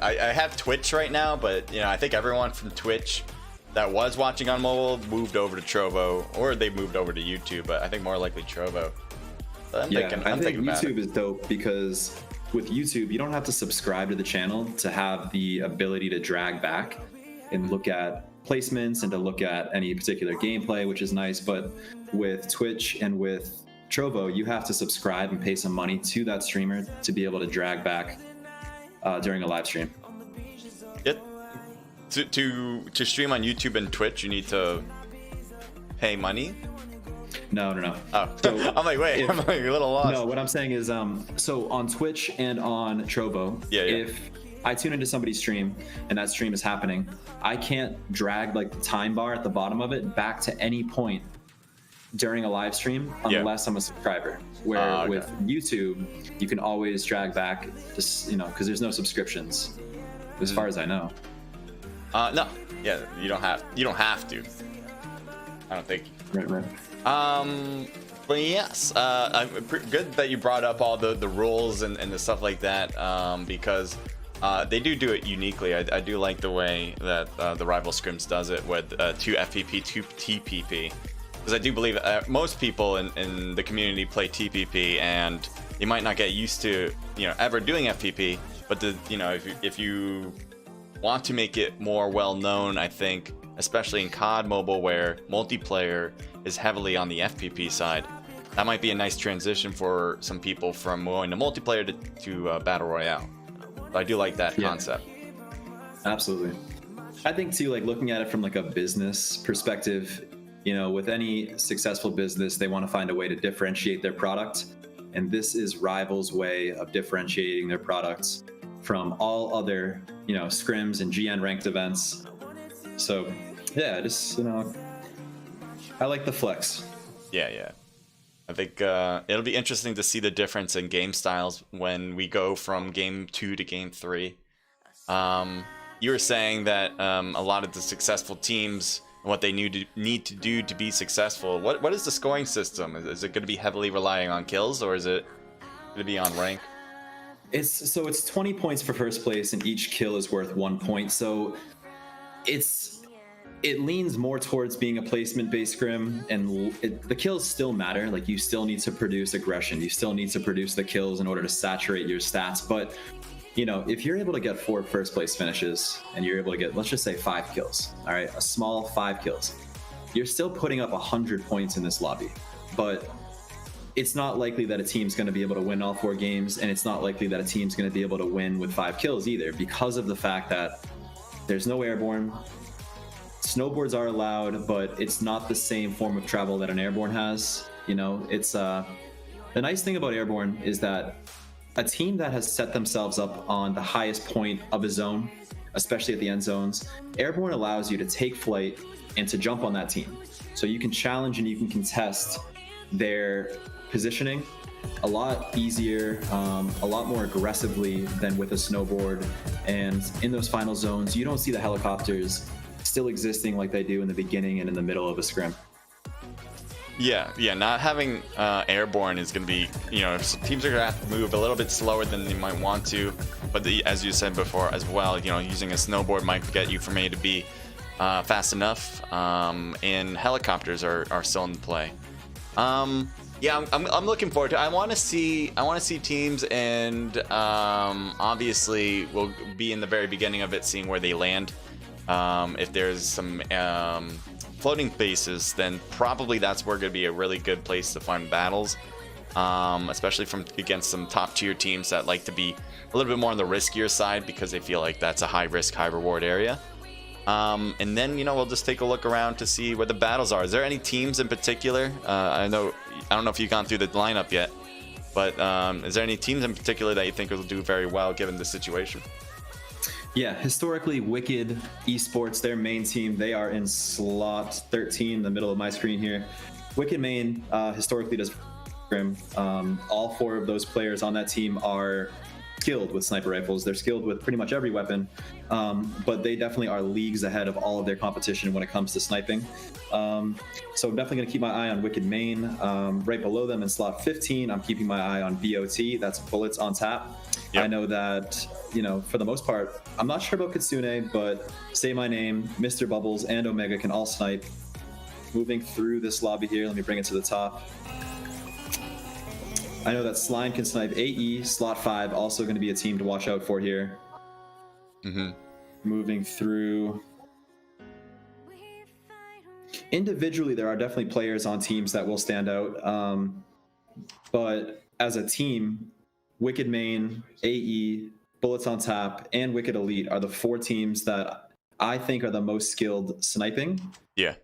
I have Twitch right now, but I think everyone from Twitch that was watching on mobile moved over to Trovo, or they moved over to YouTube, but I think more likely Trovo. So I think YouTube is dope because with YouTube, you don't have to subscribe to the channel to have the ability to drag back and look at placements and to look at any particular gameplay, which is nice. But with Twitch and with Trovo, you have to subscribe and pay some money to that streamer to be able to drag back during a live stream. To stream on YouTube and Twitch, you need to pay money? No. Oh, so I'm like, wait, I'm like a little lost. No, what I'm saying is, so on Twitch and on Trovo, if I tune into somebody's stream and that stream is happening, I can't drag like the time bar at the bottom of it back to any point during a live stream unless I'm a subscriber. Where with YouTube, you can always drag back, just because there's no subscriptions, as far as I know. No, you don't have to. I don't think. Right. But yes, good that you brought up all the rules and the stuff like that, because they do it uniquely. I do like the way that the Rival Scrims does it with 2 FPP, 2 TPP, because I do believe most people in the community play TPP, and you might not get used to ever doing FPP, but if you want to make it more well known, I think, especially in CoDMobile where multiplayer is heavily on the FPP side, that might be a nice transition for some people from going to multiplayer to Battle Royale. But I do like that concept. Absolutely. I think too, like looking at it from like a business perspective, with any successful business, they want to find a way to differentiate their product. And this is Rival's way of differentiating their products from all other, scrims and GN ranked events. So just, I like the flex. Yeah. I think it'll be interesting to see the difference in game styles when we go from game 2 to game 3. You were saying that a lot of the successful teams, what they need to do to be successful. What is the scoring system? Is it going to be heavily relying on kills, or is it going to be on rank? It's 20 points for first place, and each kill is worth 1 point. So it leans more towards being a placement-based scrim, and the kills still matter. Like, you still need to produce aggression. You still need to produce the kills in order to saturate your stats. But, if you're able to get 4 first-place finishes, and you're able to get, let's just say, 5 kills, all right, a small 5 kills, you're still putting up 100 points in this lobby. But it's not likely that a team's going to be able to win all 4 games, and it's not likely that a team's going to be able to win with 5 kills either, because of the fact that there's no airborne. Snowboards are allowed, but it's not the same form of travel that an airborne has. It's the nice thing about airborne is that a team that has set themselves up on the highest point of a zone, especially at the end zones, airborne allows you to take flight and to jump on that team. So you can challenge and you can contest their positioning a lot easier, a lot more aggressively than with a snowboard. And in those final zones, you don't see the helicopters still existing like they do in the beginning and in the middle of a scrim. Yeah, not having airborne is going to be, teams are going to have to move a little bit slower than they might want to, but as you said before as well, using a snowboard might get you from A to B fast enough, and helicopters are still in play. I'm looking forward to it. I want to see teams, and obviously we'll be in the very beginning of it, seeing where they land. If there's some floating bases, then probably that's where going to be a really good place to find battles, especially against some top tier teams that like to be a little bit more on the riskier side, because they feel like that's a high risk, high reward area. And then we'll just take a look around to see where the battles are. Is there any teams in particular? I don't know if you've gone through the lineup yet, but is there any teams in particular that you think will do very well given the situation? Yeah, historically, Wicked Esports, their main team, they are in slot 13, the middle of my screen here. Wicked main historically does scrim. All 4 of those players on that team are skilled with sniper rifles. They're skilled with pretty much every weapon, but they definitely are leagues ahead of all of their competition when it comes to sniping. So I'm definitely going to keep my eye on Wicked main. Right below them in slot 15, I'm keeping my eye on BOT. That's Bullets on Tap. Yep. I know that, you know, for the most part, I'm not sure about Kitsune, but Say My Name, Mr. Bubbles, and Omega can all snipe. Moving through this lobby here, let me bring it to the top. I know that Slime can snipe AE, Slot 5, also going to be a team to watch out for here. Moving through. Individually, there are definitely players on teams that will stand out. But as a team, Wicked Main, AE, Bullets on Tap, and Wicked Elite are the 4 teams that I think are the most skilled sniping. Yeah.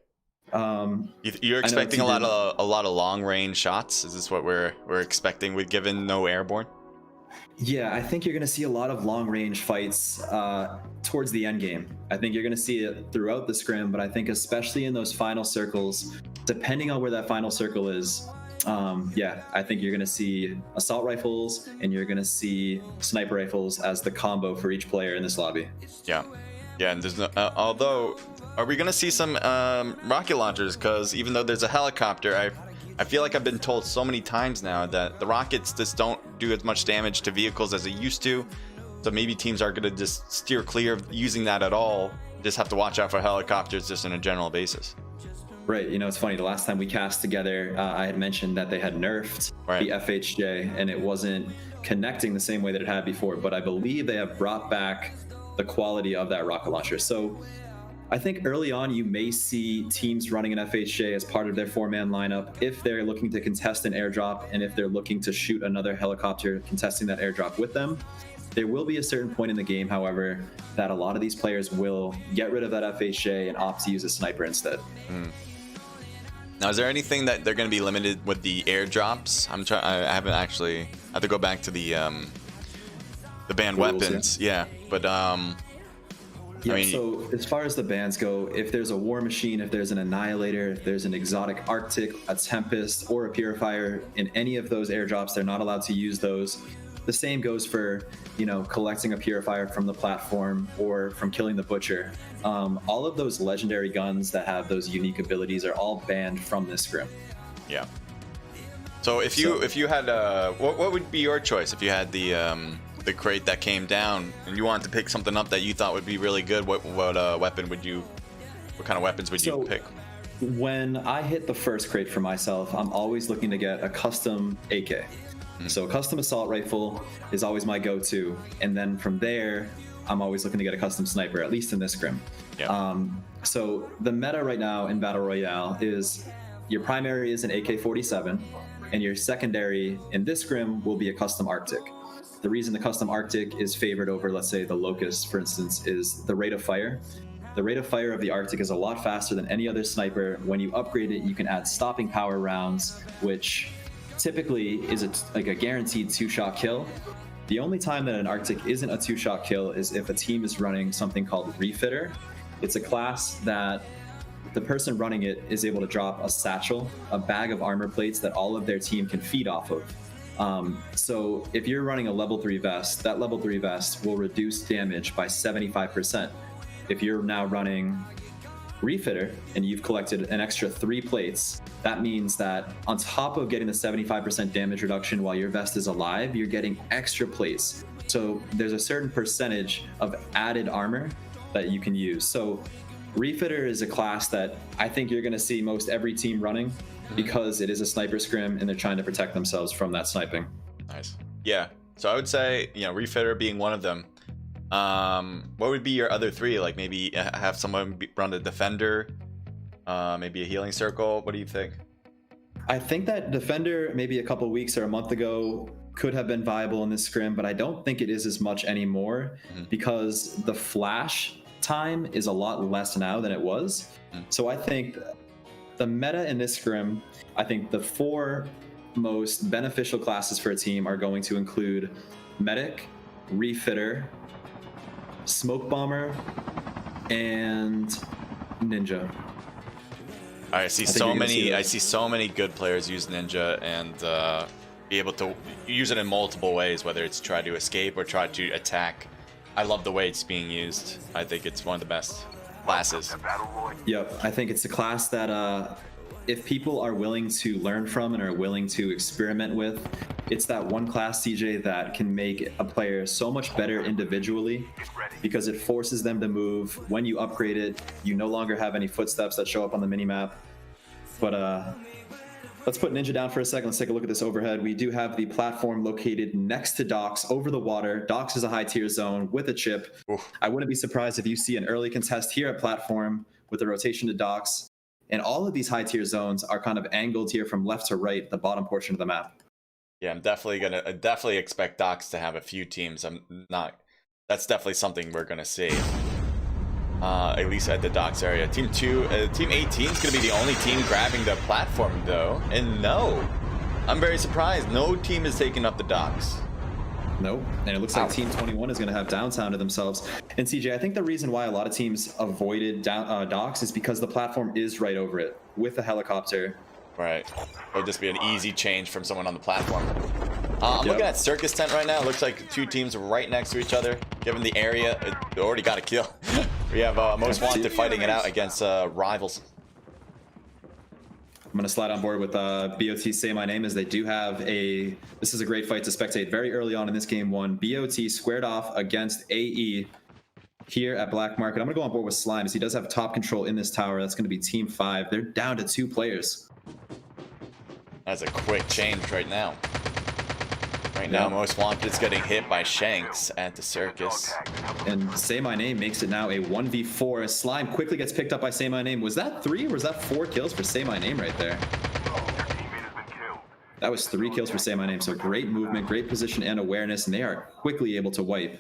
You're expecting a lot of long range shots. Is this what we're expecting with given no airborne? Yeah, I think you're going to see a lot of long range fights towards the end game. I think you're going to see it throughout the scrim, but I think especially in those final circles, depending on where that final circle is, yeah, I think you're going to see assault rifles and you're going to see sniper rifles as the combo for each player in this lobby. Yeah. Yeah, and there's no, although, are we going to see some rocket launchers? Because even though there's a helicopter, I feel like I've been told so many times now that the rockets just don't do as much damage to vehicles as they used to. So maybe teams are going to just steer clear of using that at all. Just have to watch out for helicopters just on a general basis. Right. You know, it's funny. The last time we cast together, I had mentioned that they had nerfed the FHJ and it wasn't connecting the same way that it had before. But I believe they have brought back the quality of that rocket launcher. So I think early on you may see teams running an FHJ as part of their 4-man lineup if they're looking to contest an airdrop and if they're looking to shoot another helicopter contesting that airdrop with them. There will be a certain point in the game, however, that a lot of these players will get rid of that FHJ and opt to use a sniper instead. Now, is there anything that they're going to be limited with the airdrops? I haven't actually. I have to go back to the banned weapons. Yeah, but Yeah, I mean, so as far as the bans go, if there's a War Machine, if there's an Annihilator, if there's an exotic Arctic, a Tempest, or a Purifier in any of those airdrops, they're not allowed to use those. The same goes for, you know, collecting a Purifier from the platform or from killing the Butcher. All of those legendary guns that have those unique abilities are all banned from this scrim. Yeah. So if you had what would be your choice if you had the crate that came down and you wanted to pick something up that you thought would be really good? What weapon would you? What kind of weapons would you pick? When I hit the first crate for myself, I'm always looking to get a custom AK. So a custom assault rifle is always my go-to, and then from there, I'm always looking to get a custom sniper, at least in this scrim. Yeah. So the meta right now in Battle Royale is your primary is an AK-47, and your secondary in this scrim will be a custom Arctic. The reason the custom Arctic is favored over, let's say, the Locust, for instance, is the rate of fire. The rate of fire of the Arctic is a lot faster than any other sniper. When you upgrade it, you can add stopping power rounds, which typically is like a guaranteed 2-shot kill. The only time that an Arctic isn't a 2-shot kill is if a team is running something called Refitter. It's a class that the person running it is able to drop a satchel, a bag of armor plates that all of their team can feed off of. So if you're running a level 3 vest, that level 3 vest will reduce damage by 75%. If you're now running Refitter and you've collected an extra 3 plates, that means that on top of getting the 75% damage reduction while your vest is alive, you're getting extra plates. So there's a certain percentage of added armor that you can use. So Refitter is a class that I think you're going to see most every team running because it is a sniper scrim and they're trying to protect themselves from that sniping. Nice. Yeah. So I would say, you know, Refitter being one of them. What would be your other 3? Like maybe have someone run a defender, maybe a healing circle. What do you think? I think that defender maybe a couple weeks or a month ago could have been viable in this scrim, but I don't think it is as much anymore because the flash time is a lot less now than it was. So I think the meta in this scrim, I think the 4 most beneficial classes for a team are going to include Medic, Refitter, Smoke Bomber, and Ninja. I see so many good players use Ninja and be able to use it in multiple ways, whether it's try to escape or try to attack. I love the way it's being used. I think it's one of the best classes. Yep, I think it's a class that if people are willing to learn from and are willing to experiment with, it's that one class, CJ, that can make a player so much better individually because it forces them to move. When you upgrade it, you no longer have any footsteps that show up on the minimap. But let's put Ninja down for a second. Let's take a look at this overhead. We do have the platform located next to Docks, over the water. Docks is a high tier zone with a chip. Oof. I wouldn't be surprised if you see an early contest here at platform with the rotation to Docks. And all of these high tier zones are kind of angled here from left to right, the bottom portion of the map. Yeah, I'm definitely expect Docks to have a few teams. That's definitely something we're gonna see. At least at the Docks area. Team 18 is gonna be the only team grabbing the platform though. And no, I'm very surprised. No team is taking up the Docks. Nope. And it looks like Team 21 is going to have downtown to themselves. And CJ, I think the reason why a lot of teams avoided Docks is because the platform is right over it with a helicopter. Right. It'll just be an easy change from someone on the platform. I'm looking at Circus Tent right now. It looks like two teams right next to each other. Given the area, it already got a kill. We have Most Wanted fighting it out against rivals. I'm going to slide on board with BOT Say My Name, as they do have this is a great fight to spectate very early on in this game one. BOT squared off against AE here at Black Market. I'm going to go on board with Slime, as he does have top control in this tower. That's going to be Team 5. They're down to 2 players. That's a quick change right now. Right now, Most Wanted is getting hit by Shanks at the Circus. And Say My Name makes it now a 1v4. Slime quickly gets picked up by Say My Name. Was that 3 or was that 4 kills for Say My Name right there? That was 3 kills for Say My Name. So great movement, great position and awareness, and they are quickly able to wipe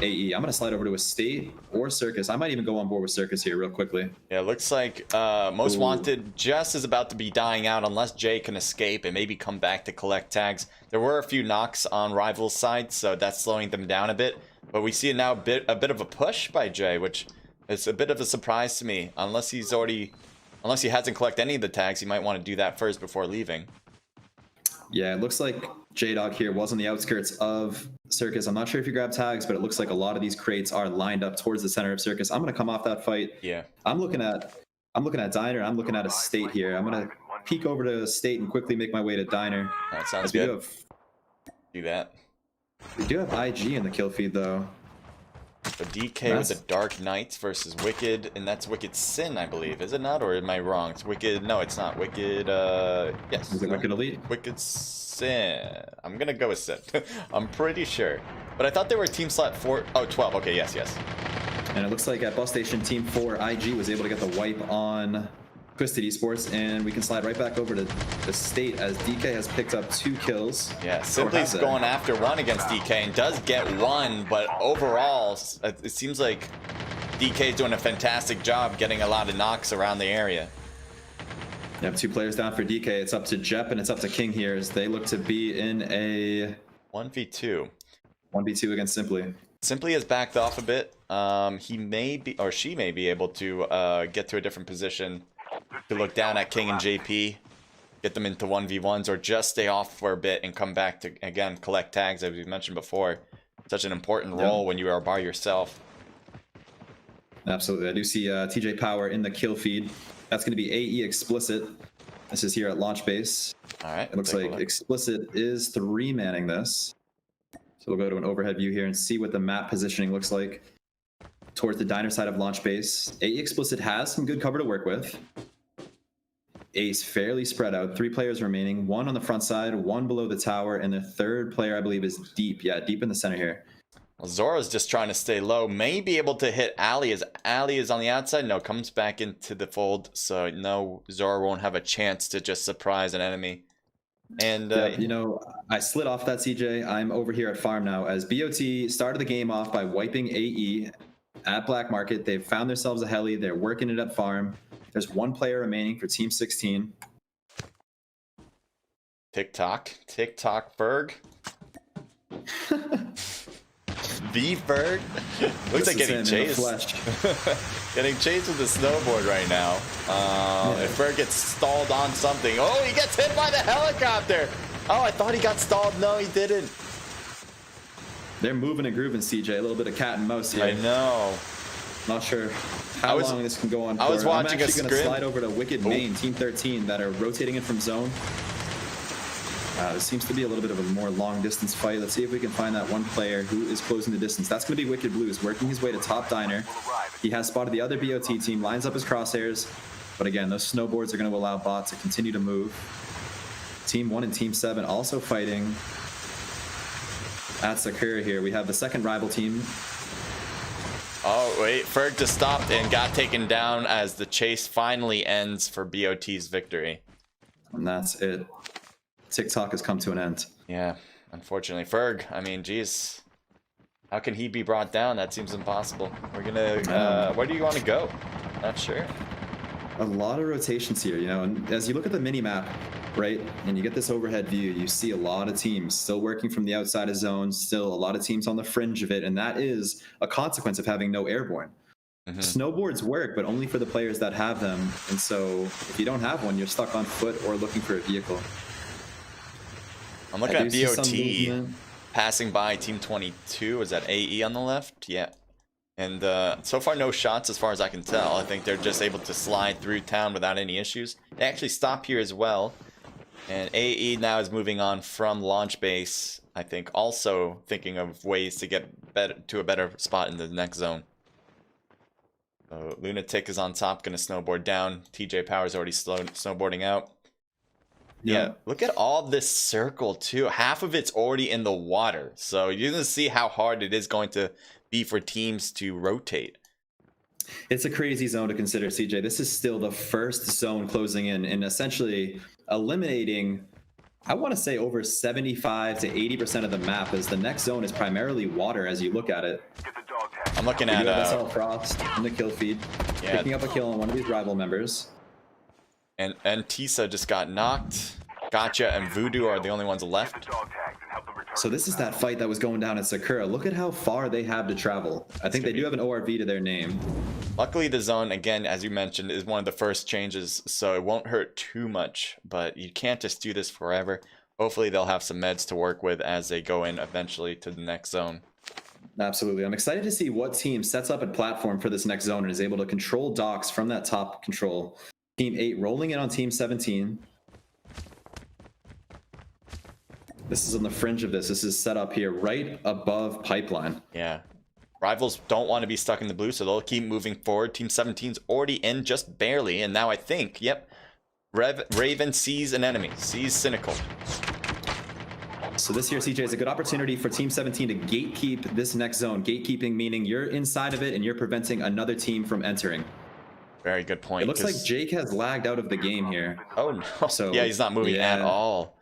AE. I'm going to slide over to a State or Circus. I might even go on board with Circus here real quickly. Yeah, it looks like Most Wanted just is about to be dying out unless Jay can escape and maybe come back to collect tags. There were a few knocks on Rival's side, so that's slowing them down a bit. But we see now a bit of a push by Jay, which is a bit of a surprise to me. Unless he hasn't collected any of the tags, he might want to do that first before leaving. Yeah, it looks like J-Dog here was on the outskirts of Circus. I'm not sure if you grab tags, but it looks like a lot of these crates are lined up towards the center of Circus. I'm going to come off that fight. Yeah. I'm looking at Diner. I'm looking at a State here. I'm going to peek over to State and quickly make my way to Diner. That sounds good. Do that. We do have IG in the kill feed, though. So DK with the Dark Knights versus Wicked, and that's Wicked Sin, I believe. Is it not, or am I wrong? It's Wicked. No, it's not. Wicked, yes. Is it Wicked Elite? Wicked Sin. I'm going to go with Sin. I'm pretty sure. But I thought they were team slot 4. Oh, 12. Okay, yes. And it looks like at Bus Station, Team 4, IG was able to get the wipe on Twisted Esports, and we can slide right back over to the State as DK has picked up 2 kills. Yeah, Simply's going after 1 against DK and does get 1, but overall, it seems like DK is doing a fantastic job getting a lot of knocks around the area. You have 2 players down for DK. It's up to Jep and it's up to King here as they look to be in a 1v2. 1v2 against Simply. Simply has backed off a bit. He may be, or she may be able to get to a different position to look down at King and JP, get them into 1v1s, or just stay off for a bit and come back to, again, collect tags, as we mentioned before. Such an important role when you are by yourself. Absolutely. I do see TJ Power in the kill feed. That's going to be AE Explicit. This is here at Launch Base. All right. It looks like Explicit is 3-manning this. So we'll go to an overhead view here and see what the map positioning looks like towards the Diner side of Launch Base. AE Explicit has some good cover to work with. Ace fairly spread out. 3 players remaining. 1 on the front side, 1 below the tower, and the 3rd player, I believe, is deep. Yeah, deep in the center here. Well, Zora's just trying to stay low. May be able to hit Ali, as Ali is on the outside. No, comes back into the fold. So, no, Zora won't have a chance to just surprise an enemy. And, you know, I slid off that, CJ. I'm over here at Farm now, as BOT started the game off by wiping AE at Black Market. They've found themselves a heli. They're working it at Farm. There's 1 player remaining for Team 16. TikTok Berg. The Berg. Looks like getting chased. Getting chased with the snowboard right now. If Berg gets stalled on something. Oh, he gets hit by the helicopter. Oh, I thought he got stalled. No, he didn't. They're moving and grooving, CJ. A little bit of cat and mouse here. I know. Not sure how long this can go on for. I was watching I'm actually going to slide over to Wicked Main, Team 13, that are rotating in from zone. This seems to be a little bit of a more long distance fight. Let's see if we can find that one player who is closing the distance. That's going to be Wicked Blues, working his way to top diner. He has spotted the other BOT team, lines up his crosshairs. But again, those snowboards are going to allow bot to continue to move. Team 1 and Team 7 also fighting at Sakura here. We have the second rival team. Oh, wait. Ferg just stopped and got taken down as the chase finally ends for BOT's victory. And that's it. TikTok has come to an end. Yeah, unfortunately. Ferg, I mean, geez. How can he be brought down? That seems impossible. We're gonna... where do you want to go? Not sure. A lot of rotations here, you know, and as you look at the mini-map, right, and you get this overhead view, you see a lot of teams still working from the outside of zone, still a lot of teams on the fringe of it, and that is a consequence of having no airborne. Snowboards work, but only for the players that have them, and so if you don't have one, you're stuck on foot or looking for a vehicle. I'm looking at BOT passing by Team 22. Is that AE on the left? Yeah. And so far, no shots as far as I can tell. I think they're just able to slide through town without any issues. They actually stop here as well. And AE now is moving on from launch base, I think, also thinking of ways to get to a better spot in the next zone. So Lunatic is on top, going to snowboard down. TJ Power's already snowboarding out. Yeah, look at all this circle too. Half of it's already in the water. So you're going to see how hard it is going to be for teams to rotate. It's a crazy zone to consider, CJ. This is still the first zone closing in and essentially eliminating, I want to say, over 75 to 80% of the map, as the next zone is primarily water as you look at it. I'm looking at SL Frost in the kill feed, picking up a kill on one of these rival members. And Tisa just got knocked. Gotcha and Voodoo are the only ones left. So this is that fight that was going down at Sakura. Look at how far they have to travel. I think they do have an ORV to their name. Luckily, the zone, again, as you mentioned, is one of the first changes, so it won't hurt too much. But you can't just do this forever. Hopefully, they'll have some meds to work with as they go in eventually to the next zone. Absolutely. I'm excited to see what team sets up a platform for this next zone and is able to control docks from that top control. Team 8 rolling in on Team 17. This is on the fringe of this. This is set up here right above pipeline. Yeah. Rivals don't want to be stuck in the blue, so they'll keep moving forward. Team 17's already in just barely, and now I think, yep, Raven sees an enemy, sees Cynical. So this here, CJ, is a good opportunity for Team 17 to gatekeep this next zone. Gatekeeping meaning you're inside of it and you're preventing another team from entering. Very good point. It looks like Jake has lagged out of the game here. Oh, no. So, yeah, he's not moving at all.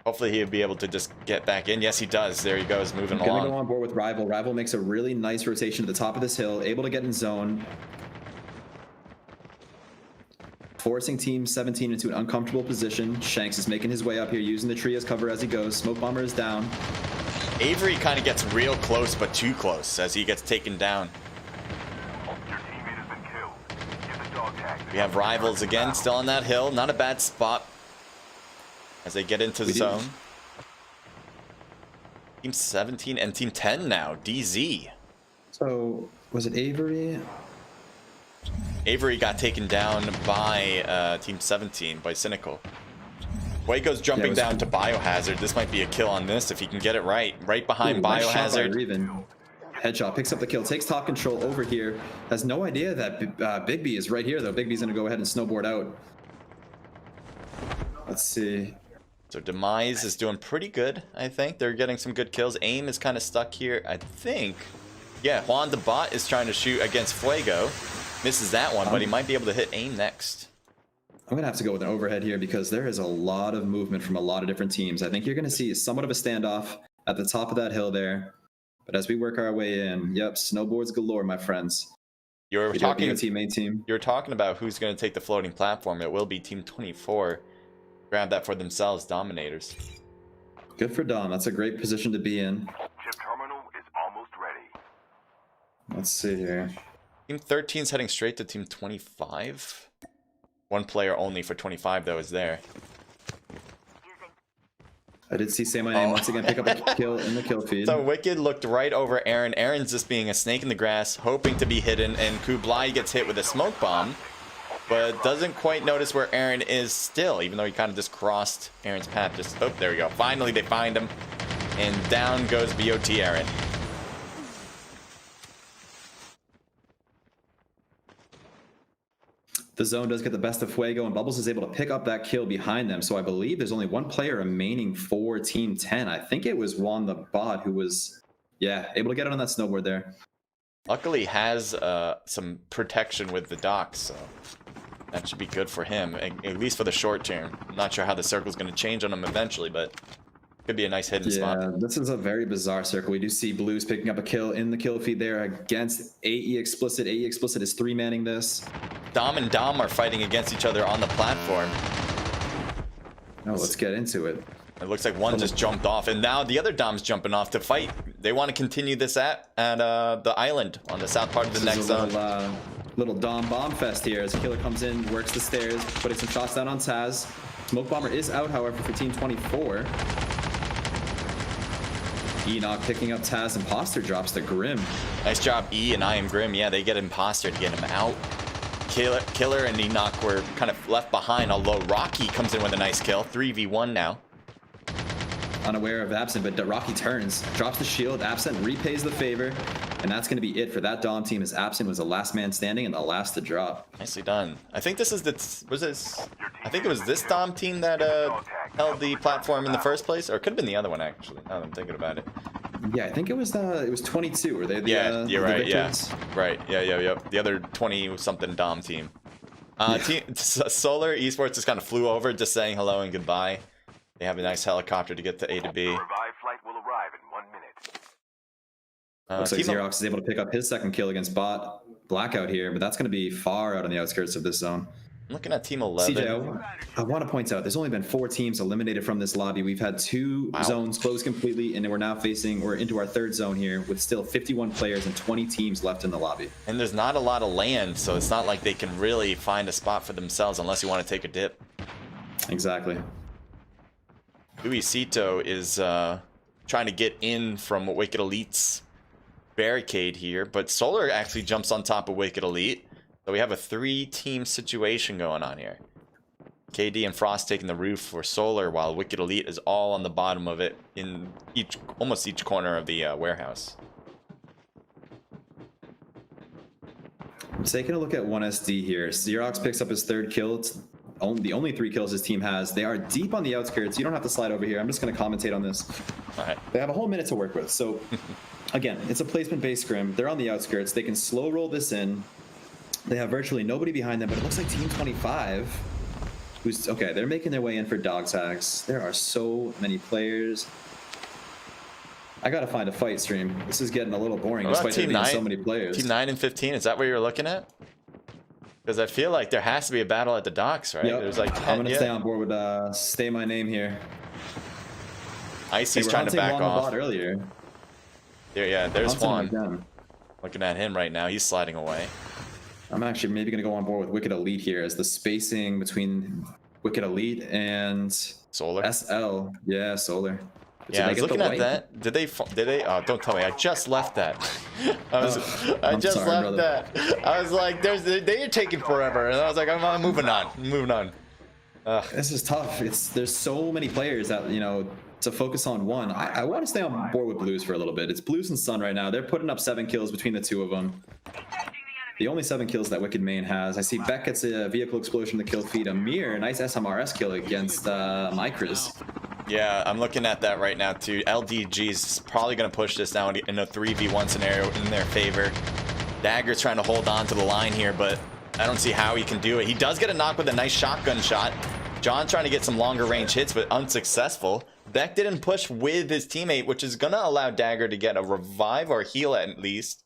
Hopefully he'll be able to just get back in. Yes, he does. There he goes, moving along. Gonna go on board with Rival. Rival makes a really nice rotation to the top of this hill, able to get in zone. Forcing Team 17 into an uncomfortable position. Shanks is making his way up here, using the tree as cover as he goes. Smoke Bomber is down. Avery kind of gets real close, but too close as he gets taken down. We have Rivals again, still on that hill. Not a bad spot as they get into the zone. Team 17 and Team 10 now, DZ. So, was it Avery? Avery got taken down by Team 17, by Cynical. Fuego's jumping down to Biohazard. This might be a kill on this if he can get it right. Right behind Biohazard. Headshot picks up the kill, takes top control over here. Has no idea that Big B is right here, though. Big B's going to go ahead and snowboard out. Let's see. So Demise is doing pretty good, I think. They're getting some good kills. Aim is kind of stuck here, I think. Yeah, Juan the bot is trying to shoot against Fuego. Misses that one, but he might be able to hit Aim next. I'm going to have to go with an overhead here because there is a lot of movement from a lot of different teams. I think you're going to see somewhat of a standoff at the top of that hill there. But as we work our way in, yep, snowboards galore, my friends. You're talking main team. You're talking about who's going to take the floating platform. It will be Team 24. Grab that for themselves, Dominators. Good for Dom. That's a great position to be in. Chip terminal is almost ready. Let's see here. Team 13 is heading straight to Team 25. One player only for 25 though is there. I did see Say My Name once again pick up a kill in the kill feed. So Wicked looked right over Aaron. Aaron's just being a snake in the grass, hoping to be hidden, and Kublai gets hit with a smoke bomb. but doesn't quite notice where Aaron is still, even though he kind of just crossed Aaron's path. Just, oh, there we go. Finally, they find him, and down goes BOT Aaron. The zone does get the best of Fuego, and Bubbles is able to pick up that kill behind them. So I believe there's only one player remaining for Team 10. I think it was Juan the bot who was, yeah, able to get it on that snowboard there. Luckily, has some protection with the docks, so that should be good for him, at least for the short term. I'm not sure how the circle's going to change on him eventually, but could be a nice hidden spot. Yeah, this is a very bizarre circle. We do see Blues picking up a kill in the kill feed there against AE Explicit. AE Explicit is 3-manning this. Dom and Dom are fighting against each other on the platform. Oh, let's get into it. It looks like one just jumped off, and now the other Dom's jumping off to fight. They want to continue this at the island on the south part of the next zone. Little Dom bomb fest here as Killer comes in, works the stairs, putting some shots down on Taz. Smoke Bomber is out, however, for Team 24. Enoch picking up Taz. Imposter drops to Grim. Nice job, E and I Am Grim. Yeah, they get Imposter to get him out. Killer and Enoch were kind of left behind, although Rocky comes in with a nice kill. 3v1 now. Unaware of Absent, but Rocky turns, drops the shield. Absent repays the favor, and that's going to be it for that Dom team, as Absent was the last man standing and the last to drop. Nicely done. I think this is I think it was this Dom team that held the platform in the first place, or it could have been the other one actually. Now that I'm thinking about it. Yeah, I think it was 22. Were they the you're right. victors? Yeah, right. Yeah. The other 20-something Dom team. Solar Esports just kind of flew over, just saying hello and goodbye. They have a nice helicopter to get to A to B. Revive flight will arrive in 1 minute. Looks like Xerox is able to pick up his second kill against Bot Blackout here, but that's going to be far out on the outskirts of this zone. I'm looking at Team 11. CJ, I want to point out, there's only been 4 teams eliminated from this lobby. We've had 2 zones closed completely, and we're now we're into our 3rd zone here with still 51 players and 20 teams left in the lobby. And there's not a lot of land, so it's not like they can really find a spot for themselves unless you want to take a dip. Exactly. Luisito is trying to get in from Wicked Elite's barricade here, but Solar actually jumps on top of Wicked Elite. So we have a 3-team situation going on here. KD and Frost taking the roof for Solar, while Wicked Elite is all on the bottom of it in almost each corner of the warehouse. I'm taking a look at 1SD here. Xerox picks up his 3rd kill. It's the only 3 kills his team has. They are deep on the outskirts. You don't have to slide over here. I'm just going to commentate on this. All right. They have a whole minute to work with. So, again, it's a placement-based scrim. They're on the outskirts. They can slow roll this in. They have virtually nobody behind them, but it looks like Team 25, who's, okay, they're making their way in for dog tags. There are so many players. I got to find a fight stream. This is getting a little boring, despite there being so many players. Team 9 and 15, is that what you're looking at? Because I feel like there has to be a battle at the docks, right? Yep. There's like 10, I'm going to stay on board with Stay My Name here. Icy's trying to back off. Earlier. There's Juan. Looking at him right now. He's sliding away. I'm actually maybe going to go on board with Wicked Elite here, as the spacing between Wicked Elite and Solar. SL. Yeah, Solar. Yeah, I was looking at that. Did they? Oh, don't tell me. I just left that. I just left that. I was like, they're taking forever, and I was like, I'm moving on. This is tough. There's so many players that, you know, to focus on one. I want to stay on board with Blues for a little bit. It's Blues and Sun right now. They're putting up 7 kills between the 2 of them. The only 7 kills that Wicked Main has. I see Beck gets a vehicle explosion to kill feed. Amir, a nice SMRS kill against Micros. Yeah, I'm looking at that right now too. LDG's probably going to push this down in a 3v1 scenario in their favor. Dagger's trying to hold on to the line here, but I don't see how he can do it. He does get a knock with a nice shotgun shot. John trying to get some longer range hits, but unsuccessful. Beck didn't push with his teammate, which is going to allow Dagger to get a revive or heal at least.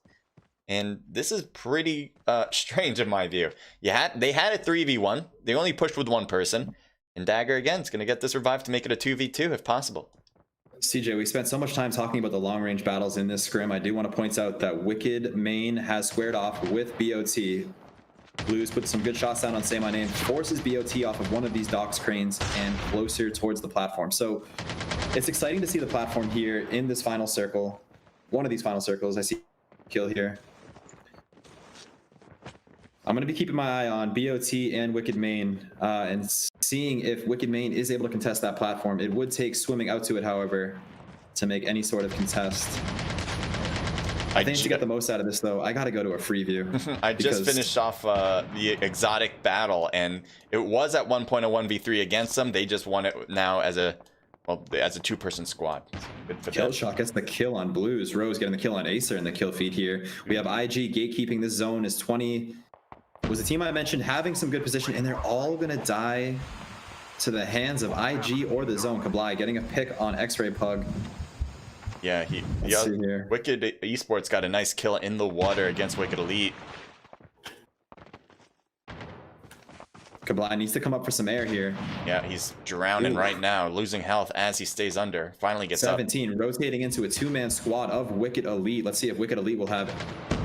And this is pretty strange in my view. They had a 3v1. They only pushed with 1 person. And Dagger, again, is going to get this revive to make it a 2v2 if possible. CJ, we spent so much time talking about the long-range battles in this scrim. I do want to point out that Wicked Main has squared off with BOT. Blues put some good shots down on Say My Name, forces BOT off of one of these docks cranes and closer towards the platform. So it's exciting to see the platform here in this final circle. One of these final circles. I see kill here. I'm going to be keeping my eye on BOT and Wicked Main and seeing if Wicked Main is able to contest that platform. It would take swimming out to it, however, to make any sort of contest. I think to get the most out of this, though, I got to go to a free view. I just finished off the exotic battle, and it was at one point a 1v3 against them. They just won it now as a two-person squad. Good for them. Killshot gets the kill on Blues. Rose getting the kill on Acer in the kill feed here. We have IG gatekeeping this zone is 20. Was the team I mentioned having some good position, and they're all going to die to the hands of IG or the zone. Kably getting a pick on X-Ray Pug. Yeah, Wicked Esports got a nice kill in the water against Wicked Elite. Kably needs to come up for some air here. Yeah, he's drowning right now, losing health as he stays under. Finally gets 17, rotating into a two-man squad of Wicked Elite. Let's see if Wicked Elite will have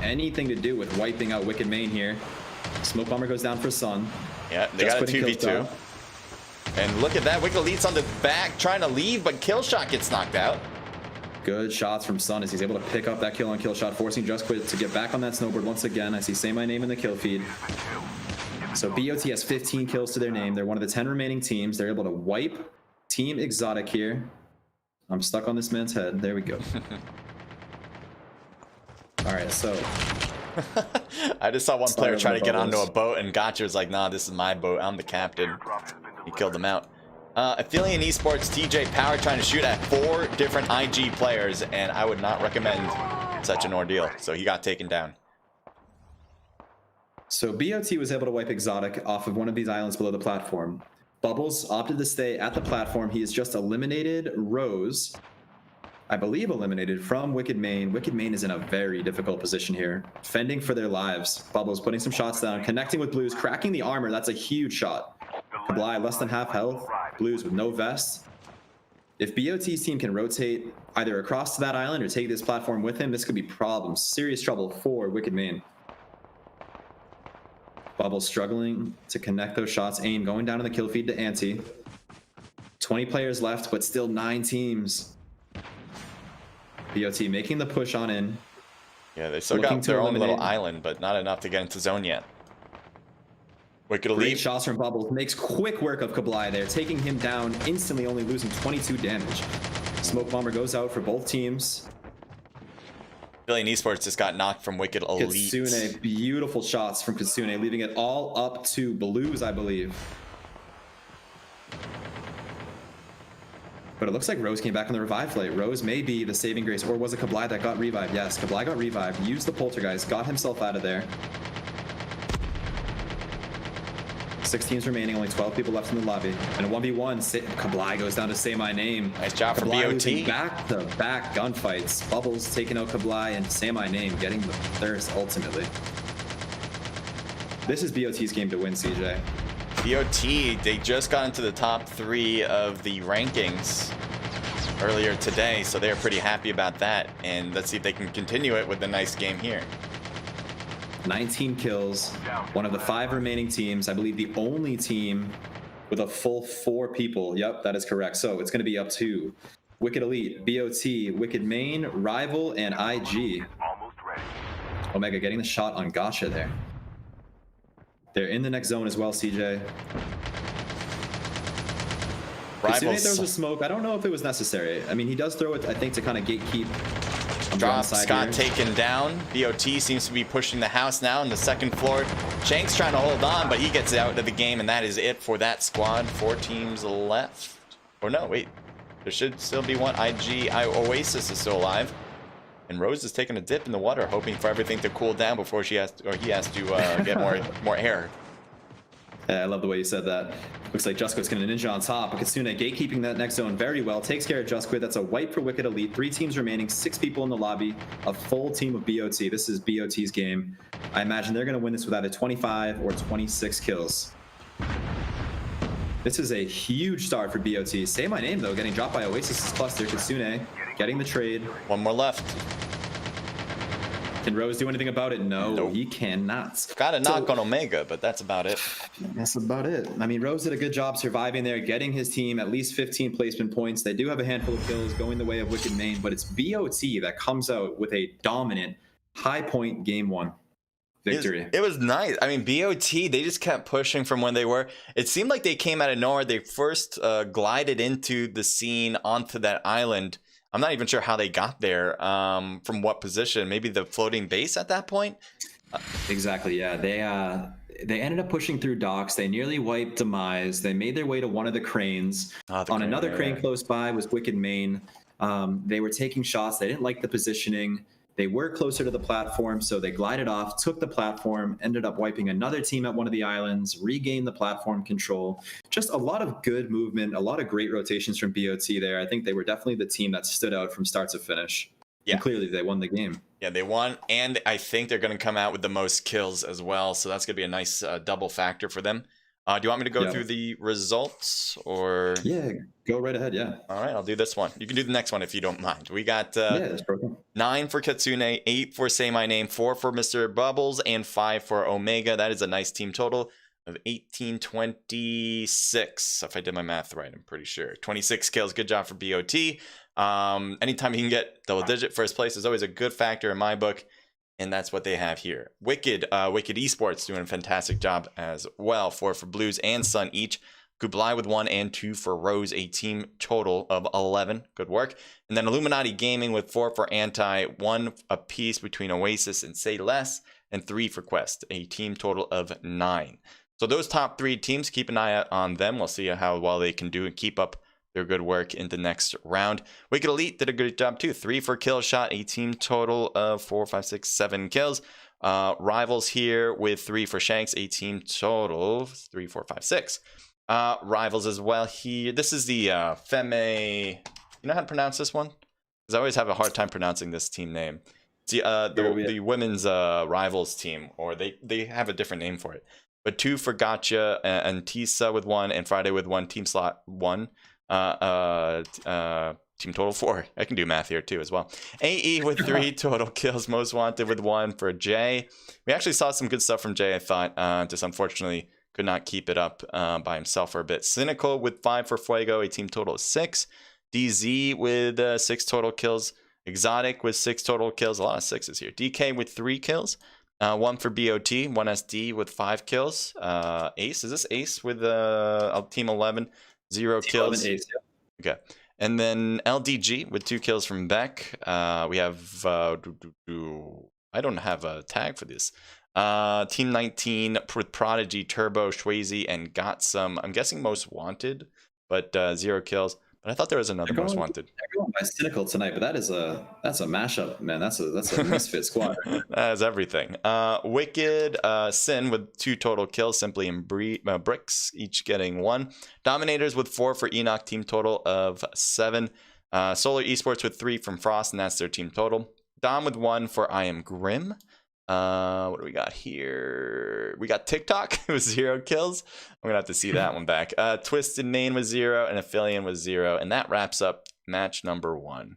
anything to do with wiping out Wicked Main here. Smoke Bomber goes down for Sun. Yeah, they got a 2v2. And look at that, Wicked Elite's on the back trying to leave, but Killshot gets knocked out. Good shots from Sun as he's able to pick up that kill on Killshot, forcing Just Quit to get back on that snowboard once again. I see Say My Name in the kill feed. So BOT has 15 kills to their name. They're one of the 10 remaining teams. They're able to wipe Team Exotic here. I'm stuck on this man's head. There we go. All right, so... I just saw one player try to get onto a boat, and Gotcha was like, nah, this is my boat. I'm the captain. He killed him out. Aphelion Esports, TJ Power trying to shoot at 4 different IG players, and I would not recommend such an ordeal. So he got taken down. So BOT was able to wipe Exotic off of one of these islands below the platform. Bubbles opted to stay at the platform. He has just eliminated Rose. I believe eliminated from Wicked Main. Wicked Main is in a very difficult position here, fending for their lives. Bubbles putting some shots down, connecting with Blues, cracking the armor. That's a huge shot. Kably less than half health. Blues with no vest. If BOT's team can rotate either across to that island or take this platform with him, this could be problems. Serious trouble for Wicked Main. Bubbles struggling to connect those shots. Aim going down in the kill feed to Anti. 20 players left, but still 9 teams. BOT making the push on in. Yeah, they still got their own little island, but not enough to get into zone yet. Wicked Elite. Great shots from Bubbles. Makes quick work of Kably there, taking him down instantly, only losing 22 damage. Smoke Bomber goes out for both teams. Aphelion Esports just got knocked from Wicked Elite. Kitsune, beautiful shots from Kitsune, leaving it all up to Blues, I believe. But it looks like Rose came back on the revive flight. Rose may be the saving grace, or was it Kably that got revived? Yes, Kably got revived, used the poltergeist, got himself out of there. 6 teams remaining, only 12 people left in the lobby. And a 1v1, Kably goes down to Say My Name. Nice job for BOT. Back-to-back gunfights. Bubbles taking out Kably and Say My Name, getting the thirst ultimately. This is BOT's game to win, CJ. BOT, they just got into the top 3 of the rankings earlier today, so they're pretty happy about that. And let's see if they can continue it with a nice game here. 19 kills, one of the 5 remaining teams. I believe the only team with a full 4 people. Yep, that is correct. So it's going to be up to Wicked Elite, BOT, Wicked Main, Rival, and IG. Omega getting the shot on Gotcha there. They're in the next zone as well, CJ. Rivals. There was a smoke. I don't know if it was necessary. I mean, he does throw it, I think, to kind of gatekeep. Drop, Scott taken down. BOT seems to be pushing the house now in the second floor. Shank's trying to hold on, but he gets out of the game, and that is it for that squad. 4 teams left. Or no, wait. There should still be one. Oasis is still alive. And Rose is taking a dip in the water, hoping for everything to cool down before he has to get more air. Yeah, I love the way you said that. Looks like Just Quit's going to ninja on top. But Kitsune gatekeeping that next zone very well. Takes care of Just Quit. That's a wipe for Wicked Elite. 3 teams remaining, 6 people in the lobby. A full team of BOT. This is BOT's game. I imagine they're going to win this with either 25 or 26 kills. This is a huge start for BOT. Say My Name, though, getting dropped by Oasis's cluster. Kitsune getting the trade. 1 more left. Can Rose do anything about it? No, nope. He cannot. Got a knock on Omega, but that's about it. That's about it. I mean, Rose did a good job surviving there, getting his team at least 15 placement points. They do have a handful of kills going the way of Wicked Main, but it's BOT that comes out with a dominant high point game 1. victory. It was nice. I mean, BOT, they just kept pushing from when they were. It seemed like they came out of nowhere. They first glided into the scene onto that island. I'm not even sure how they got there, from what position. Maybe the floating base at that point? Exactly, yeah. They ended up pushing through docks. They nearly wiped Demise. They made their way to one of the cranes. On another crane close by was Wicked Main. They were taking shots. They didn't like the positioning. They were closer to the platform, so they glided off, took the platform, ended up wiping another team at one of the islands, regained the platform control. Just a lot of good movement, a lot of great rotations from BOT there. I think they were definitely the team that stood out from start to finish. Yeah. And clearly they won the game. Yeah, they won, and I think they're going to come out with the most kills as well, so that's going to be a nice double factor for them. Do you want me to go through the results, or? Yeah, go right ahead, yeah. All right, I'll do this one. You can do the next one if you don't mind. We got 9 for Kitsune, 8 for Say My Name, 4 for Mr. Bubbles, and 5 for Omega. That is a nice team total of 1826, if I did my math right, I'm pretty sure. 26 kills, good job for BOT. Anytime you can get double-digit first place is always a good factor in my book. And that's what they have here. Wicked Esports doing a fantastic job as well. 4 for Blues and Sun each. Kublai with 1 and 2 for Rose, a team total of 11. Good work. And then Illuminati Gaming with 4 for Anti, 1 apiece between Oasis and Say Less, and 3 for Quest, a team total of 9. So those top 3 teams, keep an eye out on them. We'll see how well they can do and keep up their good work in the next round. Wicked Elite did a good job too. 3 for Kill Shot, a team total of 4, 5, 6, 7 kills. Rivals here with 3 for Shanks, a team total 3, 4, 5, 6. Rivals as well here. This is the Femme. You know how to pronounce this one? Because I always have a hard time pronouncing this team name. It's the women's Rivals team, or they have a different name for it. But 2 for Gotcha, and Tisa with 1, and Friday with 1, team slot 1. Team total 4. I can do math here too as well. AE with 3 total kills. Most Wanted with 1 for Jay. We actually saw some good stuff from Jay, I thought. Just unfortunately could not keep it up by himself for a bit. Cynical with 5 for Fuego, a team total of 6. DZ with 6 total kills. Exotic with 6 total kills. A lot of 6s here. DK with 3 kills. 1 for BOT. 1 SD with 5 kills. Ace. Is this Ace with team 11? 0 kills. 11 Ace, yeah. Okay. And then LDG with 2 kills from Beck. We have I don't have a tag for this. Team 19 with Prodigy, Turbo, Shwazy, and got some, I'm guessing Most Wanted, but 0 kills. But I thought there was another Most Wanted. Everyone by Cynical tonight, but that's a mashup, man. That's a misfit squad. That is everything. Wicked Sin with 2 total kills, Simply and Bricks, each getting 1. Dominators with 4 for Enoch, team total of 7. Solar Esports with 3 from Frost, and that's their team total. Dom with 1 for I Am Grim. What do we got here? We got TikTok with 0 kills. I'm gonna have to see that one back. Twisted Main was 0 and Aphelion was 0, and that wraps up match number 1.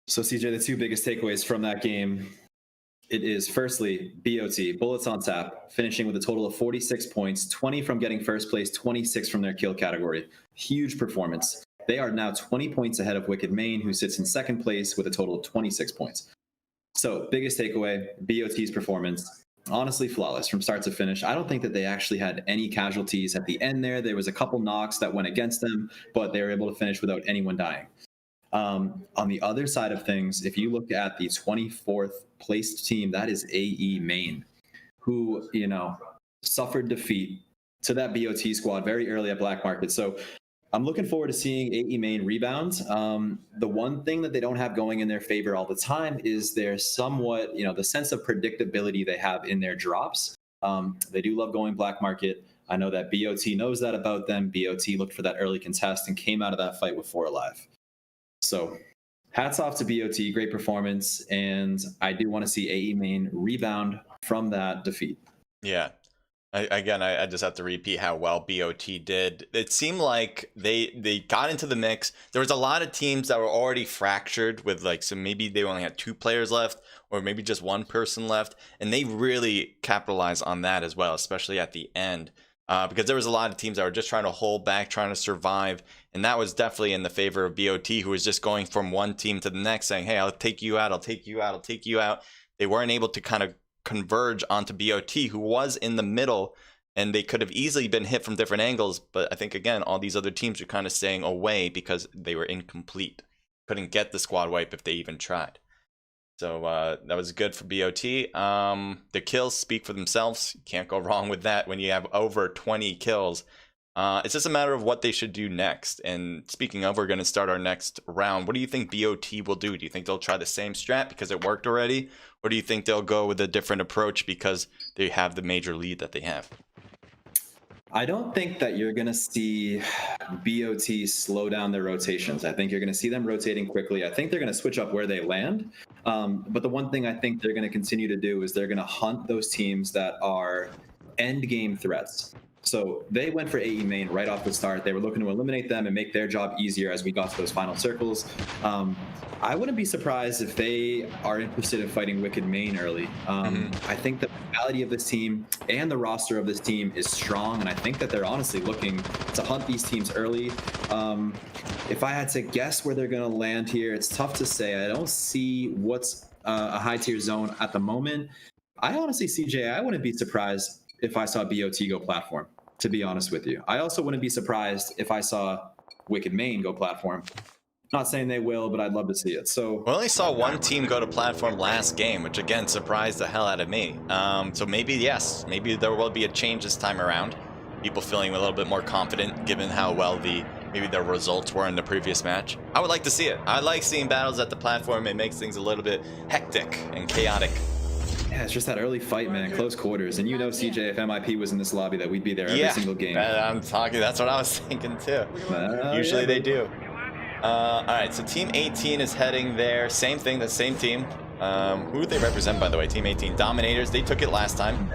So CJ, the 2 biggest takeaways from that game, it is firstly BOT, bullets on tap, finishing with a total of 46 points, 20 from getting first place, 26 from their kill category. Huge performance. They are now 20 points ahead of Wicked Main, who sits in second place with a total of 26 points. So, biggest takeaway, BOT's performance, honestly flawless from start to finish. I don't think that they actually had any casualties at the end there. There was a couple knocks that went against them, but they were able to finish without anyone dying. On the other side of things, if you look at the 24th placed team, that is AE Main, who, suffered defeat to that BOT squad very early at Black Market. So, I'm looking forward to seeing AE Main rebound. The one thing that they don't have going in their favor all the time is their somewhat, the sense of predictability they have in their drops. They do love going Black Market. I know that BOT knows that about them. BOT looked for that early contest and came out of that fight with 4 alive. So hats off to BOT, great performance. And I do want to see AE Main rebound from that defeat. Yeah. I just have to repeat how well BOT did. It seemed like they got into the mix. There was a lot of teams that were already fractured with so maybe they only had 2 players left, or maybe just 1 person left, and they really capitalized on that as well, especially at the end, because there was a lot of teams that were just trying to hold back, trying to survive, and that was definitely in the favor of BOT, who was just going from one team to the next, saying, "Hey, I'll take you out, I'll take you out, I'll take you out." They weren't able to kind of converge onto BOT, who was in the middle, and they could have easily been hit from different angles. But I think, again, all these other teams are kind of staying away because they were incomplete. Couldn't get the squad wipe if they even tried. So that was good for BOT. The kills speak for themselves. You can't go wrong with that when you have over 20 kills. It's just a matter of what they should do next. And speaking of, we're going to start our next round. What do you think BOT will do? Do you think they'll try the same strat because it worked already? Or do you think they'll go with a different approach because they have the major lead that they have? I don't think that you're going to see BOT slow down their rotations. I think you're going to see them rotating quickly. I think they're going to switch up where they land. But the one thing I think they're going to continue to do is they're going to hunt those teams that are end game threats. So they went for AE main right off the start. They were looking to eliminate them and make their job easier as we got to those final circles. I wouldn't be surprised if they are interested in fighting Wicked main early. I think the mentality of this team and the roster of this team is strong, and I think that they're honestly looking to hunt these teams early. If I had to guess where they're going to land here, it's tough to say. I don't see what's a high tier zone at the moment. I honestly, CJ, I wouldn't be surprised if I saw BOT go platform, to be honest with you. I also wouldn't be surprised if I saw Wicked main go platform. Not saying they will, but I'd love to see it. So we only saw one team go to platform last game, which again surprised the hell out of me. So maybe, yes, maybe there will be a change this time around. People feeling a little bit more confident given how well maybe their results were in the previous match. I would like to see it. I like seeing battles at the platform. It makes things a little bit hectic and chaotic. Yeah, it's just that early fight, man, close quarters. And you know, CJ, if MIP was in this lobby, that we'd be there every single game. I'm talking. That's what I was thinking too. Usually they do. All right, so Team 18 is heading there. Same thing, the same team. Who do they represent, by the way? Team 18, Dominators. They took it last time.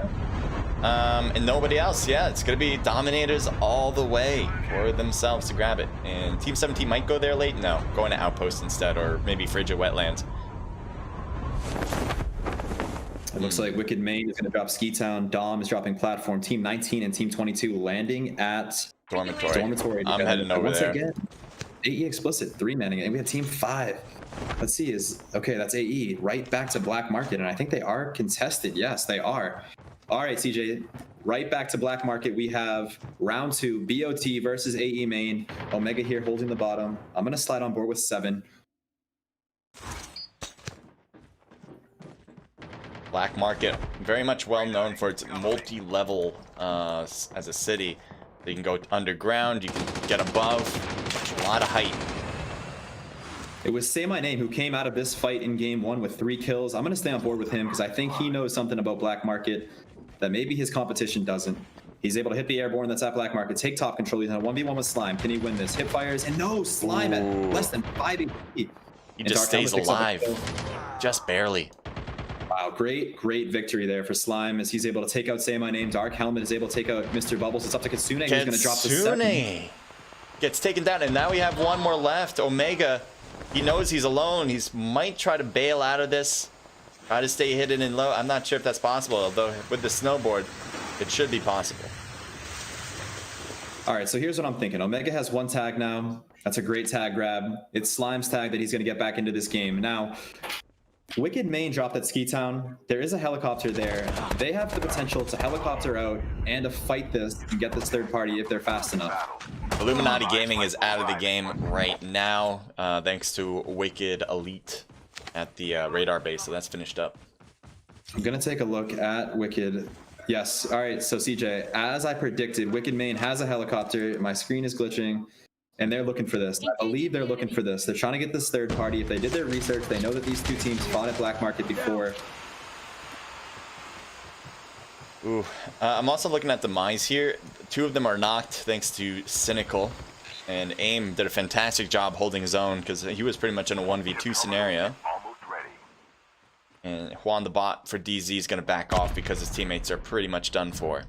And nobody else. Yeah, it's going to be Dominators all the way for themselves to grab it. And Team 17 might go there late. No, going to Outpost instead, or maybe Frigid Wetlands. It looks like Wicked main is going to drop Ski Town. Dom is dropping platform. Team 19 and Team 22 landing at Dormitory. I'm heading over there. Again, AE explicit 3-manning, and we have Team 5. Let's see, that's AE right back to Black Market, and I think they are contested. Yes, they are. All right, CJ, right back to Black Market. We have round 2, BOT versus AE main. Omega here holding the bottom. I'm going to slide on board with 7. Black Market, very much well known for its multi-level as a city. You can go underground, you can get above, a lot of height. It was Say My Name who came out of this fight in game 1 with 3 kills. I'm going to stay on board with him because I think he knows something about Black Market that maybe his competition doesn't. He's able to hit the airborne that's at Black Market, take top control. He's on a 1v1 with Slime. Can he win this? Hip fires, and no, Slime at less than 5 HP. He just stays alive, just barely. Wow, great victory there for Slime as he's able to take out Say My Name. Dark Helmet is able to take out Mr. Bubbles. It's up to Kitsune. He's going to drop the 7. Gets taken down, and now we have one more left. Omega, he knows he's alone. He might try to bail out of this, try to stay hidden and low. I'm not sure if that's possible, although with the snowboard, it should be possible. All right, so here's what I'm thinking. Omega has 1 tag now. That's a great tag grab. It's Slime's tag that he's going to get back into this game. Now, Wicked main dropped at Ski Town. There is a helicopter there. They have the potential to helicopter out and to fight this and get this third party if they're fast enough. Illuminati Gaming is out of the game right now, thanks to Wicked Elite at the radar base, so that's finished up. I'm going to take a look at Wicked. Yes, all right, so CJ, as I predicted, Wicked main has a helicopter. My screen is glitching. And they're looking for this. I believe they're looking for this. They're trying to get this third party. If they did their research, they know that these 2 teams fought at Black Market before. Ooh, I'm also looking at the Mize here. 2 of them are knocked thanks to Cynical. And AIM did a fantastic job holding his own because he was pretty much in a 1v2 scenario. And Juan the bot for DZ is going to back off because his teammates are pretty much done for.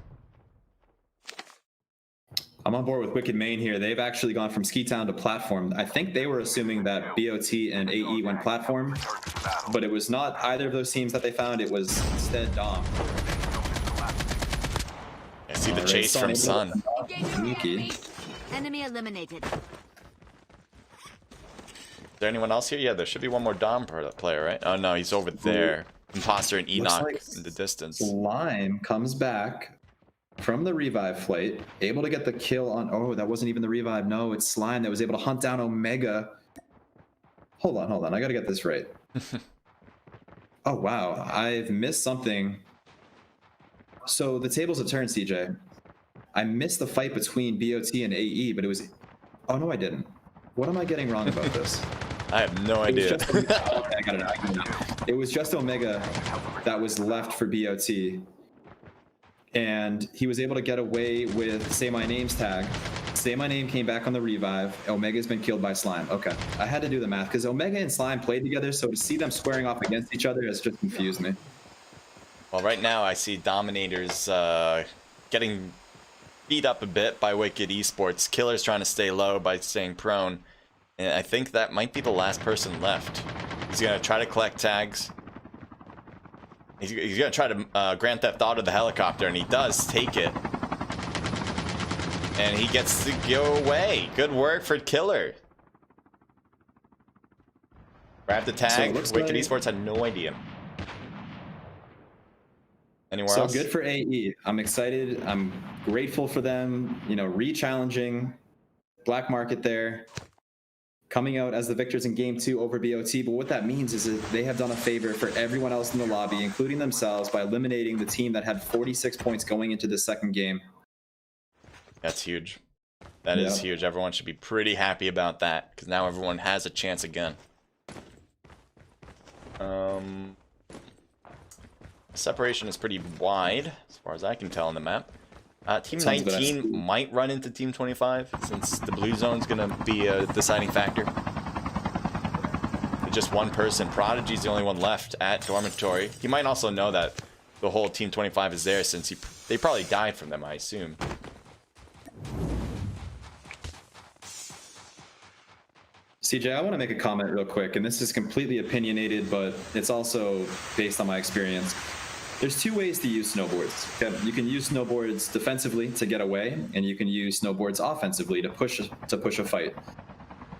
I'm on board with Wicked main here. They've actually gone from Ski Town to platform. I think they were assuming that BOT and AE went platform, but it was not either of those teams that they found. It was instead Dom. I see the chase from Sun. Enemy eliminated. Is there anyone else here? Yeah, there should be one more Dom player, right? Oh no, he's over there. Imposter and Enoch like in the distance. Slime comes back from the revive flight, able to get the kill on. Oh, that wasn't even the revive. No, it's Slime that was able to hunt down Omega. Hold on. I gotta get this right. Oh, wow. I've missed something. So the tables have turned, CJ. I missed the fight between BOT and AE, but it was... Oh, no, I didn't. What am I getting wrong about this? I have no idea. Okay, I got it. It was just Omega that was left for BOT. And he was able to get away with Say My Name's tag. Say My Name came back on the revive. Omega's been killed by Slime. Okay, I had to do the math because Omega and Slime played together, so to see them squaring off against each other has just confused me. Well, right now I see Dominators getting beat up a bit by Wicked Esports. Killer's trying to stay low by staying prone. And I think that might be the last person left. He's going to try to collect tags. He's going to try to Grand Theft Auto the helicopter, and he does take it. And he gets to go away. Good work for Killer. Grab the tag. So Wicked Esports had no idea. Anywhere so else? Good for AE. I'm excited. I'm grateful for them, you know, re-challenging Black Market there, coming out as the victors in game 2 over BOT. But what that means is that they have done a favor for everyone else in the lobby, including themselves, by eliminating the team that had 46 points going into the second game. That's huge. That is huge. Everyone should be pretty happy about that, because now everyone has a chance again. Separation is pretty wide, as far as I can tell on the map. Team 19 might run into Team 25, since the blue zone's going to be a deciding factor. Just one person. Prodigy's the only one left at Dormitory. He might also know that the whole Team 25 is there, since they probably died from them, I assume. CJ, I want to make a comment real quick, and this is completely opinionated, but it's also based on my experience. There's two ways to use snowboards. Okay? You can use snowboards defensively to get away, and you can use snowboards offensively to push a fight.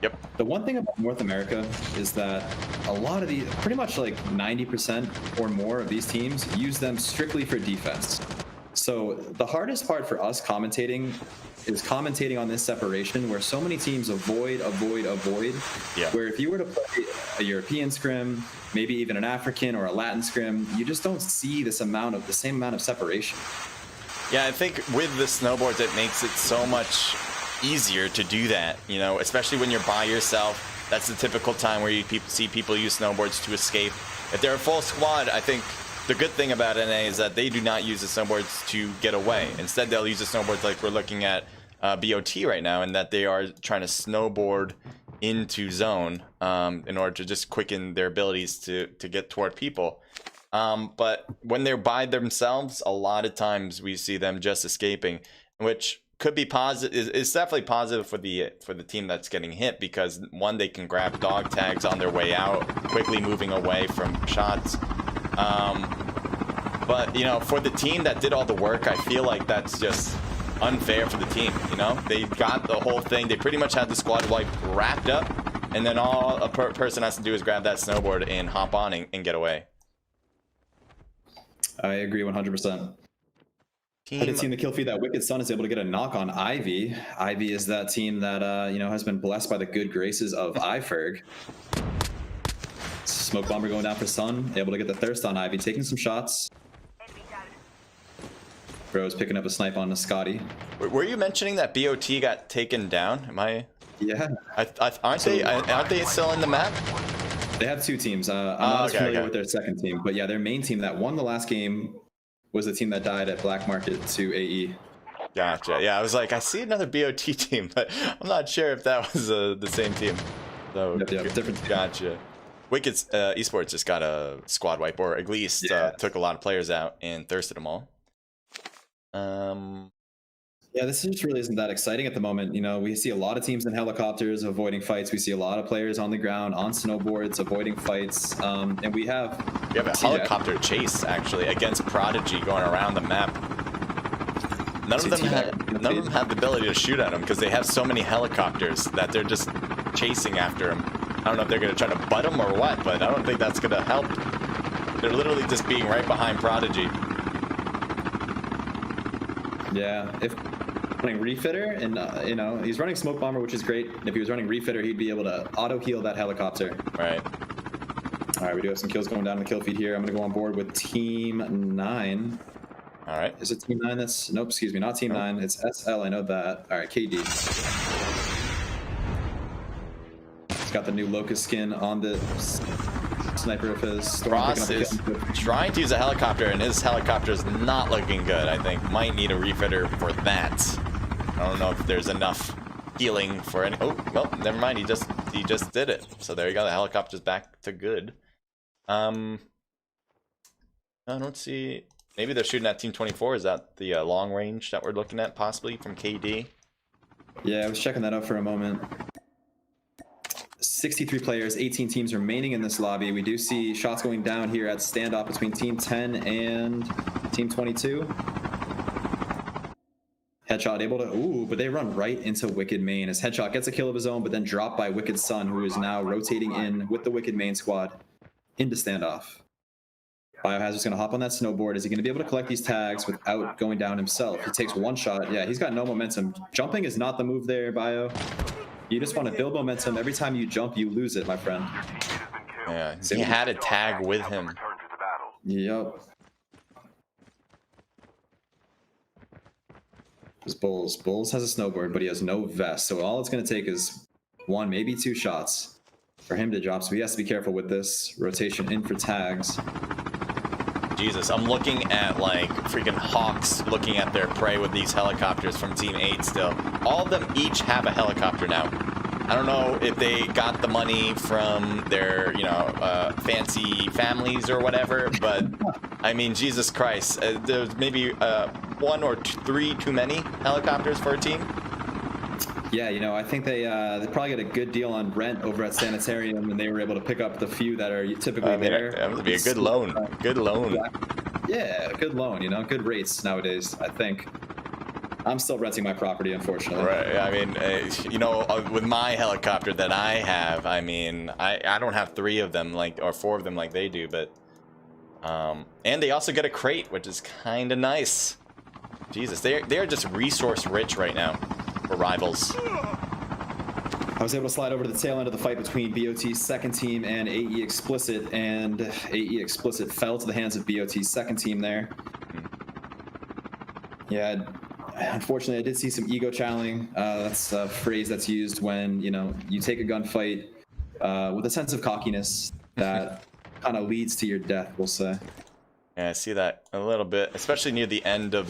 Yep. The one thing about North America is that a lot of pretty much like 90% or more of these teams use them strictly for defense. So the hardest part for us commentating is commentating on this separation where so many teams avoid. Yeah. Where if you were to play a European scrim, maybe even an African or a Latin scrim, you just don't see the same amount of separation. Yeah, I think with the snowboards, it makes it so much easier to do that, you know, especially when you're by yourself. That's the typical time where you see people use snowboards to escape. If they're a full squad, I think the good thing about NA is that they do not use the snowboards to get away. Instead, they'll use the snowboards like we're looking at BOT right now, and that they are trying to snowboard into zone in order to just quicken their abilities to get toward people. But when they're by themselves, a lot of times we see them just escaping, which could be positive. It's definitely positive for the team that's getting hit, because one, they can grab dog tags on their way out, quickly moving away from shots. But you know, for the team that did all the work, I feel like that's just unfair for the team. You know, they got the whole thing. They pretty much had the squad wipe wrapped up, and then all a person has to do is grab that snowboard and hop on and get away. I agree 100%. I did see in the kill feed that Wicked Sun is able to get a knock on Ivy. Ivy is that team that you know, has been blessed by the good graces of iFerg. Smoke bomber going down for Sun, able to get the thirst on Ivy, taking some shots. Bro's picking up a snipe on Scotty. Were you mentioning that BOT got taken down? Am I? Yeah. Aren't they still in the map? They have two teams. I'm not as familiar with their second team, but yeah, their main team that won the last game was the team that died at Black Market to AE. Gotcha. Yeah, I was like, I see another BOT team, but I'm not sure if that was the same team. So, yep, different team. Gotcha. Wicked Esports just got a squad wipe, or at least took a lot of players out and thirsted them all. Yeah, this just really isn't that exciting at the moment. You know, we see a lot of teams in helicopters avoiding fights. We see a lot of players on the ground, on snowboards, avoiding fights. And we have a helicopter chase, actually, against Prodigy going around the map. None of them have the ability to shoot at him, because they have so many helicopters that they're just chasing after him. I don't know if they're going to try to butt him or what, but I don't think that's going to help. They're literally just being right behind Prodigy. Yeah, if running Refitter and you know, he's running Smoke Bomber, which is great. If he was running Refitter, he'd be able to auto heal that helicopter. Right. All right, we do have some kills going down in the kill feed here. I'm gonna go on board with Team 9. All right. Is it Team 9? That's nope. Excuse me, not Team 9. It's SL. I know that. All right, KD. He's got the new Locust skin on the sniper of his. Frost is trying to use a helicopter, and his helicopter is not looking good. I think might need a refitter for that. I don't know if there's enough healing for any. Oh, well, never mind. He just did it. So there you go. The helicopter's back to good. I don't see. Maybe they're shooting at Team 24. Is that the long range that we're looking at possibly from KD? Yeah, I was checking that out for a moment. 63 players, 18 teams remaining in this lobby. We do see shots going down here at standoff between Team 10 and Team 22. Headshot able to, ooh, but they run right into Wicked Main as Headshot gets a kill of his own, but then dropped by Wicked Sun, who is now rotating in with the Wicked Main squad into standoff. Biohazard's going to hop on that snowboard. Is he going to be able to collect these tags without going down himself? He takes one shot. Yeah, he's got no momentum. Jumping is not the move there, Bio. You just want to build momentum. Every time you jump, you lose it, my friend. Yeah, he had a tag with him. Yep. Bulls has a snowboard, but he has no vest. So all it's going to take is one, maybe two shots for him to drop. So he has to be careful with this rotation in for tags. Jesus, I'm looking at like freaking hawks looking at their prey with these helicopters from Team 8 still. All of them each have a helicopter now. I don't know if they got the money from their, you know, fancy families or whatever, but I mean, Jesus Christ, there's maybe one or three too many helicopters for a team. Yeah, you know, I think they probably get a good deal on rent over at Sanitarium, and they were able to pick up the few that are typically there. That would be a good loan. Good loan. Yeah, good loan. You know, good rates nowadays. I think. I'm still renting my property, unfortunately. Right. I mean, you know, with my helicopter that I have, I mean, I don't have three of them or four of them like they do, but and they also get a crate, which is kind of nice. Jesus, they're just resource rich right now. For rivals. I was able to slide over to the tail end of the fight between BOT's second team and AE Explicit, and AE Explicit fell to the hands of BOT's second team there. Yeah, unfortunately, I did see some ego channeling. That's a phrase that's used when, you know, you take a gunfight with a sense of cockiness that kind of leads to your death, we'll say. Yeah, I see that a little bit, especially near the end of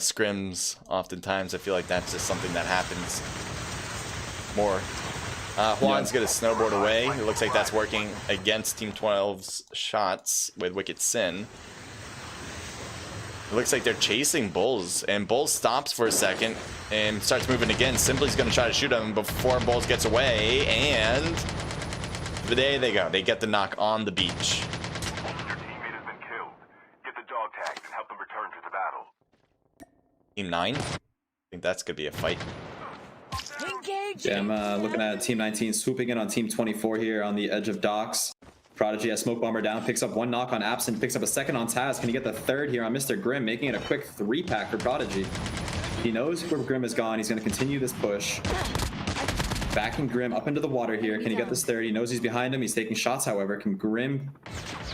scrims. Oftentimes, I feel like that's just something that happens more. Juan's gonna snowboard away. It looks like that's working against Team 12's shots with Wicked Sin. It looks like they're chasing Bulls, and Bulls stops for a second and starts moving again. Simply's gonna try to shoot him before Bulls gets away, and there they go. They get the knock on the beach. Team 9? I think that's gonna be a fight. Yeah, I'm looking at Team 19 swooping in on Team 24 here on the edge of docks. Prodigy has Smoke Bomber down, picks up one knock on Absent, picks up a second on Taz. Can he get the third here on Mr. Grimm, making it a quick 3-pack for Prodigy? He knows where Grimm is gone. He's going to continue this push. Backing Grimm up into the water here. Can he get this third? He knows he's behind him. He's taking shots, however. Can Grimm...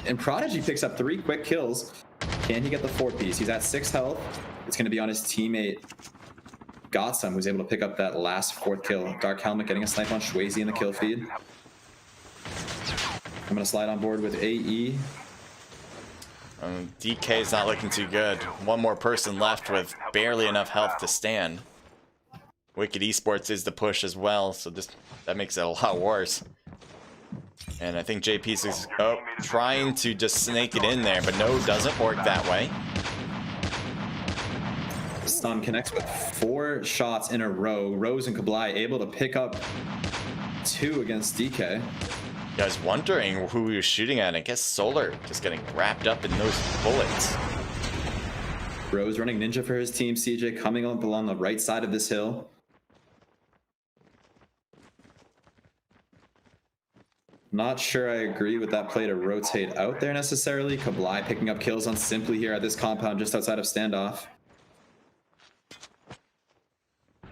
And Prodigy picks up 3 quick kills. Can he get the 4th piece? He's at 6 health. It's going to be on his teammate, Gotsum, who's able to pick up that last 4th kill. Dark Helmet getting a snipe on Shwazy in the kill feed. I'm going to slide on board with AE. DK is not looking too good. One more person left with barely enough health to stand. Wicked Esports is the push as well, so that makes it a lot worse. And I think JP's is trying to just snake it in there, but no, doesn't work that way. Sun connects with 4 shots in a row. Rose and Kablai able to pick up 2 against DK. I was wondering who he was shooting at. I guess Solar just getting wrapped up in those bullets. Rose running Ninja for his team. CJ coming up along the right side of this hill. Not sure I agree with that play to rotate out there necessarily. Kablai picking up kills on Simply here at this compound just outside of standoff. The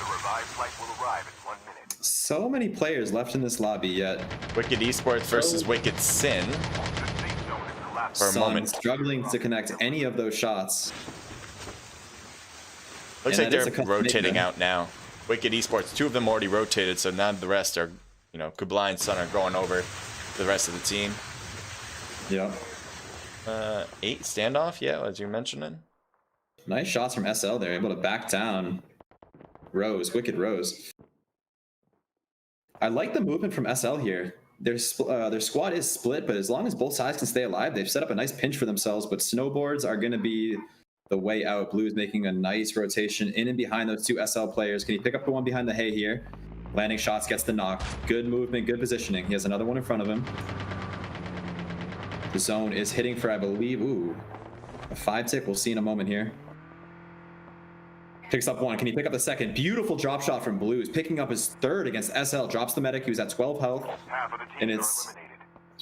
revived flight will arrive in 1 minute. So many players left in this lobby yet. Wicked Esports versus Wicked Sin. The safe zone is collapsing. For a Sun moment. struggling to connect any of those shots. Looks And like that is they're a custom rotating mid-gun. out now. Wicked Esports, 2 of them already rotated, so now the rest are, you know, Kublai and Sun are going over the rest of the team. Yep. 8 standoff, yeah, as you're mentioning. Nice shots from SL there, able to back down. Rose, Wicked Rose. I like the movement from SL here. Their squad is split, but as long as both sides can stay alive, they've set up a nice pinch for themselves. But snowboards are going to be the way out. Blue is making a nice rotation in and behind those 2 SL players. Can he pick up the one behind the hay here? Landing shots, gets the knock. Good movement, good positioning. He has another one in front of him. The zone is hitting for, I believe, a 5-tick. We'll see in a moment here. Picks up one. Can he pick up the second? Beautiful drop shot from Blues. Picking up his 3rd against SL. Drops the medic. He was at 12 health. Half of the And teams it's are eliminated.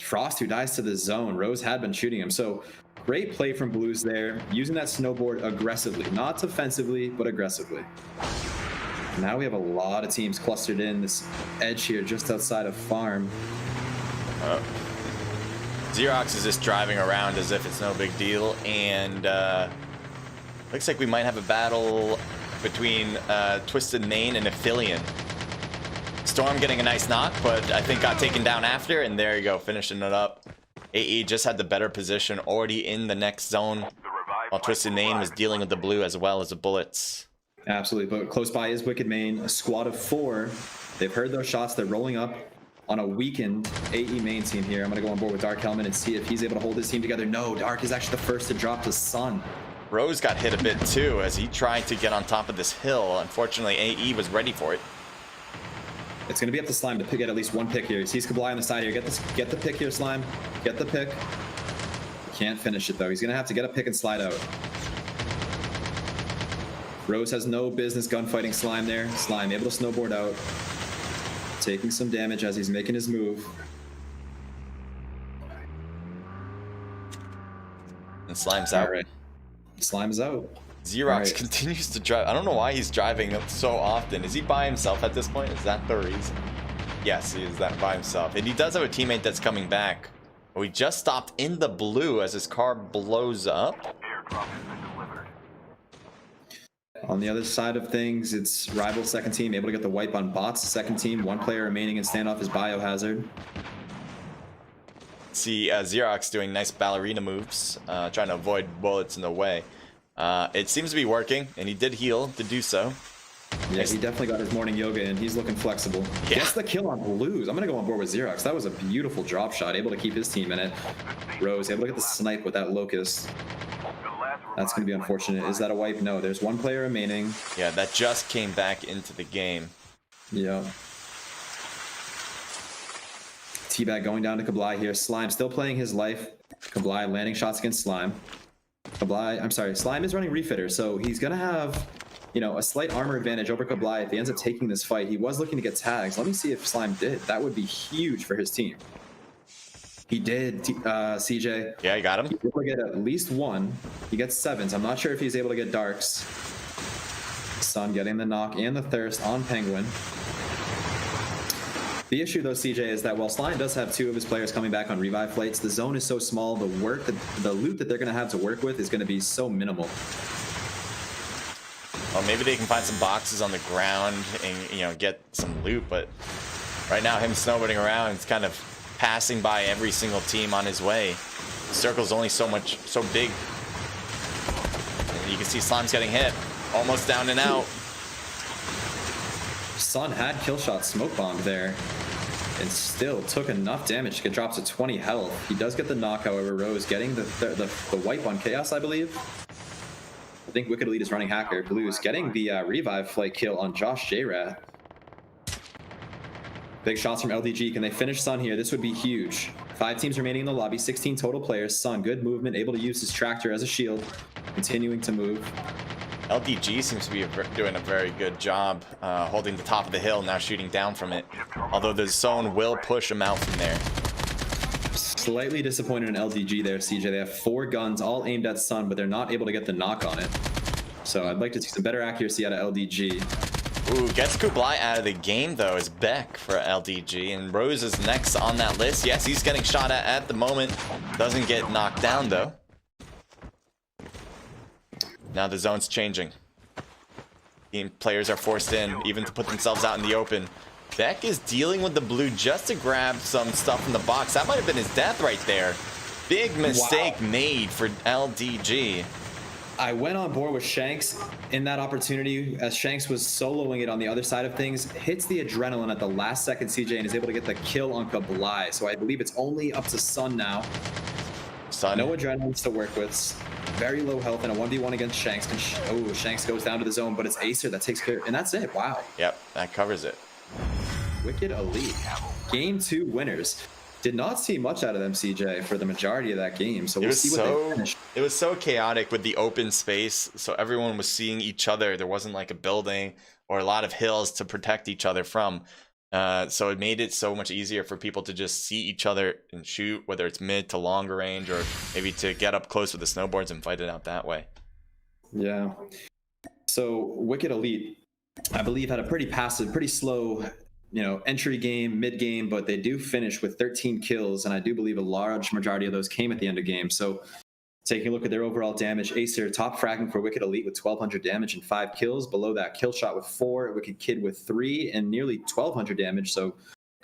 Frost who dies to the zone. Rose had been shooting him. So great play from Blues there. Using that snowboard aggressively. Not defensively, but aggressively. Now we have a lot of teams clustered in this edge here just outside of farm. Xerox is just driving around as if it's no big deal, and looks like we might have a battle between Twisted Mane and Aphelion. Storm getting a nice knock, but I think got taken down after, and there you go, finishing it up. AE just had the better position, already in the next zone, The revived while flight Twisted will Mane arrive was in dealing with the blue as well as the bullets. Absolutely, but close by is Wicked Main, a squad of 4. They've heard those shots. They're rolling up on a weakened AE main team here. I'm going to go on board with Dark Helmet and see if he's able to hold his team together. No, Dark is actually the first to drop to Sun. Rose got hit a bit too as he tried to get on top of this hill. Unfortunately, AE was ready for it. It's going to be up to Slime to get at least one pick here. He sees Kablai on the side here. Get the pick here, Slime. Get the pick. Can't finish it, though. He's going to have to get a pick and slide out. Rose has no business gunfighting Slime there. Slime able to snowboard out. Taking some damage as he's making his move. And Slime's out. All right. Slime is out. Xerox Right. continues to drive. I don't know why he's driving so often. Is he by himself at this point? Is that the reason? Yes, he is that by himself. And he does have a teammate that's coming back. We just stopped in the blue as his car blows up. Airdrop has been delivered. On the other side of things, it's rival second team able to get the wipe on bots. Second team, 1 player remaining in standoff is Biohazard. See Xerox doing nice ballerina moves, trying to avoid bullets in the way. It seems to be working, and he did heal to do so. Yeah, he definitely got his morning yoga and he's looking flexible. Yeah. Gets the kill on Blues. I'm going to go on board with Xerox. That was a beautiful drop shot, able to keep his team in it. Rose able to get the snipe with that Locust. The last That's going to be revived unfortunate. Is that a wipe? No, there's 1 player remaining. Yeah, that just came back into the game. Yeah. Teabag going down to Kablai here. Slime still playing his life. Kablai landing shots against Slime. Slime is running Refitter, so he's going to have, you know, a slight armor advantage over Kablai if he ends up taking this fight. He was looking to get tags. Let me see if Slime did. That would be huge for his team. He did, CJ. Yeah, you got him. He's able to get at least 1. He gets 7s. I'm not sure if he's able to get Darks. Sun getting the knock and the thirst on Penguin. The issue, though, CJ, is that while Slime does have 2 of his players coming back on revive flights, the zone is so small, the loot that they're going to have to work with is going to be so minimal. Well, maybe they can find some boxes on the ground and, you know, get some loot, but right now him snowboarding around is kind of passing by every single team on his way. The circle's only so big. And you can see Slime's getting hit. Almost down and out. Sun had killshot smoke bombed there and still took enough damage to get dropped to 20 health. He does get the knock, however. Rose getting the wipe on Chaos, I believe. I think Wicked Elite is running Hacker. Blues getting the revive flight kill on Josh J-Rat. Big shots from LDG. Can they finish Sun here? This would be huge. 5 teams remaining in the lobby, 16 total players. Sun, good movement, able to use his tractor as a shield, continuing to move. LDG seems to be doing a very good job holding the top of the hill, now shooting down from it. Although the zone will push them out from there. Slightly disappointed in LDG there, CJ. They have 4 guns, all aimed at Sun, but they're not able to get the knock on it. So I'd like to see some better accuracy out of LDG. Ooh, gets Kublai out of the game, though, is Beck for LDG. And Rose is next on that list. Yes, he's getting shot at the moment. Doesn't get knocked down, though. Now the zone's changing. Team players are forced in, even to put themselves out in the open. Beck is dealing with the blue just to grab some stuff from the box. That might have been his death right there. Big mistake made for LDG. I went on board with Shanks in that opportunity as Shanks was soloing it on the other side of things, hits the adrenaline at the last second, CJ, and is able to get the kill on Kublai. So I believe it's only up to Sun now. Sun. No adrenaline to work with. Very low health and a 1v1 against Shanks. And Shanks goes down to the zone, but it's Acer that takes care, and that's it. Wow. Yep, that covers it. Wicked Elite. Game 2 winners. Did not see much out of them, CJ, for the majority of that game. So we'll see what they finish. It was so chaotic with the open space. So everyone was seeing each other. There wasn't like a building or a lot of hills to protect each other from. So it made it so much easier for people to just see each other and shoot, whether it's mid to longer range or maybe to get up close with the snowboards and fight it out that way. Yeah. So Wicked Elite, I believe, had a pretty passive, pretty slow, entry game, mid game, but they do finish with 13 kills, and I do believe a large majority of those came at the end of game. So taking a look at their overall damage, Acer top fragging for Wicked Elite with 1,200 damage and 5 kills. Below that, Killshot with 4, Wicked Kid with 3, and nearly 1,200 damage. So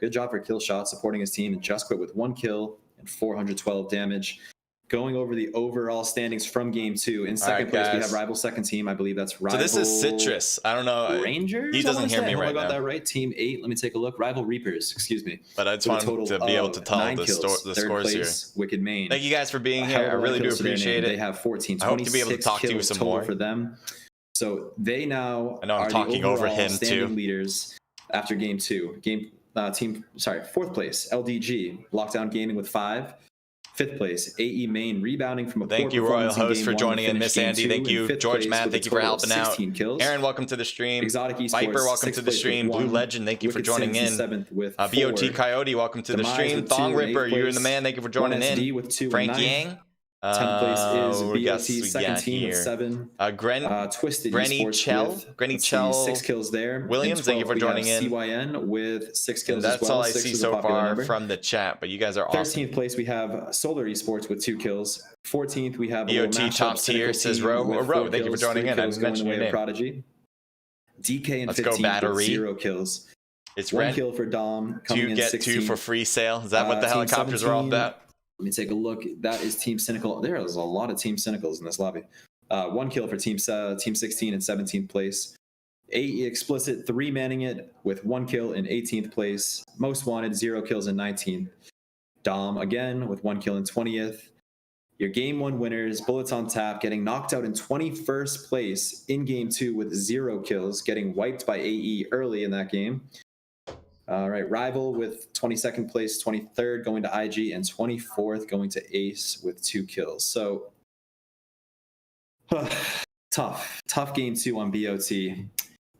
good job for Killshot supporting his team, and Just Quit with 1 kill and 412 damage. Going over the overall standings from game 2. In second place, we have Rival second team. I believe that's Rival. So this is Citrus. I don't know. Rangers? He doesn't hear me right now. I got that right. Team 8. Let me take a look. Rival Reapers. Excuse me. But I just wanted to be able to tell the scores here. Wicked Main. Thank you guys for being here. I really do appreciate it. They have 14. I hope to be able to talk to you some more for them. So they now I know I'm talking over him too. Leaders after game 2. Fourth place, LDG, Lockdown Gaming with 5. 5th place, AE Main, rebounding from a Thank you, Royal Host, for joining in. Miss Andy, thank you. George Matt, thank you for helping out. Kills. Aaron, welcome to the stream. Exotic Esports, Viper, welcome to the stream. Blue Legend, thank you for joining in. BOT Coyote, welcome to the stream. Thong Ripper, you're the man. Thank you for joining in. Frank Yang. 10th place is BOT, second team with 7. Twisted Esports Granny Chell, 6 kills there. Williams, thank you for joining in. CYN with 6 kills and as well. That's all I see so far from the chat, but you guys are awesome. 13th place, we have Solar Esports with 2 kills. 14th, we have BOT top tier, says Ro. Thank you for joining in. I mentioned your name. Prodigy. DK and Let's 15 go Battery. 0 kills. It's 1 kill for Dom. 2 get 2 for free sale. Is that what the helicopters are all about? Let me take a look. That is Team Cynical. There is a lot of Team Cynicals in this lobby. 1 kill for Team 16 in 17th place. AE Explicit 3 manning it with 1 kill in 18th place. Most Wanted 0 kills in 19th. Dom again with 1 kill in 20th. Your game 1 winners, Bullets on Tap, getting knocked out in 21st place in game 2 with 0 kills, getting wiped by AE early in that game. All right, Rival with 22nd place, 23rd going to IG, and 24th going to Ace with 2 kills. So tough game 2 on BOT.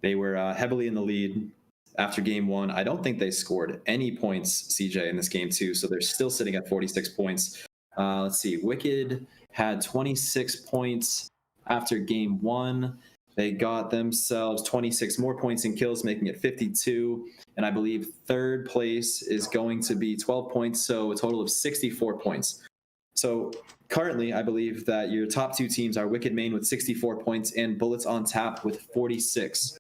They were heavily in the lead after game 1. I don't think they scored any points, CJ, in this game 2, so they're still sitting at 46 points. Let's see, Wicked had 26 points after game 1. They got themselves 26 more points in kills, making it 52. And I believe 3rd place is going to be 12 points, so a total of 64 points. So currently, I believe that your top 2 teams are Wicked Main with 64 points and Bullets on Tap with 46.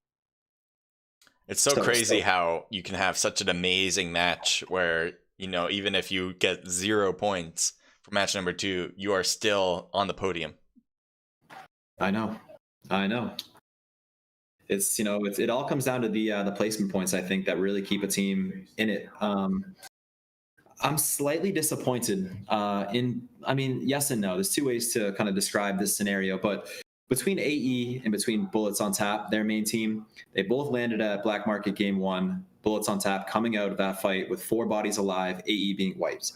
It's so crazy how you can have such an amazing match where, even if you get 0 points for match number 2, you are still on the podium. I know. It's it all comes down to the placement points, I think, that really keep a team in it. I'm slightly disappointed yes and no. There's 2 ways to kind of describe this scenario, but between AE and between Bullets on Tap, their main team, they both landed at Black Market game 1. Bullets on Tap coming out of that fight with 4 bodies alive, AE being wiped.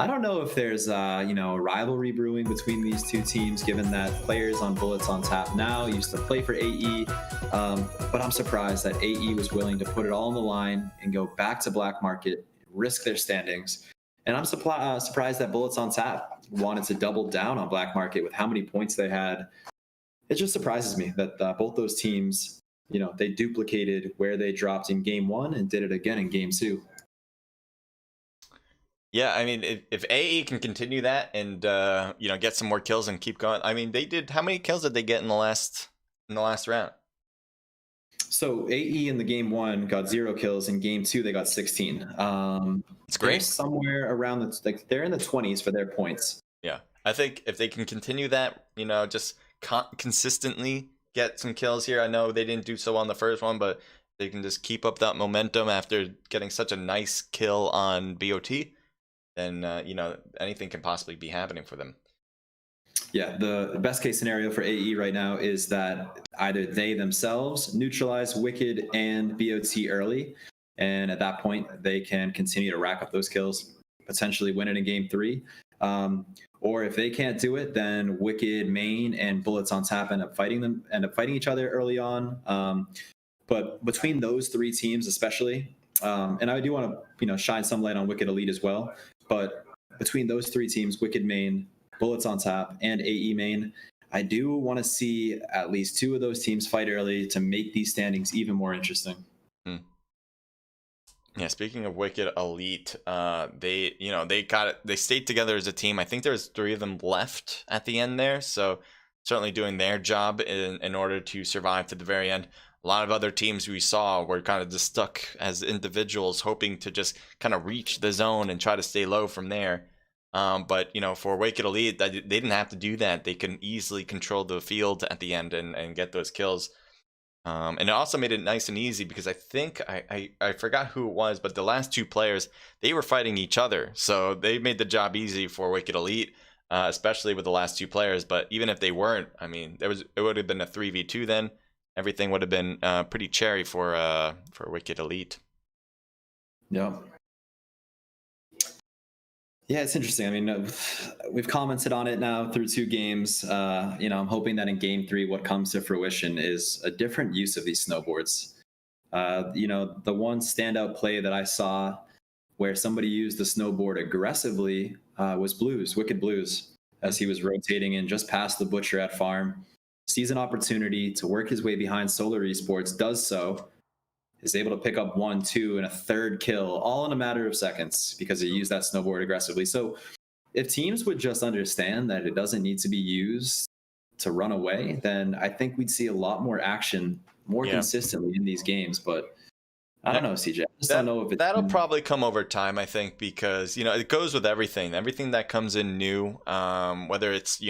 I don't know if there's a rivalry brewing between these two teams, given that players on Bullets on Tap now used to play for AE. But I'm surprised that AE was willing to put it all on the line and go back to Black Market, risk their standings. And I'm surprised that Bullets on Tap wanted to double down on Black Market with how many points they had. It just surprises me that both those teams, they duplicated where they dropped in game 1 and did it again in game 2. Yeah, I mean, if AE can continue that and get some more kills and keep going. I mean, they did. How many kills did they get in the last round? So AE in the game 1 got 0 kills. In game 2, they got 16. It's great. Somewhere around they're in the 20s for their points. Yeah, I think if they can continue that, just consistently get some kills here. I know they didn't do so on the first one, but they can just keep up that momentum after getting such a nice kill on BOT. Then anything can possibly be happening for them. Yeah, the best case scenario for AE right now is that either they themselves neutralize Wicked and BOT early, and at that point they can continue to rack up those kills, potentially win it in game 3. Or if they can't do it, then Wicked main and Bullets on Tap end up fighting each other early on. But between those 3 teams, especially, and I do want to shine some light on Wicked Elite as well. But between those 3 teams, Wicked main, Bullets on Tap, and AE main, I do want to see at least 2 of those teams fight early to make these standings even more interesting. Yeah, speaking of Wicked Elite, they got it. They stayed together as a team. I think there's 3 of them left at the end there, so certainly doing their job in order to survive to the very end. A lot of other teams we saw were kind of just stuck as individuals, hoping to just kind of reach the zone and try to stay low from there. But for Wicked Elite, they didn't have to do that. They can easily control the field at the end and get those kills. And it also made it nice and easy because I think I forgot who it was, but the last 2 players, they were fighting each other, so they made the job easy for Wicked Elite, especially with the last 2 players. But even if they weren't, I mean, it would have been a 3v2 then. Everything would have been pretty cherry for Wicked Elite. Yeah. Yeah, it's interesting. I mean, we've commented on it now through 2 games. I'm hoping that in game 3, what comes to fruition is a different use of these snowboards. The one standout play that I saw where somebody used the snowboard aggressively was Wicked Blues, as he was rotating in just past the Butcher at farm, sees an opportunity to work his way behind Solar Esports, does so, is able to pick up 1, 2, and a 3rd kill, all in a matter of seconds because he used that snowboard aggressively. So if teams would just understand that it doesn't need to be used to run away, then I think we'd see a lot more action more consistently in these games. But I don't know, CJ. I just don't know if that'll probably come over time, I think, because it goes with everything that comes in new, whether it's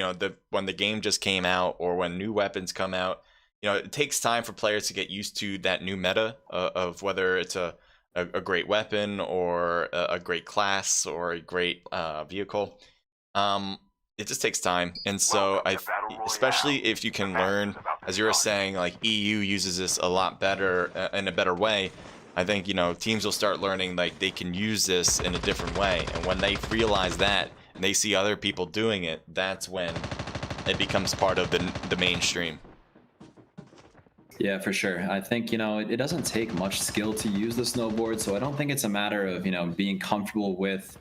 when the game just came out or when new weapons come out. It takes time for players to get used to that new meta of whether it's a great weapon or a great class or a great vehicle. It just takes time, and so especially if you can learn, as you were saying, like EU uses this a lot better in a better way. I think teams will start learning like they can use this in a different way, and when they realize that and they see other people doing it, that's when it becomes part of the mainstream. Yeah, for sure. I think, it doesn't take much skill to use the snowboard, so I don't think it's a matter of, being comfortable with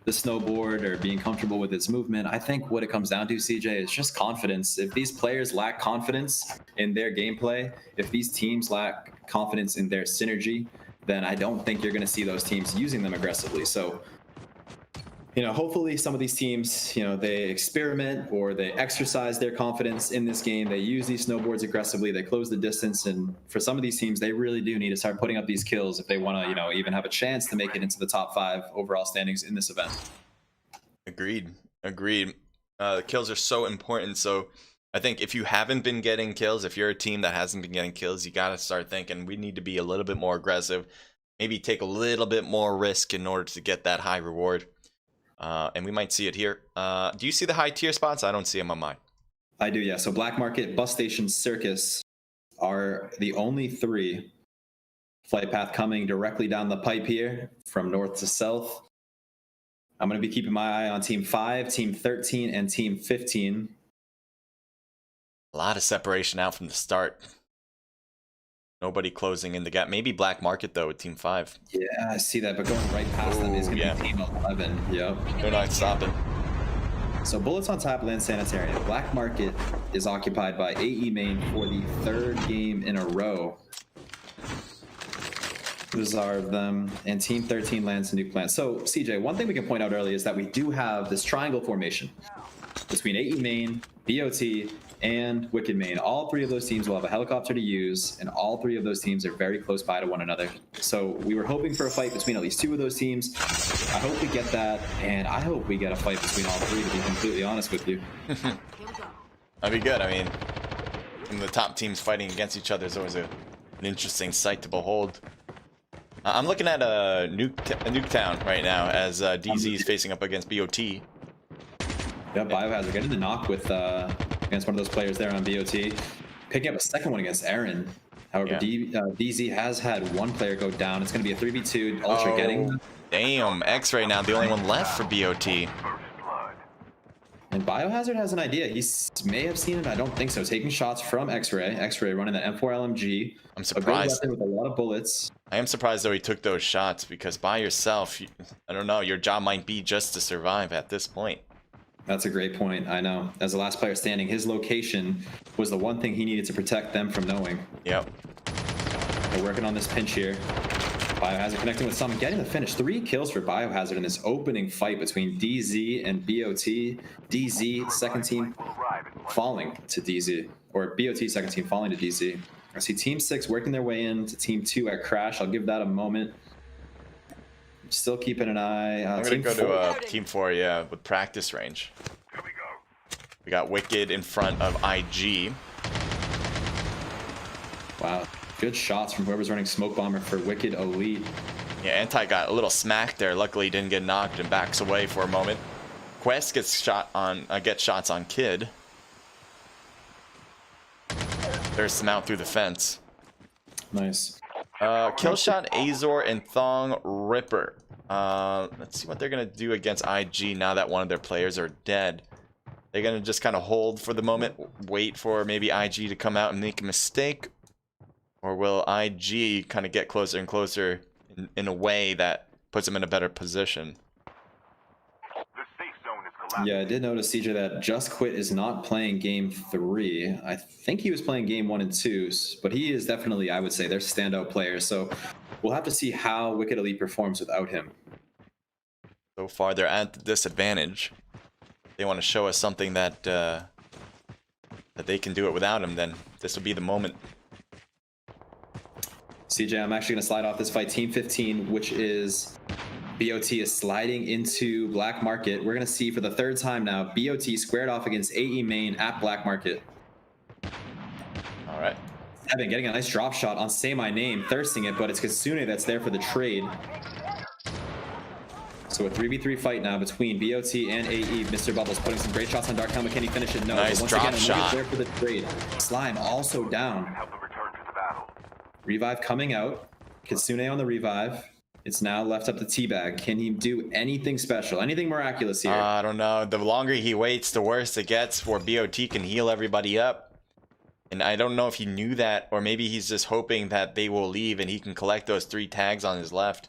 the snowboard or being comfortable with its movement. I think what it comes down to, CJ, is just confidence. If these players lack confidence in their gameplay, if these teams lack confidence in their synergy, then I don't think you're going to see those teams using them aggressively. So, hopefully some of these teams, they experiment or they exercise their confidence in this game. They use these snowboards aggressively. They close the distance. And for some of these teams, they really do need to start putting up these kills if they want to, even have a chance to make it into the top 5 overall standings in this event. Agreed. Kills are so important. So I think if you haven't been getting kills, if you're a team that hasn't been getting kills, you got to start thinking we need to be a little bit more aggressive, maybe take a little bit more risk in order to get that high reward. And we might see it here. Do you see the high tier spots? I don't see them on mine. I do, yeah. So Black Market, Bus Station, Circus are the only 3 flight path coming directly down the pipe here from north to south. I'm going to be keeping my eye on Team 5, Team 13, and Team 15. A lot of separation out from the start. Nobody closing in the gap. Maybe Black Market, though, with Team 5. Yeah, I see that, but going right past them is going to be Team 11. Yep. They're not stopping. So Bullets on top, Land Sanitarium. Black Market is occupied by AE main for the 3rd game in a row. Bizarre of them. And Team 13 lands a nuke plant. So, CJ, one thing we can point out early is that we do have this triangle formation between AE main, BOT, and Wicked main. All 3 of those teams will have a helicopter to use, and all 3 of those teams are very close by to one another. So we were hoping for a fight between at least 2 of those teams. I hope we get that, and I hope we get a fight between all 3, to be completely honest with you. That'd be good. I mean, the top teams fighting against each other is always an interesting sight to behold. I'm looking at a Nuketown right now as DZ is facing up against BOT. Yeah, Biohazard getting the knock with against one of those players there on BOT. Picking up a second one against Aaron. However, DZ has had one player go down. It's going to be a 3v2. Ultra getting... Damn, X-Ray now, the only one left for BOT. And Biohazard has an idea. He may have seen it. I don't think so. Taking shots from X-Ray. X-Ray running that M4 LMG. I'm surprised. A good weapon with a lot of bullets. I am surprised, though, he took those shots, because by yourself, I don't know, your job might be just to survive at this point. That's a great point. I know. As the last player standing, his location was the one thing he needed to protect them from knowing. Yep. They're working on this pinch here. Biohazard connecting with some, getting the finish. 3 kills for Biohazard in this opening fight between DZ and BOT. DZ, second team, falling to DZ. Or BOT, second team, falling to DZ. I see Team 6 working their way into Team 2 at Crash. I'll give that a moment. Still keeping an eye. I'm going to go to Team 4, yeah, with practice range. Here we go. We got Wicked in front of IG. Wow. Good shots from whoever's running Smoke Bomber for Wicked Elite. Yeah, Anti got a little smacked there. Luckily, he didn't get knocked and backs away for a moment. Quest gets shots on Kid. There's some out through the fence. Nice. Killshot, Azor, and Thong Ripper. Let's see what they're gonna do against IG now that one of their players are dead. They're gonna just kind of hold for the moment, wait for maybe IG to come out and make a mistake, or will IG kind of get closer and closer in a way that puts them in a better position? The safe zone is collapsing. Yeah, I did notice, CJ, that Just Quit is not playing game 3. I think he was playing game 1 and 2, but he is definitely, I would say, their standout player. So we'll have to see how Wicked Elite performs without him. So far, they're at the disadvantage. They want to show us something that that they can do it without him, then this will be the moment. CJ, I'm actually going to slide off this fight. Team 15, which is BOT, is sliding into Black Market. We're going to see for the 3rd time now, BOT squared off against AE main at Black Market. All right. Evan getting a nice drop shot on Say My Name, thirsting it, but it's Kitsune that's there for the trade. So a 3v3 fight now between BOT and AE. Mr. Bubbles putting some great shots on Dark Helmet. Can he finish it? No. Nice but once drop again, shot. There for the trade. Slime also down. Help them return to the battle. Revive coming out. Kitsune on the revive. It's now left up to Teabag. Can he do anything special? Anything miraculous here? I don't know. The longer he waits, the worse it gets, where BOT can heal everybody up. And I don't know if he knew that, or maybe he's just hoping that they will leave and he can collect those 3 tags on his left.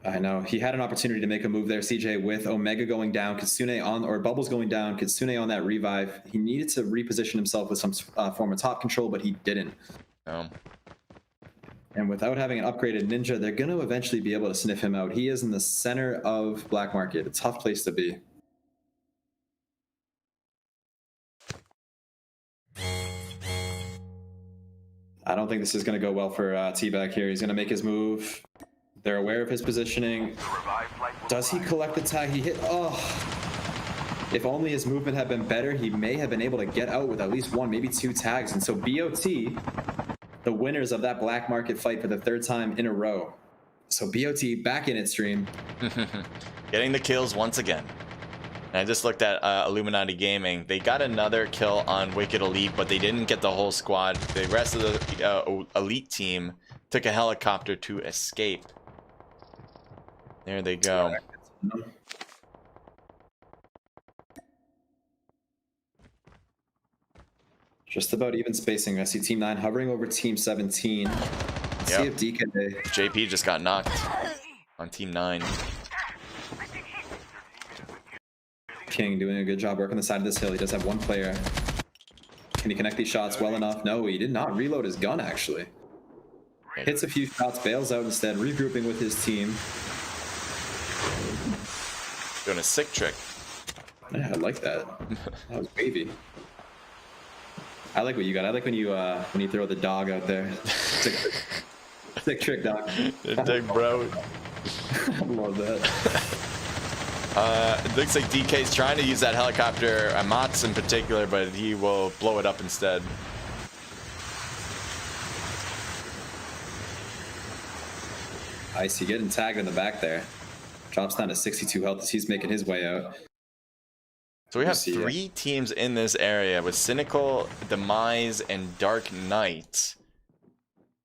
I know. He had an opportunity to make a move there, CJ, with Omega going down, Kitsune on, or Bubbles going down, Kitsune on that revive. He needed to reposition himself with some form of top control, but he didn't. And without having an upgraded ninja, they're going to eventually be able to sniff him out. He is in the center of Black Market. A tough place to be. I don't think this is going to go well for Teabag here. He's going to make his move. They're aware of his positioning. Does he collect the tag? He hit... Oh. If only his movement had been better, he may have been able to get out with at least 1, maybe 2 tags. And so BOT, the winners of that Black Market fight for the 3rd time in a row. So BOT back in it, stream. Getting the kills once again. And I just looked at Illuminati Gaming. They got another kill on Wicked Elite, but they didn't get the whole squad. The rest of the Elite team took a helicopter to escape. There they go. Just about even spacing. I see Team 9 hovering over Team 17. Let's see if DK... JP just got knocked on Team 9. King doing a good job working the side of this hill. He does have one player. Can he connect these shots well enough? No, he did not reload his gun, actually. Hits a few shots, bails out instead, regrouping with his team. Doing a sick trick. Yeah, I like that. That was wavy. I like what you got. I like when you throw the dog out there. Sick trick, dog. Dick, bro. I love that. It looks like DK's trying to use that helicopter, Mats in particular, but he will blow it up instead. Icy getting tagged in the back there. Drops down to 62 health as he's making his way out. So we have three teams in this area with Cynical, Demise, and Dark Knight.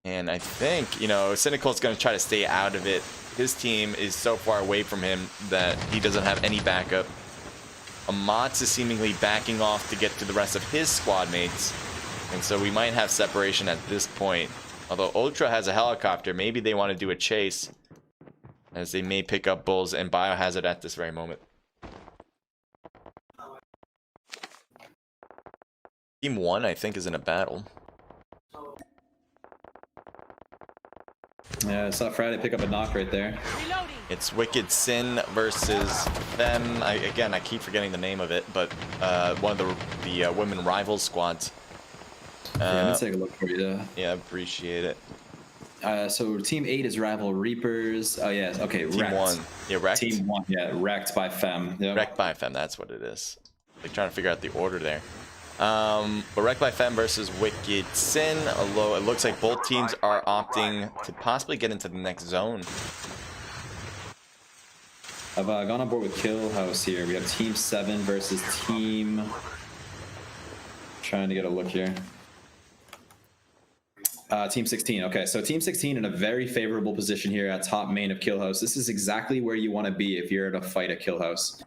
And I think, you know, Cynical's going to try to stay out of it. His team is so far away from him that he doesn't have any backup. Amatz is seemingly backing off to get to the rest of his squad mates. And so we might have separation at this point. Although Ultra has a helicopter, maybe they want to do a chase, as they may pick up Bulls and Biohazard at this very moment. Team 1, I think, is in a battle. Yeah, I saw Friday pick up a knock right there. It's Wicked Sin versus them. Again, I keep forgetting the name of it, but one of the women rival squads. Yeah, let me take a look for you. Yeah, appreciate it. So Team 8 is Rival Reapers. Oh, yeah, okay, Team Wrecked. 1. Yeah, Wrecked. Team 1, yeah, Wrecked by Fem. Yep. Wrecked by Fem, that's what it is. Like trying to figure out the order there. But Wrecked by Fem versus Wicked Sin, although it looks like both teams are opting to possibly get into the next zone. I've gone on board with Kill House here. We have Team 7 versus Team... Trying to get a look here. Team 16. Okay, so Team 16 in a very favorable position here at top main of Kill House. This is exactly where you want to be if you're at a fight at Kill House.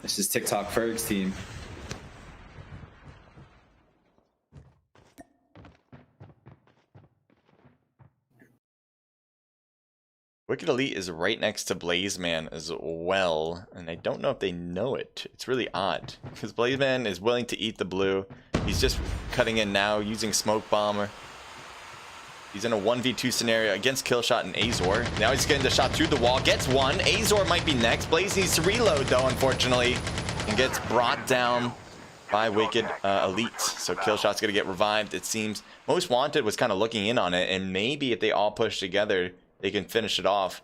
This is TikTok Ferg's team. Wicked Elite is right next to Blazeman as well, and I don't know if they know it. It's really odd, because Blazeman is willing to eat the blue. He's just cutting in now, using Smoke Bomber. He's in a 1v2 scenario against Killshot and Azor. Now he's getting the shot through the wall, gets one. Azor might be next. Blaze needs to reload, though, unfortunately, and gets brought down by Wicked Elite. So Killshot's going to get revived, it seems. Most Wanted was kind of looking in on it, and maybe if they all push together, they can finish it off,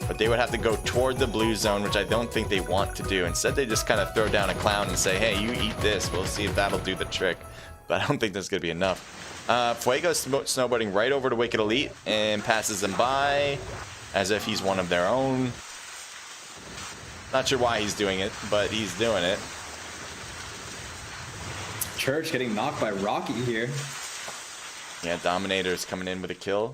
but they would have to go toward the blue zone, which I don't think they want to do. Instead, they just kind of throw down a clown and say, hey, you eat this. We'll see if that'll do the trick, but I don't think that's going to be enough. Fuego snowboarding right over to Wicked Elite and passes them by as if he's one of their own. Not sure why he's doing it, but he's doing it. Church getting knocked by Rocky here. Yeah, Dominator's coming in with a kill.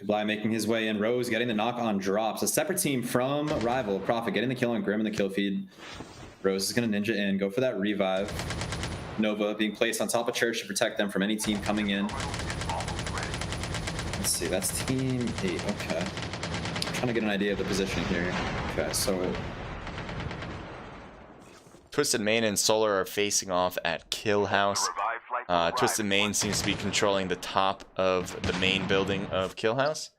Kably making his way in. Rose getting the knock on drops. A separate team from Rival. Prophet getting the kill on Grim in the kill feed. Rose is going to ninja in. Go for that revive. Nova being placed on top of Church to protect them from any team coming in. Let's see. That's Team 8. Okay. I'm trying to get an idea of the positioning here. Okay, so... Twisted Main and Solar are facing off at Kill House. Twisted Main seems to be controlling the top of the main building of Kill House.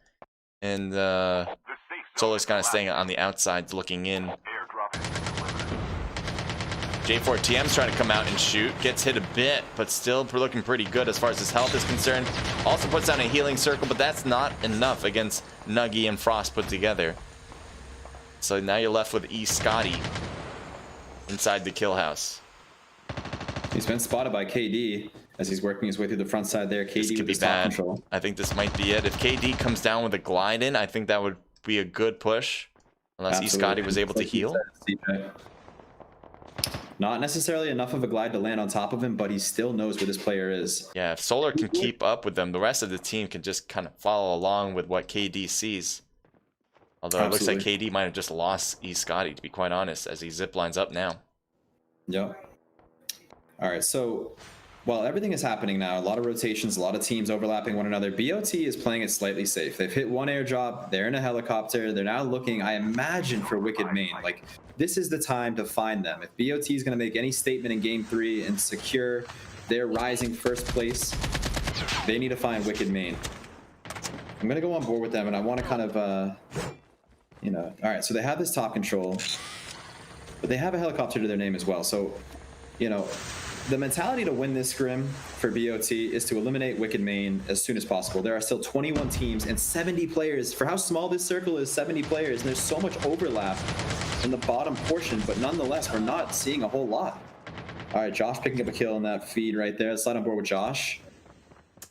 And Solar's kind of staying on the outside looking in. J4TM's trying to come out and shoot. Gets hit a bit, but still looking pretty good as far as his health is concerned. Also puts down a healing circle, but that's not enough against Nuggy and Frost put together. So now you're left with E. Scotty inside the Kill House. He's been spotted by KD as he's working his way through the front side there. KD with his top control. I think this might be it. If KD comes down with a glide in, I think that would be a good push. Unless E. Scotty was able to heal. Not necessarily enough of a glide to land on top of him, but he still knows where this player is. Yeah, if Solar can keep up with them, the rest of the team can just kind of follow along with what KD sees. Although it looks like KD might have just lost E. Scotty, to be quite honest, as he zip lines up now. Yep. All right, so while everything is happening now, a lot of rotations, a lot of teams overlapping one another, BOT is playing it slightly safe. They've hit one airdrop, they're in a helicopter, they're now looking, I imagine, for Wicked Main. Like, this is the time to find them. If BOT is going to make any statement in Game 3 and secure their rising first place, they need to find Wicked Main. I'm going to go on board with them, and I want to kind of, you know, all right, so they have this top control, but they have a helicopter to their name as well. So, you know, the mentality to win this scrim for BOT is to eliminate Wicked Main as soon as possible. There are still 21 teams and 70 players. For how small this circle is, 70 players, and there's so much overlap in the bottom portion, but nonetheless, we're not seeing a whole lot. All right, Josh picking up a kill on that feed right there. Let's slide on board with Josh.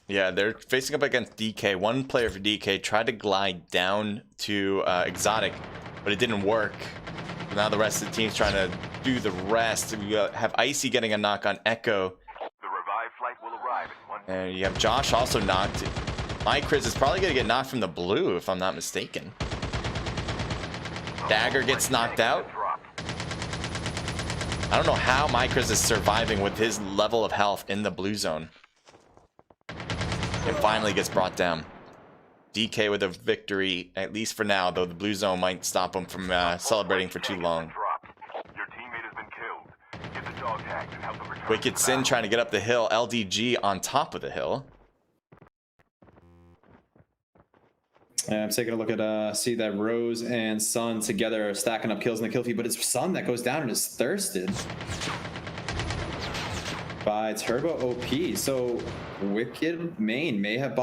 Yeah, they're facing up against DK. One player for DK tried to glide down to Exotic, but it didn't work. Now the rest of the team's trying to do the rest. We have Icy getting a knock on Echo. The revived flight will arrive in 1 minute. And you have Josh also knocked. Chris is probably going to get knocked from the blue, if I'm not mistaken. Dagger gets knocked out. I don't know how Chris is surviving with his level of health in the blue zone. And finally gets brought down. DK with a victory, at least for now, though the blue zone might stop him from celebrating for too long. Your teammate has been killed. Get the dog tags and help them return Wicked to Sin battle. trying to get up the hill. LDG on top of the hill. And I'm taking a look at, see that Rose and Sun together are stacking up kills in the kill feed, but it's Sun that goes down and is thirsted by Turbo OP. So Wicked Main may have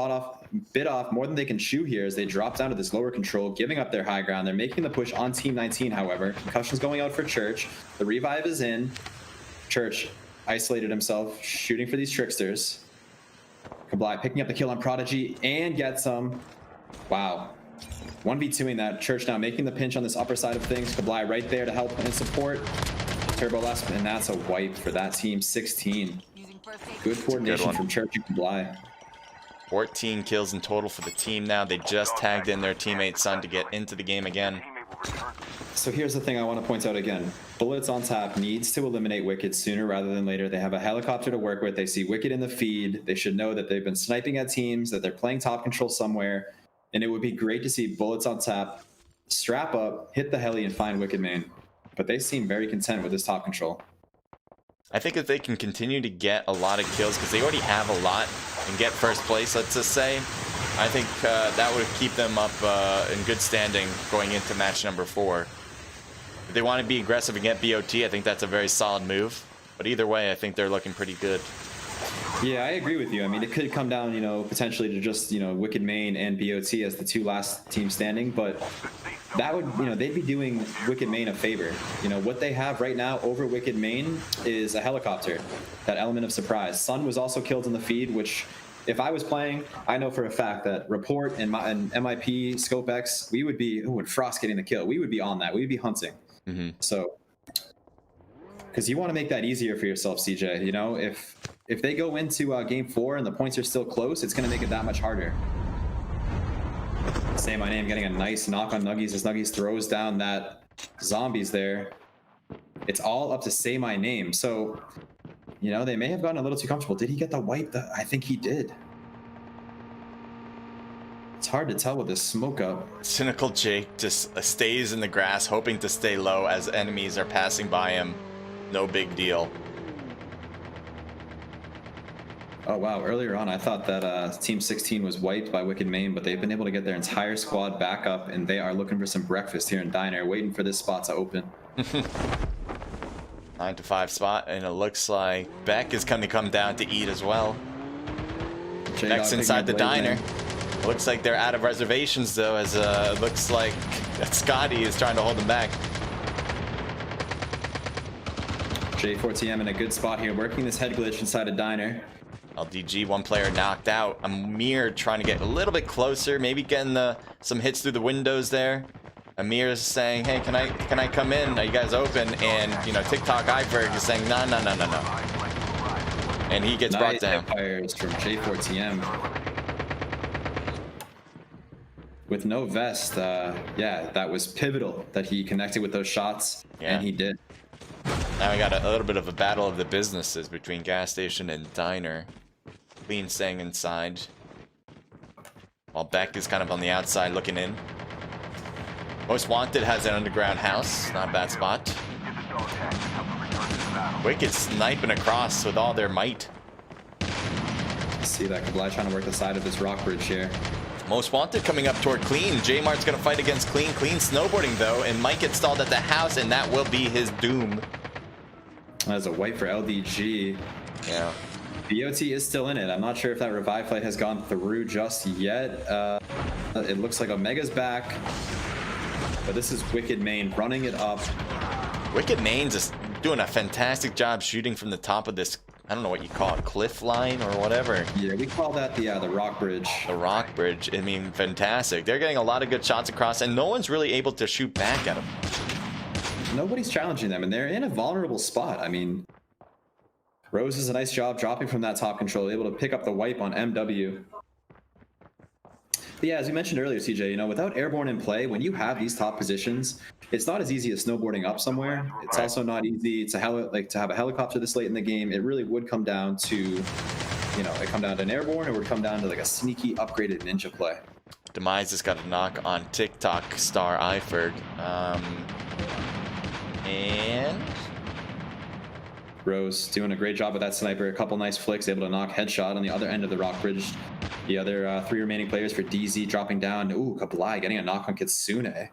bit off more than they can chew here as they drop down to this lower control, giving up their high ground. They're making the push on Team 19, however. Concussion's going out for Church. The revive is in. Church isolated himself, shooting for these tricksters. Kably picking up the kill on Prodigy and gets some. Wow. 1v2ing that. Church now making the pinch on this upper side of things. Kably right there to help and support. Turbo last, and that's a wipe for that team. 16. Good coordination from Church and Kably. 14 kills in total for the team now. They just tagged in their teammate Sun to get into the game again. So here's the thing I want to point out again. Bullets on Tap needs to eliminate Wicked sooner rather than later. They have a helicopter to work with. They see Wicked in the feed. They should know that they've been sniping at teams, that they're playing top control somewhere. And it would be great to see Bullets on Tap strap up, hit the heli, and find Wicked Main. But they seem very content with this top control. I think if they can continue to get a lot of kills, because they already have a lot, and get first place, let's just say, I think that would keep them up in good standing going into match number 4. If they want to be aggressive and get BOT, I think that's a very solid move. But either way, I think they're looking pretty good. Yeah, I agree with you. I mean, it could come down, you know, potentially to just, you know, Wicked Main and BOT as the two last teams standing, but that would, you know, they'd be doing Wicked Main a favor. You know, what they have right now over Wicked Main is a helicopter, that element of surprise. Sun was also killed in the feed, which, if I was playing, I know for a fact that Report and MIP, Scope X, we would be, and Frost getting the kill, we would be on that. We would be hunting. Mm-hmm. So, because you want to make that easier for yourself, CJ. You know, if they go into game 4 and the points are still close, it's going to make it that much harder. Say My Name getting a nice knock on Nuggies as Nuggies throws down that zombies there. It's all up to Say My Name. So, you know, they may have gotten a little too comfortable. Did he get the wipe? I think he did. It's hard to tell with this smoke up. Cynical Jake just stays in the grass, hoping to stay low as enemies are passing by him. No big deal. Oh wow, earlier on I thought that Team 16 was wiped by Wicked Main, but they've been able to get their entire squad back up, and they are looking for some breakfast here in Diner, waiting for this spot to open. 9 to 5 spot, and it looks like Beck is going to come down to eat as well. Beck's inside the diner. It looks like they're out of reservations though, as it looks like Scotty is trying to hold them back. J4TM in a good spot here, working this head glitch inside a diner. LDG, one player knocked out. Amir trying to get a little bit closer, maybe getting some hits through the windows there. Amir is saying, hey, can I come in? Are you guys open? And, you know, TikTok Iberg is saying, no. And he gets brought down. Fires from J4TM. with no vest, yeah, that was pivotal that he connected with those shots, Yeah. and he did. Now we got a little bit of a battle of the businesses between gas station and diner. Clean staying inside, while Beck is kind of on the outside looking in. Most Wanted has an underground house, not a bad spot. Wicked sniping across with all their might. See that Kabli trying to work the side of this rock bridge here. Most Wanted coming up toward Clean. J-Mart's gonna fight against Clean. Clean snowboarding though, and Mike gets stalled at the house, and that will be his doom. There's a wipe for LDG. Yeah. BOT is still in it. I'm not sure if that revive flight has gone through just yet. It looks like Omega's back. But this is Wicked Main running it up. Wicked Main's just doing a fantastic job shooting from the top of this, I don't know what you call it, cliff line or whatever. Yeah, we call that the rock bridge. The rock bridge. I mean, fantastic. They're getting a lot of good shots across, and no one's really able to shoot back at them. Nobody's challenging them, and they're in a vulnerable spot. I mean, Rose does a nice job dropping from that top control, able to pick up the wipe on MW. But yeah, as we mentioned earlier, CJ, you know, without airborne in play, when you have these top positions, it's not as easy as snowboarding up somewhere. It's also not easy to have a helicopter this late in the game. It really would come down to, you know, it come down to an airborne, or it would come down to like a sneaky upgraded ninja play. Demise has got a knock on TikTok star Eifert. And Rose doing a great job with that sniper. A couple nice flicks, able to knock headshot on the other end of the rock bridge. The other 3 remaining players for DZ dropping down. Ooh, Kabli getting a knock on Kitsune.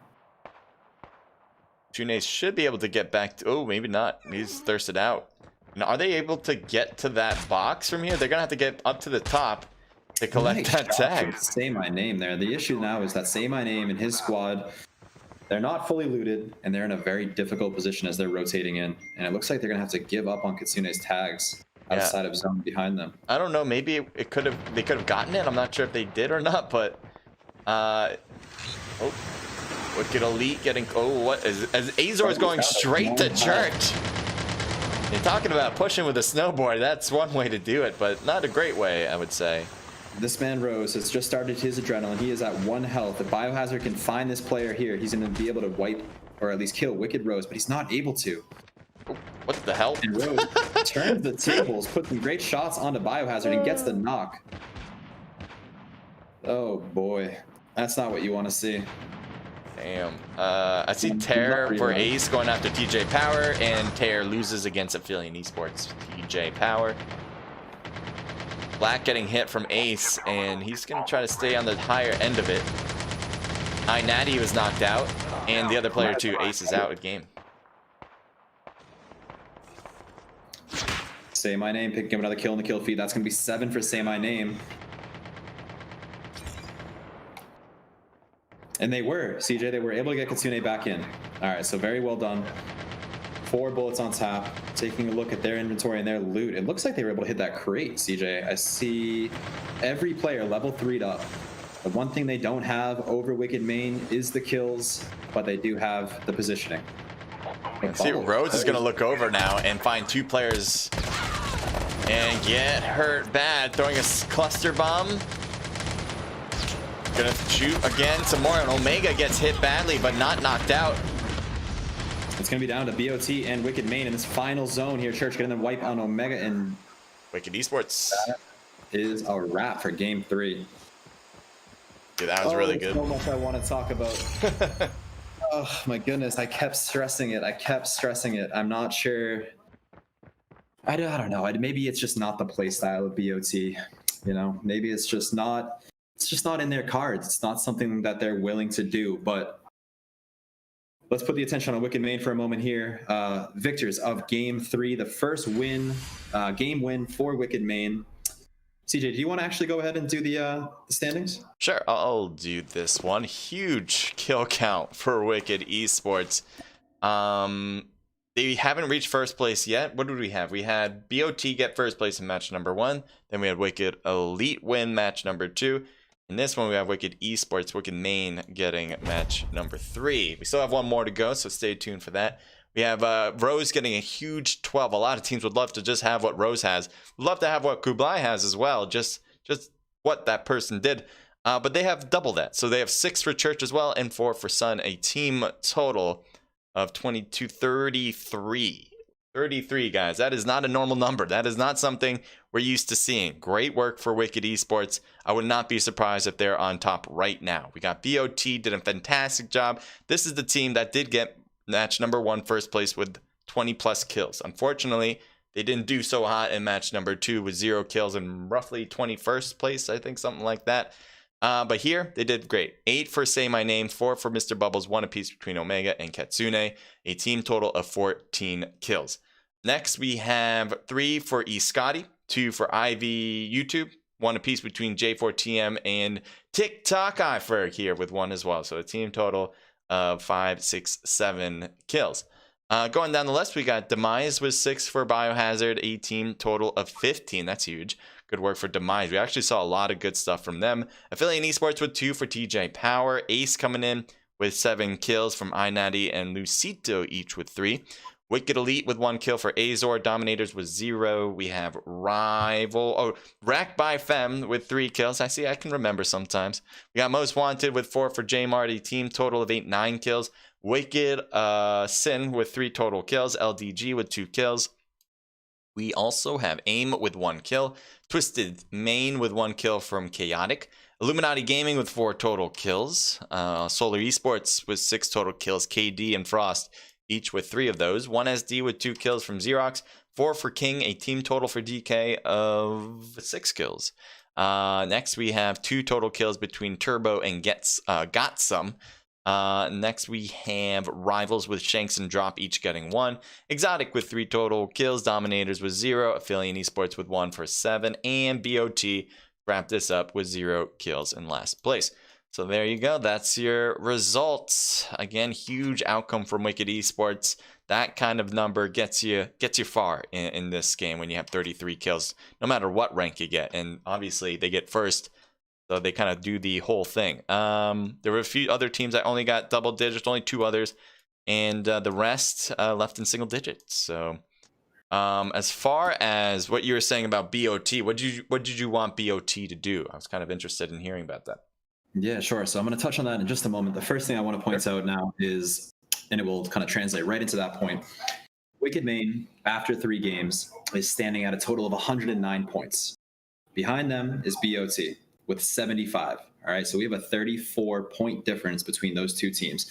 Tune should be able to get back to, oh, maybe not. He's thirsted out. Now, are they able to get to that box from here? They're gonna have to get up to the top to collect Nice that job tag. from Say My Name there. The issue now is that Say My Name and his squad, they're not fully looted, and they're in a very difficult position as they're rotating in. And it looks like they're gonna have to give up on Kitsune's tags outside of zone behind them. I don't know. Maybe they could have gotten it. I'm not sure if they did or not. But oh, Wicked Elite getting, oh, what is, as Azor is going straight to church. You're talking about pushing with a snowboard. That's one way to do it, but not a great way, I would say. This man Rose has just started his adrenaline. He is at 1 health. If Biohazard can find this player here, he's going to be able to wipe or at least kill Wicked Rose, but he's not able to. Oh, what the hell? And Rose turns the tables, puts some great shots onto Biohazard, and gets the knock. Oh boy, that's not what you want to see. Damn. I see Tear for Ace going after TJ Power, and Tear loses against Aphelion Esports. TJ Power. Black getting hit from Ace, and he's going to try to stay on the higher end of it. Natty was knocked out, and the other player too, Ace, is out of game. Say My Name, picking up another kill in the kill feed. That's going to be 7 for Say My Name. And they were, CJ, they were able to get Kitsune back in. All right, so very well done. 4 bullets on tap. Taking a look at their inventory and their loot. It looks like they were able to hit that crate, CJ. I see every player level 3'd up. The one thing they don't have over Wicked Main is the kills, but they do have the positioning. See, Rose is going to look over now and find 2 players and get hurt bad. Throwing a cluster bomb. Gonna shoot again some more, and Omega gets hit badly but not knocked out. It's gonna be down to BOT and Wicked Main in this final zone here. Church getting the wipe on Omega, and Wicked Esports. That is a wrap for game 3. Dude, that was really good. So much I want to talk about. Oh my goodness, I kept stressing it. I'm not sure. I don't know. Maybe it's just not the play style of BOT. You know, maybe it's just not in their cards. It's not something that they're willing to do. But let's put the attention on Wicked Main for a moment here. Victors of game 3, the first win, game win for Wicked Main. CJ, do you want to actually go ahead and do the standings? Sure, I'll do this one. Huge kill count for Wicked Esports. They haven't reached first place yet. What did we have? We had BOT get first place in match number 1. Then we had Wicked Elite win match number 2. In this one, we have Wicked Esports, Wicked Main getting match number 3. We still have one more to go, so stay tuned for that. We have Rose getting a huge 12. A lot of teams would love to just have what Rose has. Would love to have what Kublai has as well. Just what that person did. But they have double that. So they have 6 for Church as well and 4 for Sun, a team total of 22, 33. 33, guys. That is not a normal number. That is not something we're used to seeing. Great work for Wicked Esports. I would not be surprised if they're on top right now. We got BOT, did a fantastic job. This is the team that did get match number 1 first place with 20 plus kills. Unfortunately, they didn't do so hot in match number 2 with 0 kills and roughly 21st place, I think, something like that. But here, they did great. 8 for Say My Name, 4 for Mr. Bubbles, 1 apiece between Omega and Katsune, a team total of 14 kills. Next, we have 3 for E. Scotty, 2 for Ivy YouTube, 1 apiece between J4TM and TikTok Iferg here with 1 as well. So a team total of 5, 6, 7 kills. Going down the list, we got Demise with 6 for Biohazard, a team total of 15. That's huge. Good work for Demise. We actually saw a lot of good stuff from them. Affiliate Esports with 2 for TJ Power. Ace coming in with 7 kills from iNatty and Lucito, each with 3. Wicked Elite with 1 kill for Azor. Dominators with 0. We have Rack by Fem with 3 kills. I can remember sometimes. We got Most Wanted with 4 for J Mart, a team total of 8, 9 kills. Wicked Sin with 3 total kills. LDG with 2 kills. We also have AIM with 1 kill. Twisted Main with 1 kill from Chaotic. Illuminati Gaming with 4 total kills. Solar Esports with 6 total kills. KD and Frost each with 3 of those. 1 SD with 2 kills from Xerox. 4 for King, a team total for DK of 6 kills. Next, we have 2 total kills between Turbo and Got Some. Next, we have Rivals with Shanks and Drop, each getting 1. Exotic with 3 total kills. Dominators with 0. Affiliate Esports with 1 for 7. And BOT wrapped this up with 0 kills in last place. So there you go. That's your results. Again, huge outcome from Wicked Esports. That kind of number gets you far in this game when you have 33 kills, no matter what rank you get. And obviously, they get first, so they kind of do the whole thing. There were a few other teams that only got double digits, only 2 others, and the rest left in single digits. So as far as what you were saying about BOT, what did you want BOT to do? I was kind of interested in hearing about that. Yeah, sure. So I'm going to touch on that in just a moment. The first thing I want to point out now is, and it will kind of translate right into that point, Wicked Main, after 3 games, is standing at a total of 109 points. Behind them is BOT with 75. All right, so we have a 34-point difference between those 2 teams.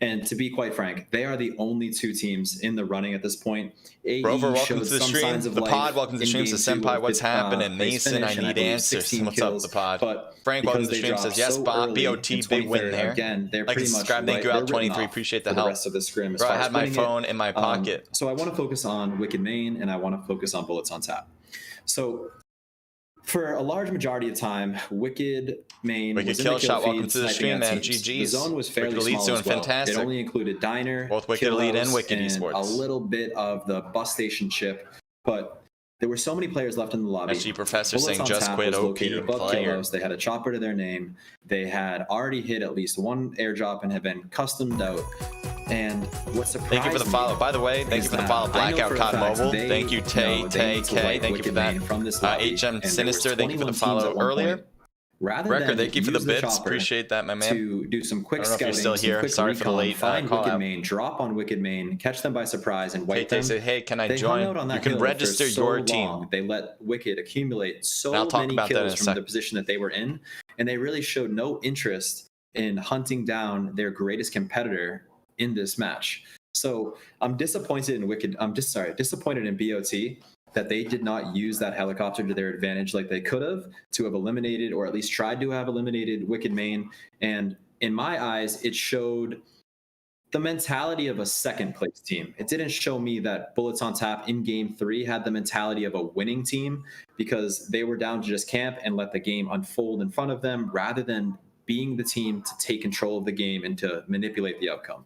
And to be quite frank, they are the only 2 teams in the running at this point. AE Rover, welcome to the some stream. signs of The life pod, welcome to the stream. So Senpai, what's happening? Mason, I need answers. What's up, the pod? Frank, welcome to the stream. Says, yes, BOT, big win there. Again, they're like pretty and much subscribe. Thank you, out 23. Appreciate the help. The rest of the scrim. Bro, I had my phone in my pocket. So I want to focus on Wicked Main, and I want to focus on Bullets on Tap. So for a large majority of time, Wicked Main Wicked was in Kill the kill Shot, feed, welcome to the stream, man. teams. GG's. The zone was fairly Wicked Elite's small as well. fantastic. It only included Diner, both Wicked Elite and Wicked Esports. A little bit of the bus station chip, but there were so many players left in the lobby. SG Professor Bullets saying on just Tap quit was OP located above player. Kilos. They had a chopper to their name. They had already hit at least 1 airdrop and had been customed out. And what surprised Thank you for the follow. By the way, thank you for the follow. Blackout CoDMobile. Thank you, Tay K. Thank you for that. HM Sinister, thank you for the follow earlier. Record, thank you for the bits. Appreciate that, my man. To do some quick scouting. I don't know if you're still here. Sorry for the late find call Wicked out. Main, drop on Wicked Main, catch them by surprise, and wipe them. Say, hey, can I join? You can register your team. They let Wicked accumulate so many about kills from the position that they were in, and they really showed no interest in hunting down their greatest competitor in this match. So I'm disappointed in Wicked. Disappointed in BOT that they did not use that helicopter to their advantage like they could have to have eliminated, or at least tried to have eliminated, Wicked Main. And in my eyes, it showed the mentality of a second place team. It didn't show me that Bullets on Tap in game 3 had the mentality of a winning team, because they were down to just camp and let the game unfold in front of them rather than being the team to take control of the game and to manipulate the outcome.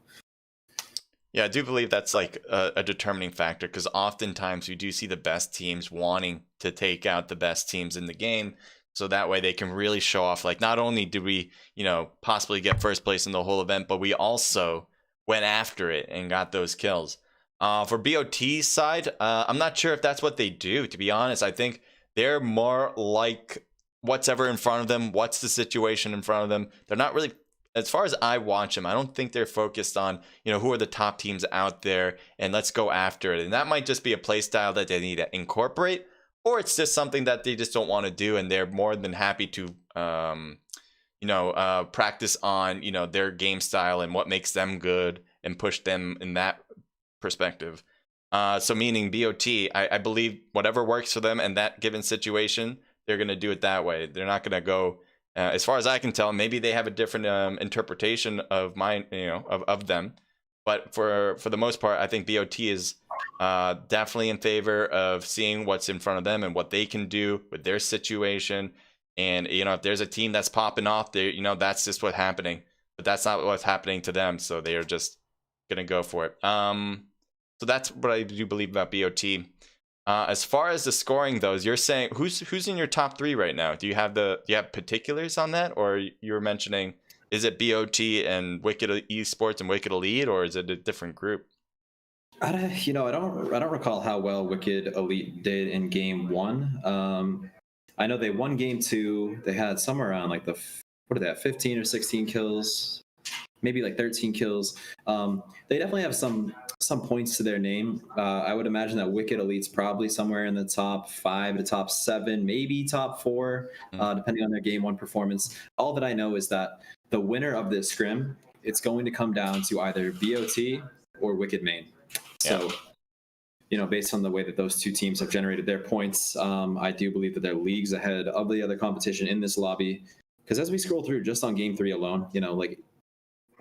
Yeah, I do believe that's like a determining factor, because oftentimes we do see the best teams wanting to take out the best teams in the game, so that way they can really show off, like, not only did we, possibly get first place in the whole event, but we also went after it and got those kills. For BOT's side, I'm not sure if that's what they do, to be honest. I think they're more like what's ever in front of them, what's the situation in front of them. They're not really, as far as I watch them, I don't think they're focused on, who are the top teams out there and let's go after it. And that might just be a play style that they need to incorporate, or it's just something that they just don't want to do, and they're more than happy to practice on their game style and what makes them good and push them in that perspective. So meaning BOT, I believe whatever works for them in that given situation, they're going to do it that way. They're not going to go, as far as I can tell, maybe they have a different interpretation of mine, of them. But for the most part, I think BOT is definitely in favor of seeing what's in front of them and what they can do with their situation. And, if there's a team that's popping off, that's just what's happening. But that's not what's happening to them. So they are just going to go for it. So that's what I do believe about BOT. As far as the scoring, though, you're saying who's in your top 3 right now? Do you have particulars on that, or you were mentioning, is it BOT and Wicked Esports and Wicked Elite, or is it a different group? I don't recall how well Wicked Elite did in game 1. I know they won game 2. They had somewhere around like 15 or 16 kills, maybe like 13 kills. They definitely have some points to their name. I would imagine that Wicked Elite's probably somewhere in the top 5 to top 7, maybe top 4, depending on their game 1 performance. All that I know is that the winner of this scrim, it's going to come down to either BOT or Wicked Main. So, based on the way that those two teams have generated their points, I do believe that they're leagues ahead of the other competition in this lobby. Because as we scroll through just on game 3 alone,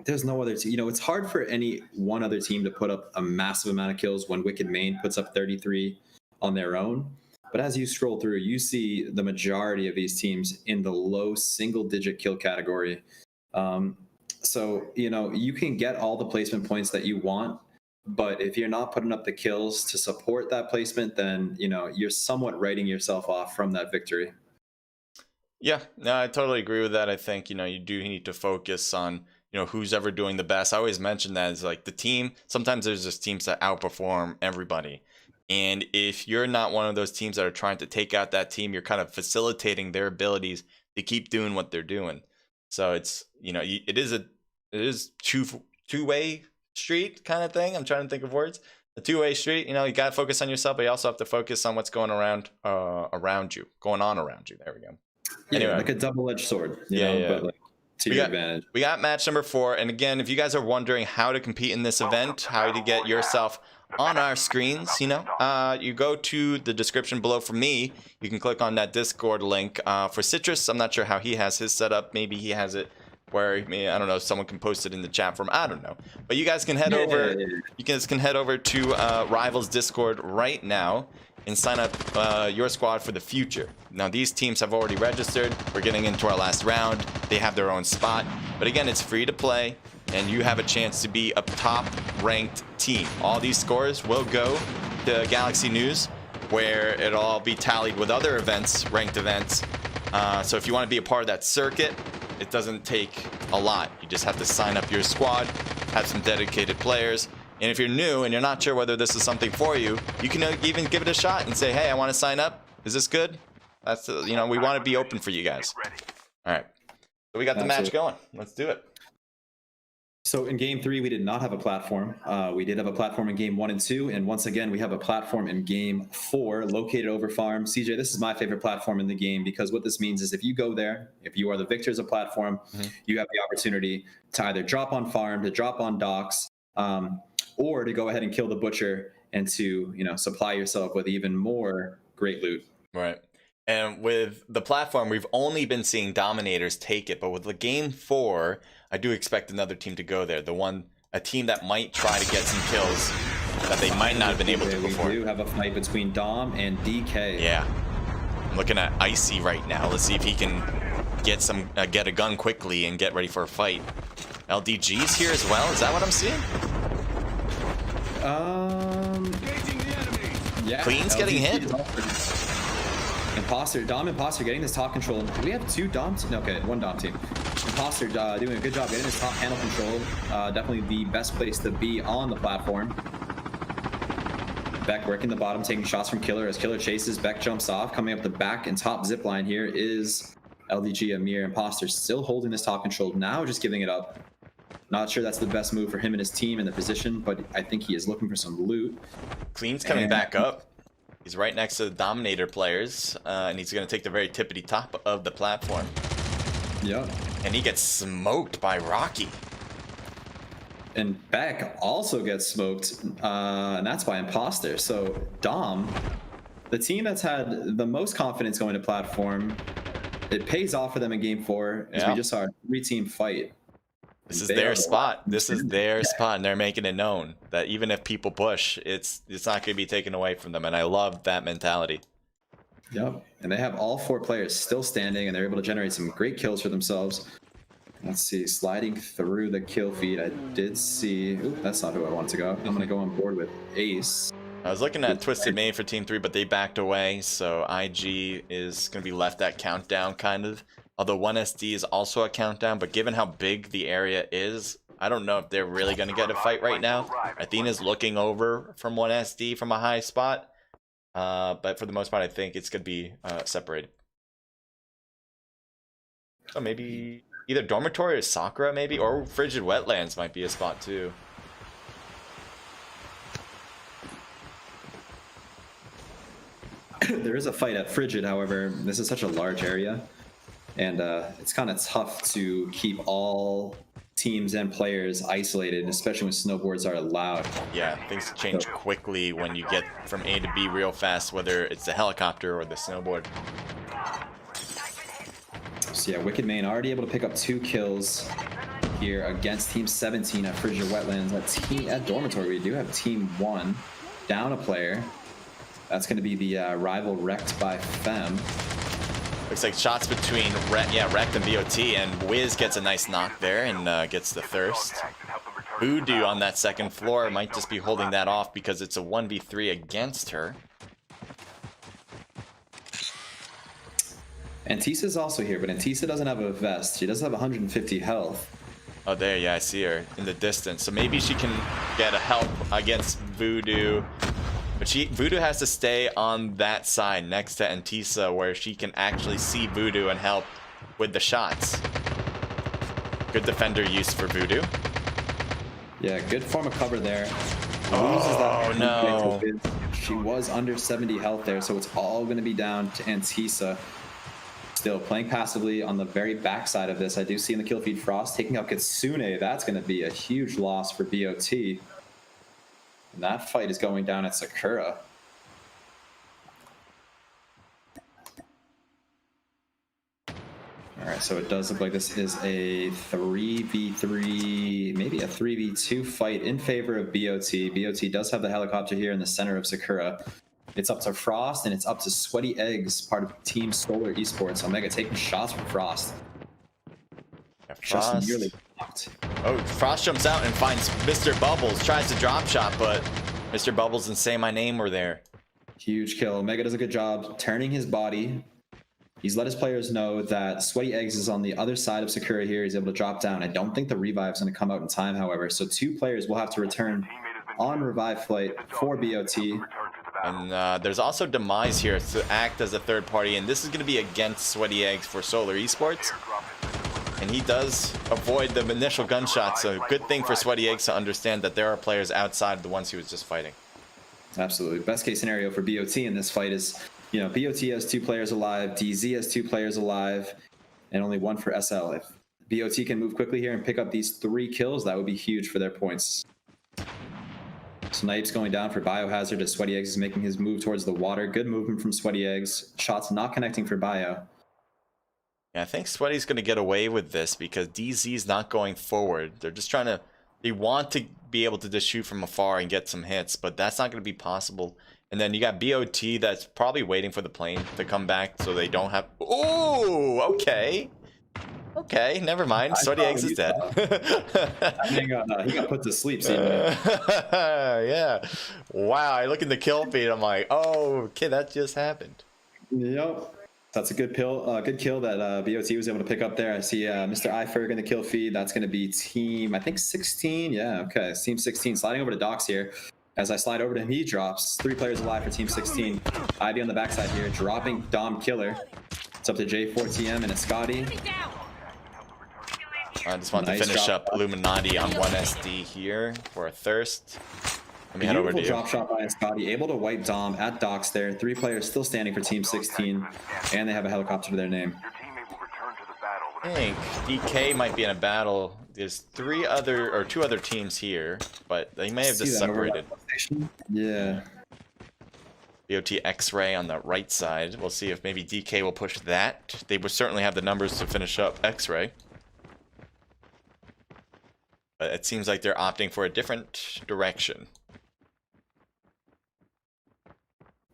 there's no other team. It's hard for any one other team to put up a massive amount of kills when Wicked Main puts up 33 on their own. But as you scroll through, you see the majority of these teams in the low single-digit kill category. So, you can get all the placement points that you want, but if you're not putting up the kills to support that placement, then, you're somewhat writing yourself off from that victory. Yeah, no, I totally agree with that. I think, you do need to focus on, who's ever doing the best. I always mention that as like the team. Sometimes there's just teams that outperform everybody. And if you're not one of those teams that are trying to take out that team, you're kind of facilitating their abilities to keep doing what they're doing. So it's, it is two-way street kind of thing. I'm trying to think of words. A two-way street. You got to focus on yourself, but you also have to focus on what's going on around you. There we go. Anyway, like a double-edged sword. But like to your advantage. We got match number 4, and again, if you guys are wondering how to compete in this event, how to get yourself on our screens, you go to the description below. For me, you can click on that Discord link. For Citrus, I'm not sure how he has his set up. Maybe he has it where, I don't know, someone can post it in the chat room. I don't know. But you guys can head over. You guys can head over to Rivals Discord right now and sign up your squad for the future. Now, these teams have already registered. We're getting into our last round. They have their own spot. But again, it's free to play, and you have a chance to be a top-ranked team. All these scores will go to Galaxy News, where it'll all be tallied with other events, ranked events. So if you want to be a part of that circuit, it doesn't take a lot. You just have to sign up your squad, have some dedicated players. And if you're new and you're not sure whether this is something for you, you can even give it a shot and say, hey, I want to sign up. Is this good? That's, we want to be open for you guys. All right. So we got the match going. Let's do it. So in game 3, we did not have a platform. We did have a platform in game 1 and 2. And once again, we have a platform in game 4 located over farm. CJ, this is my favorite platform in the game, because what this means is if you go there, if you are the victors of platform, you have the opportunity to either drop on farm, to drop on docks, or to go ahead and kill the butcher and to, supply yourself with even more great loot. Right. And with the platform, we've only been seeing dominators take it, but with the game 4, I do expect another team to go there. A team that might try to get some kills that they might not have been able to before. We do have a fight between Dom and DK. Yeah. I'm looking at Icy right now. Let's see if he can get a gun quickly and get ready for a fight. LDG's here as well. Is that what I'm seeing? Yeah. Clean's getting hit. Dom Imposter getting this top control. Do we have 2 Dom teams? Okay, 1 Dom team. Imposter doing a good job getting this top panel control. Definitely the best place to be on the platform. Beck working the bottom, taking shots from Killer as Killer chases. Beck jumps off. Coming up the back and top zip line here is LDG Amir. Imposter still holding this top control. Now just giving it up. Not sure that's the best move for him and his team in the position, but I think he is looking for some loot. Clean's coming back up. He's right next to the Dominator players, and he's going to take the very tippity top of the platform. Yep. And he gets smoked by Rocky. And Beck also gets smoked, and that's by Imposter. So Dom, the team that's had the most confidence going to platform, it pays off for them in game 4 as we just saw a 3-team fight. This is their spot. This is their spot, and they're making it known that even if people push, it's not going to be taken away from them. And I love that mentality. Yep. And they have all 4 players still standing, and they're able to generate some great kills for themselves. Let's see, sliding through the kill feed, I did see. Ooh, that's not who I want to go. I'm going to go on board with Ace. I was looking at Twisted Main for Team 3, but they backed away, so IG is going to be left at countdown, kind of. Although 1SD is also a countdown, but given how big the area is, I don't know if they're really going to get a fight right now. Athena's looking over from 1SD from a high spot, but for the most part, I think it's going to be separated. So maybe either Dormitory or Sakura, maybe, or Frigid Wetlands might be a spot too. There is a fight at Frigid, however, this is such a large area. And it's kind of tough to keep all teams and players isolated, especially when snowboards are allowed. Yeah, things change quickly when you get from A to B real fast, whether it's the helicopter or the snowboard. So yeah, Wicked Main already able to pick up 2 kills here against Team 17 at Frigid Wetlands. At Dormitory, we do have Team 1 down a player. That's going to be the rival Wrecked by Fem. Looks like shots between Wrecked and BOT, and Wiz gets a nice knock there and gets the thirst. Voodoo on that second floor might just be holding that off because it's a 1v3 against her. Antisa's also here, but Antisa doesn't have a vest. She does have 150 health. Oh, there, yeah, I see her in the distance. So maybe she can get a help against Voodoo. But Voodoo has to stay on that side next to Antisa where she can actually see Voodoo and help with the shots. Good defender use for Voodoo. Yeah, good form of cover there. Oh, no. She was under 70 health there, so it's all going to be down to Antisa. Still playing passively on the very backside of this. I do see in the kill feed Frost taking out Kitsune. That's going to be a huge loss for BOT. And that fight is going down at Sakura. All right, so it does look like this is a 3v3, maybe a 3v2 fight in favor of BOT. BOT does have the helicopter here in the center of Sakura. It's up to Frost, and it's up to Sweaty Eggs, part of Team Solar Esports. Omega taking shots from Frost. Yeah, Frost. Just nearly blocked. Oh, Frost jumps out and finds Mr. Bubbles. Tries to drop shot, but Mr. Bubbles and Say My Name were there. Huge kill. Omega does a good job turning his body. He's let his players know that Sweaty Eggs is on the other side of Sakura here. He's able to drop down. I don't think the revive's going to come out in time, however. So 2 players will have to return on revive flight for BOT. And there's also Demise here to act as a third party, and this is going to be against Sweaty Eggs for Solar Esports. And he does avoid the initial gunshot, so good thing for Sweaty Eggs to understand that there are players outside of the ones he was just fighting. Absolutely. Best case scenario for BOT in this fight is, you know, BOT has 2 players alive, DZ has 2 players alive, and only 1 for SL. If BOT can move quickly here and pick up these 3 kills, that would be huge for their points. Snipes going down for Biohazard as Sweaty Eggs is making his move towards the water. Good movement from Sweaty Eggs. Shots not connecting for Bio. Yeah, I think Sweaty's going to get away with this because DZ's not going forward. They're just trying to... They want to be able to just shoot from afar and get some hits, but that's not going to be possible. And then you got BOT that's probably waiting for the plane to come back so they don't have... Oh, okay. Okay, never mind. Sweaty Eggs is dead. He got put to sleep. Yeah. Wow, I look in the kill feed, I'm like, oh, okay, that just happened. Yep. That's a good kill that BOT was able to pick up there. I see Mr. Iferg in the kill feed. That's going to be team, I think 16. Yeah, okay. It's team 16 sliding over to Docs here. As I slide over to him, he drops. 3 players alive for Team 16. Ivy on the backside here, dropping Dom Killer. It's up to J4TM and a Scotty. I just want Nice to finish drop. up Illuminati on 1SD here for a thirst. Let me head over to Beautiful you. drop shot by Scotty, able to wipe Dom at docks there. 3 players still standing for Team 16, and they have a helicopter to their name. Your teammate will return to the battle I with think DK might be in a battle. There's 2 other teams here, but they may have See just that over separated. that station? Yeah. BOT X-Ray on the right side. We'll see if maybe DK will push that. They would certainly have the numbers to finish up X-Ray. But it seems like they're opting for a different direction.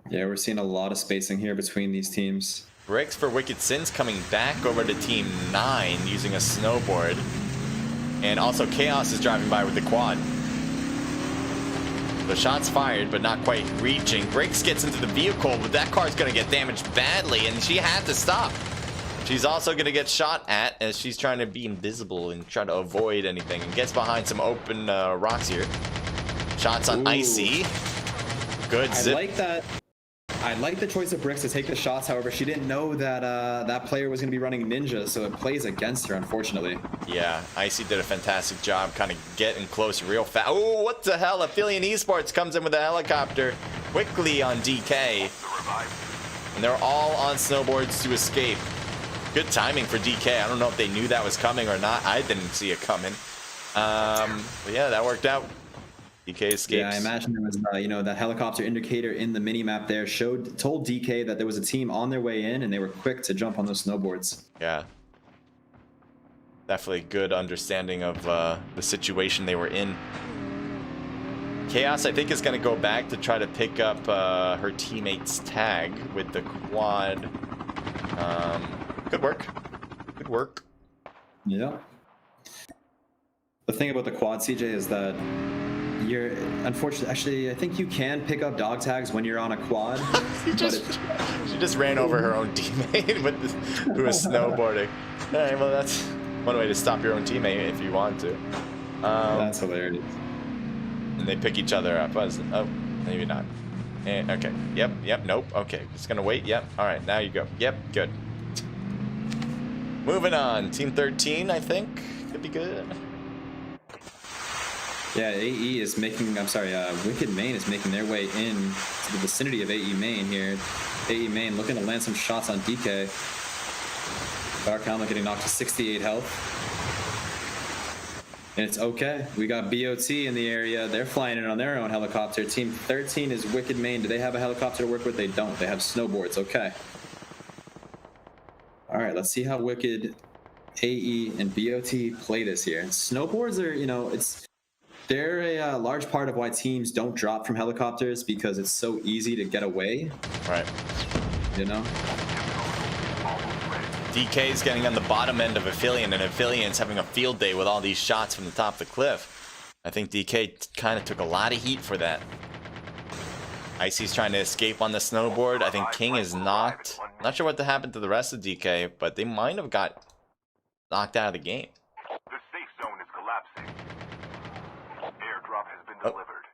Yeah, we're seeing a lot of spacing here between these teams. Bricks for Wicked Sins coming back over to Team 9 using a snowboard. And also Chaos is driving by with the quad. The shot's fired, but not quite reaching. Bricks gets into the vehicle, but that car's going to get damaged badly, and she had to stop. She's also going to get shot at as she's trying to be invisible and try to avoid anything. And gets behind some open rocks here. Shots on Ooh. Icy. Good I zip. like that. I like the choice of Bricks to take the shots. However, she didn't know that that player was going to be running Ninja, so it plays against her, unfortunately. Yeah, Icy did a fantastic job kind of getting close real fast. Oh, what the hell? Royale Esports comes in with a helicopter quickly on DK. And they're all on snowboards to escape. Good timing for DK. I don't know if they knew that was coming or not. I didn't see it coming. But yeah, that worked out. DK escapes. Yeah, I imagine there was, that helicopter indicator in the mini map there told DK that there was a team on their way in, and they were quick to jump on those snowboards. Yeah. Definitely good understanding of the situation they were in. Chaos, I think, is going to go back to try to pick up her teammate's tag with the quad. Good work. Good work. Yeah. The thing about the quad, CJ, is that you're unfortunately. Actually, I think you can pick up dog tags when you're on a quad. She just ran over her own teammate who was snowboarding. All right, well, that's one way to stop your own teammate if you want to. That's hilarious. And they pick each other up. Oh, maybe not. Okay. Yep. Nope. Okay. Just gonna wait. Yep. All right. Now you go. Yep. Good. Moving on. Team 13, I think, could be good. Yeah, AE is making. Wicked Main is making their way in to the vicinity of AE Main here. AE Main looking to land some shots on DK. Dark Helmet getting knocked to 68 health. And it's okay. We got BOT in the area. They're flying in on their own helicopter. Team 13 is Wicked Main. Do they have a helicopter to work with? They don't. They have snowboards. Okay. All right, let's see how Wicked, AE, and BOT play this here. And snowboards are, they're a large part of why teams don't drop from helicopters, because it's so easy to get away. Right. DK is getting on the bottom end of Aphelion, and Aphelions having a field day with all these shots from the top of the cliff. I think DK kind of took a lot of heat for that. Icy's trying to escape on the snowboard. I think King is knocked. Not sure what happened to the rest of DK, but they might have got knocked out of the game. the safe zone is collapsing. Airdrop has been delivered.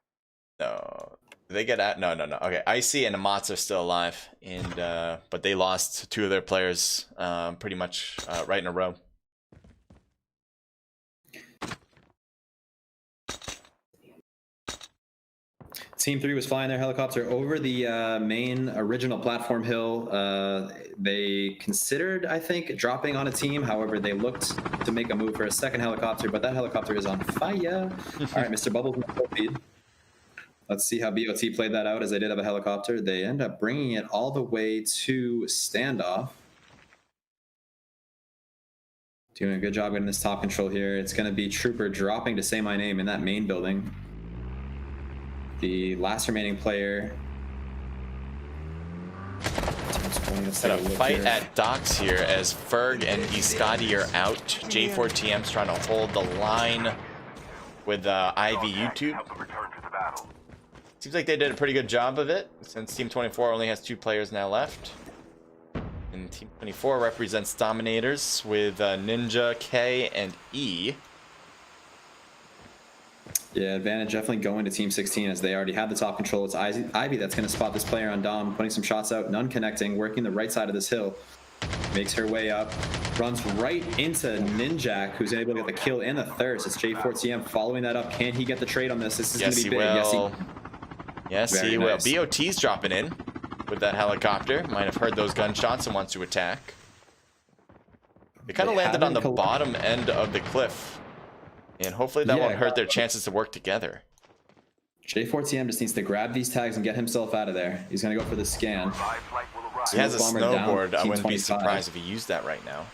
No. Did they get out? No. Okay, Icy and Amatsu are still alive, and but they lost 2 of their players pretty much right in a row. Team 3 was flying their helicopter over the main original platform hill. They considered, I think, dropping on a team. However, they looked to make a move for a second helicopter, but that helicopter is on fire. All right, Mr. Bubbles in the full feed. Let's see how BOT played that out, as they did have a helicopter. They end up bringing it all the way to standoff. Doing a good job getting this top control here. It's going to be Trooper dropping to say my name in that main building. The last remaining player. Got a fight at docks here as Ferg and Scotty are out. J4TM's trying to hold the line with Ivy YouTube. Seems like they did a pretty good job of it, since Team 24 only has 2 players now left. And Team 24 represents Dominators with Ninja, K, and E. Yeah, advantage definitely going to Team 16 as they already have the top control. It's Ivy that's going to spot this player on Dom, putting some shots out, none connecting, working the right side of this hill. Makes her way up, runs right into Ninjak, who's able to get the kill and the thirst. It's J4TM following that up. Can he get the trade on this? This is going to be big. Will. Yes, he will. Nice. BOT's dropping in with that helicopter. Might have heard those gunshots and wants to attack. They kind of landed on the bottom end of the cliff. And hopefully that won't hurt their chances to work together. J4TM just needs to grab these tags and get himself out of there. He's going to go for the scan. He has a snowboard. I wouldn't be surprised if he used that right now.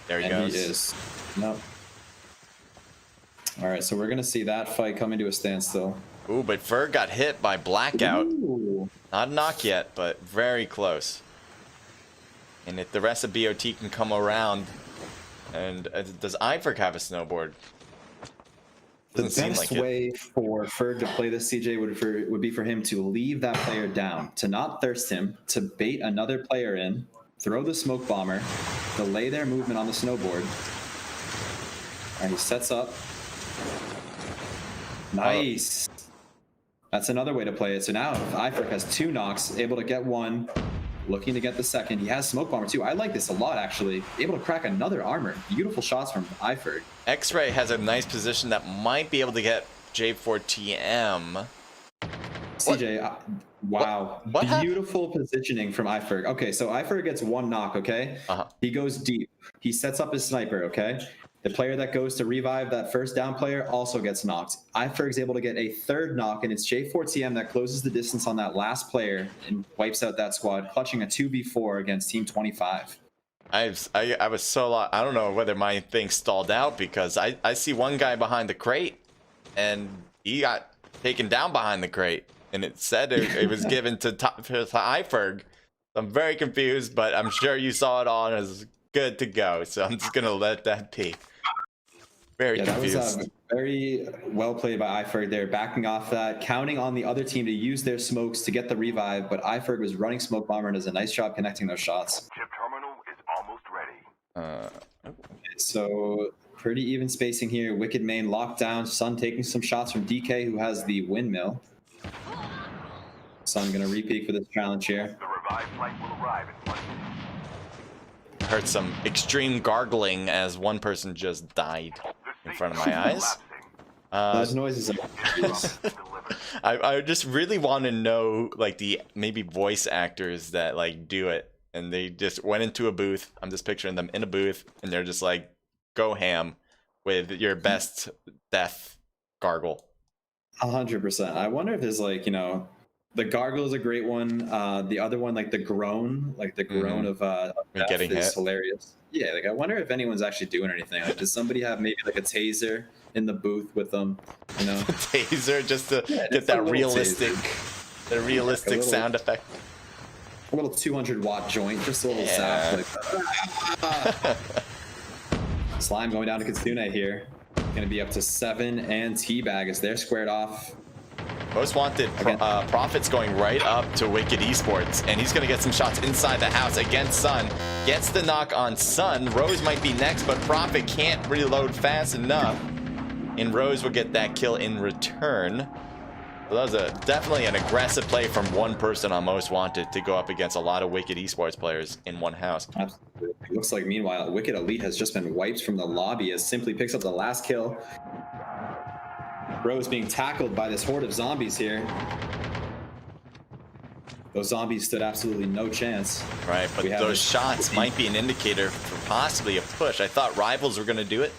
There he goes. He is. Nope. All right, so we're going to see that fight come into a standstill. Ooh, but Ferg got hit by Blackout. Ooh. Not a knock yet, but very close. And if the rest of BOT can come around, and does Iverk have a snowboard? The best way for Ferg to play this, CJ, would be for him to leave that player down, to not thirst him, to bait another player in, throw the smoke bomber, delay their movement on the snowboard. And he sets up. Nice. That's another way to play it. So now Iverk has 2 knocks, able to get 1, looking to get the second. He has smoke bomber too. I like this a lot, actually. Able to crack another armor. Beautiful shots from Iverk. X-Ray has a nice position that might be able to get J4TM. CJ, wow. What beautiful positioning from Iferg. Okay, so Iferg gets 1 knock, okay? He goes deep. He sets up his sniper, okay? The player that goes to revive that first down player also gets knocked. Iferg's able to get a 3rd knock, and it's J4TM that closes the distance on that last player and wipes out that squad, clutching a 2v4 against Team 25. I was so lost. I don't know whether my thing stalled out because I see one guy behind the crate and he got taken down behind the crate and it said it was given to Iferg. I'm very confused, but I'm sure you saw it all and it's good to go. So I'm just gonna let that be. Very confused. That was very well played by Iferg there, backing off that, counting on the other team to use their smokes to get the revive, but Iferg was running smoke bomber and does a nice job connecting those shots. Chip terminal is almost ready. So pretty even spacing here. Wicked main locked down. Sun taking some shots from DK, who has the windmill. Sun gonna repeat for this challenge here. The revived flight will arrive in 1 minute. Heard some extreme gargling as one person just died in front of my eyes. Those noises I just really want to know like the maybe voice actors that like do it, and they just went into a booth. I'm just picturing them in a booth and they're just like go ham with your best death gargle. 100%. I wonder if there's like, you know, the gargle is a great one. The other one, like the groan of getting is hit. Hilarious. Yeah, like I wonder if anyone's actually doing anything. Like, does somebody have maybe like a taser in the booth with them? You know, taser just to get that realistic, sound effect. A little 200-watt joint, just a little sound. Like, Slime going down to Kitsune here. Going to be up to 7, and Teabag as they're squared off. Most Wanted Profit's going right up to Wicked Esports, and he's going to get some shots inside the house against Sun. Gets the knock on Sun. Rose might be next, but Profit can't reload fast enough, and Rose will get that kill in return. So that was definitely an aggressive play from one person on Most Wanted to go up against a lot of Wicked Esports players in one house. Absolutely. It looks like, meanwhile, Wicked Elite has just been wiped from the lobby as Simply picks up the last kill. Rose being tackled by this horde of zombies here. Those zombies stood absolutely no chance. Right, but those shots might be an indicator for possibly a push. I thought Rivals were going to do it.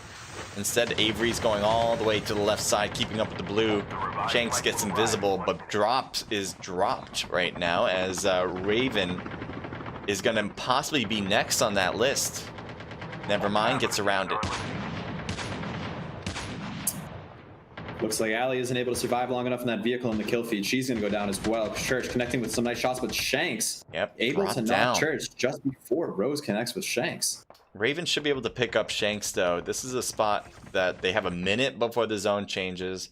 Instead, Avery's going all the way to the left side, keeping up with the blue. Shanks gets invisible, but Drops is dropped right now as Raven is going to possibly be next on that list. Nevermind gets around it. Looks like Allie isn't able to survive long enough in that vehicle in the kill feed. She's going to go down as well. Church connecting with some nice shots, but Shanks able to knock Church just before Rose connects with Shanks. Raven should be able to pick up Shanks, though. This is a spot that they have a minute before the zone changes.